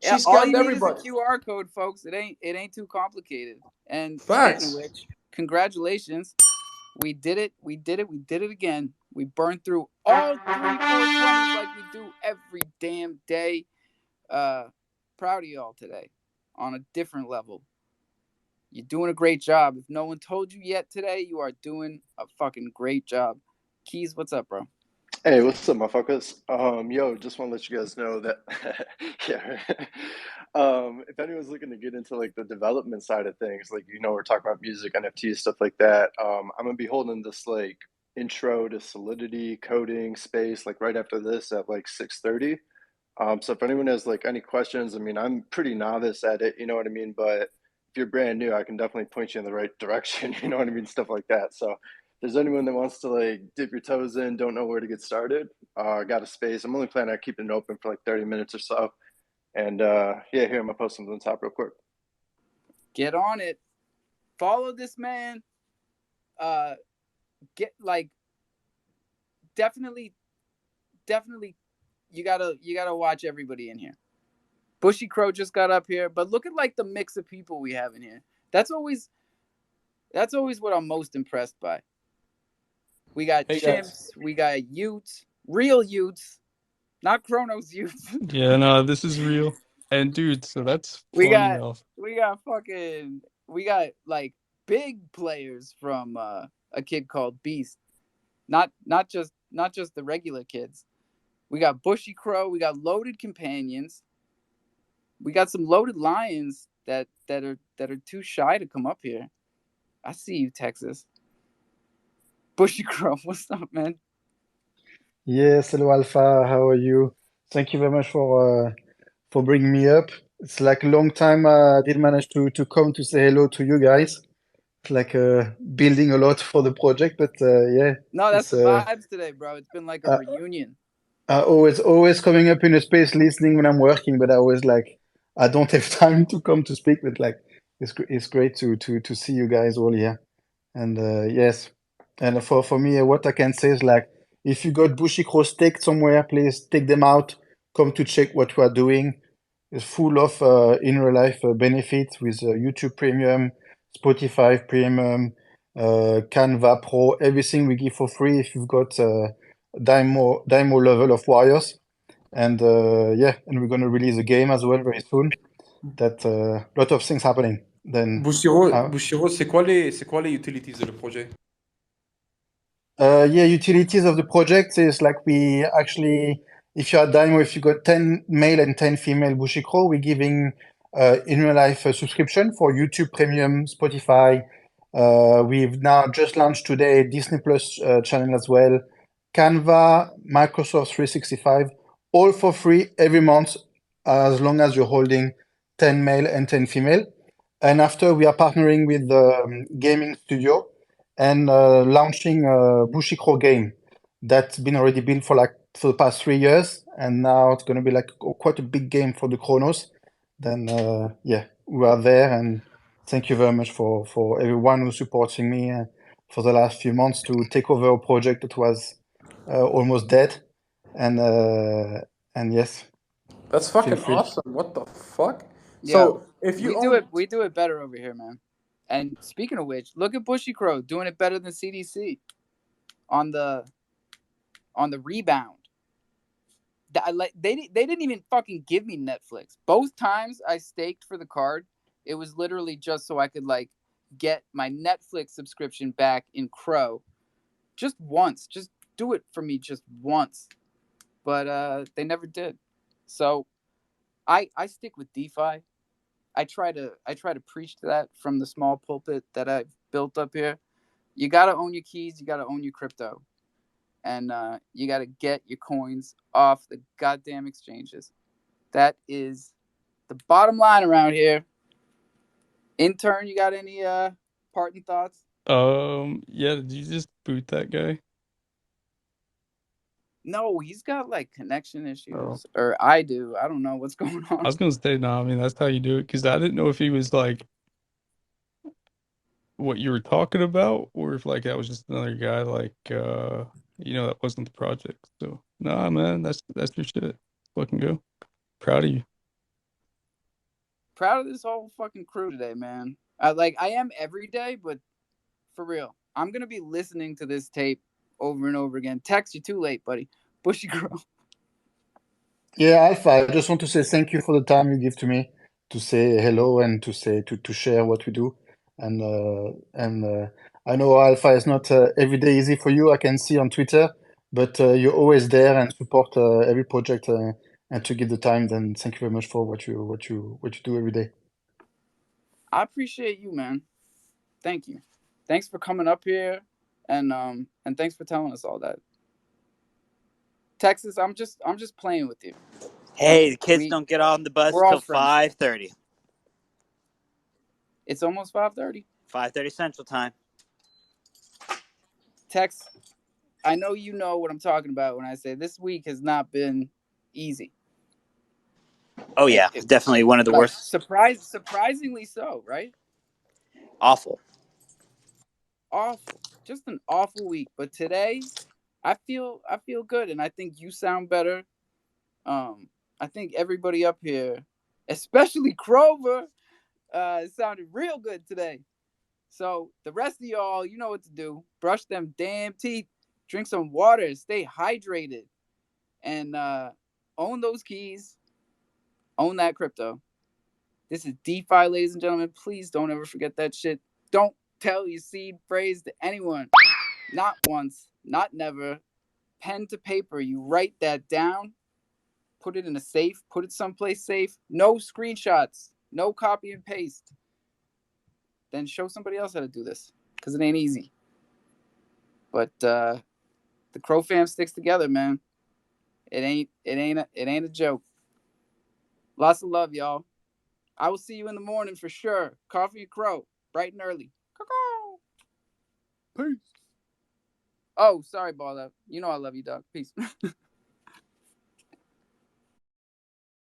Yeah, all scammed you need is a everybody. QR code, folks. It ain't too complicated. And speaking of Facts. which, congratulations. We did it. We did it. We did it again. We burned through all three 420s like we do every damn day. Proud of y'all today on a different level. You're doing a great job. If no one told you yet today, you are doing a fucking great job. Keys, what's up, bro? Hey, what's up, motherfuckers? Yo, just want to let you guys know that, yeah. If anyone's looking to get into like the development side of things, like we're talking about music, NFTs, stuff like that. I'm gonna be holding this like intro to Solidity coding space like right after this at like 6:30. So if anyone has like any questions, I mean, I'm pretty novice at it, you know what I mean? But if you're brand new, I can definitely point you in the right direction, you know what I mean? Stuff like that. So if there's anyone that wants to like dip your toes in, don't know where to get started, I got a space. I'm only planning on keeping it open for like 30 minutes or so. And yeah, here I'm gonna post something on top real quick. Get on it. Follow this man. Get like definitely you gotta watch everybody in here. Bushy Crow just got up here, but look at like the mix of people we have in here. That's always what I'm most impressed by. We got Hey guys. chimps, we got Utes, real Utes, not Chronos Utes. Yeah, no, this is real. And dude, so that's we funny got though. we got like big players from a kid called Beast. Not just the regular kids. We got Bushy Crow, we got Loaded Companions. We got some loaded lions that are too shy to come up here. I see you, Texas. Bushy Crow, what's up, man? Yes, hello Alpha, how are you? Thank you very much for bringing me up. It's like a long time I did manage to come to say hello to you guys. It's like building a lot for the project, but yeah, No, that's it's the vibes today, bro. It's been like a reunion. always coming up in a space listening when I'm working, but I always like I don't have time to come to speak, but like it's great to see you guys all here. And yes, and for me, what I can say is like, if you got bushy crow steak somewhere, please take them out. Come to check what we are doing. It's full of in real life benefits with YouTube Premium, Spotify Premium, Canva Pro, everything we give for free if you've got Daimo level of warriors. And yeah, and we're gonna release a game as well very soon. That lot of things happening. Then Bushiro, c'est quoi les utilities de le projet? yeah, utilities of the project is like we actually, if you are Daimo, if you got 10 male and 10 female Bushikro, we're giving in real life a subscription for YouTube Premium, Spotify. We've now just launched today Disney Plus channel as well, Canva, Microsoft 365, all for free every month as long as you're holding 10 male and 10 female. And after we are partnering with the gaming studio and launching a Bushikro game that's been already built for the past 3 years, and now it's going to be like quite a big game for the Chronos. Then yeah, we are there, and thank you very much for everyone who's supporting me for the last few months to take over a project that was almost dead, and yes, That's feel fucking free. awesome. What the fuck? Yeah, So if you we do it better over here, man. And speaking of which, look at Bushy Crow doing it better than CDC on the rebound. They didn't even fucking give me Netflix. Both times I staked for the card, it was literally just so I could like get my Netflix subscription back in Crow. Just once. Just do it for me just once. But they never did. So I stick with DeFi. I try to preach that from the small pulpit that I've built up here. You gotta own your keys, you gotta own your crypto. And you got to get your coins off the goddamn exchanges. That is the bottom line around here. Intern, you got any parting thoughts? Yeah, did you just boot that guy? No, he's got like connection Oh. issues, or I do. I don't know what's going on. I was gonna say no. I mean, that's how you do it because I didn't know if he was like what you were talking about, or if like that was just another guy like that wasn't the project. So nah, man, that's your shit. Fucking go. Proud of you. Proud of this whole fucking crew today, man. I am every day, but for real, I'm gonna be listening to this tape over and over again. Text, you too late, buddy. Bushy Girl. Yeah, Alpha, I just want to say thank you for the time you give to me to say hello and to share what we do. And I know Alpha is not every day easy for you. I can see on Twitter, but you're always there and support every project and to give the time. Then thank you very much for what you do every day. I appreciate you, man. Thank you. Thanks for coming up here, and thanks for telling us all that. Texas, I'm just playing with you. Hey, the kids don't get on the bus we're all till friends. 5:30. It's almost 5:30. 5:30 Central Time. Tex, I know you know what I'm talking about when I say this week has not been easy. Oh yeah, definitely one of the worst. Surprisingly so, right? Awful. Just an awful week. But today, I feel good, and I think you sound better. I think everybody up here, especially Crover, sounded real good today. So the rest of y'all, you know what to do. Brush them damn teeth, drink some water, stay hydrated, and own those keys, own that crypto. This is DeFi, ladies and gentlemen. Please don't ever forget that shit. Don't tell your seed phrase to anyone. Not once, not never. Pen to paper, you write that down, put it in a safe, put it someplace safe. No screenshots, no copy and paste. Then show somebody else how to do this, because it ain't easy. But the Crow fam sticks together, man. It ain't a joke. Lots of love, y'all. I will see you in the morning for sure. Coffee and Crow, bright and early. Peace. Oh, sorry, Baller. You know I love you, dog. Peace.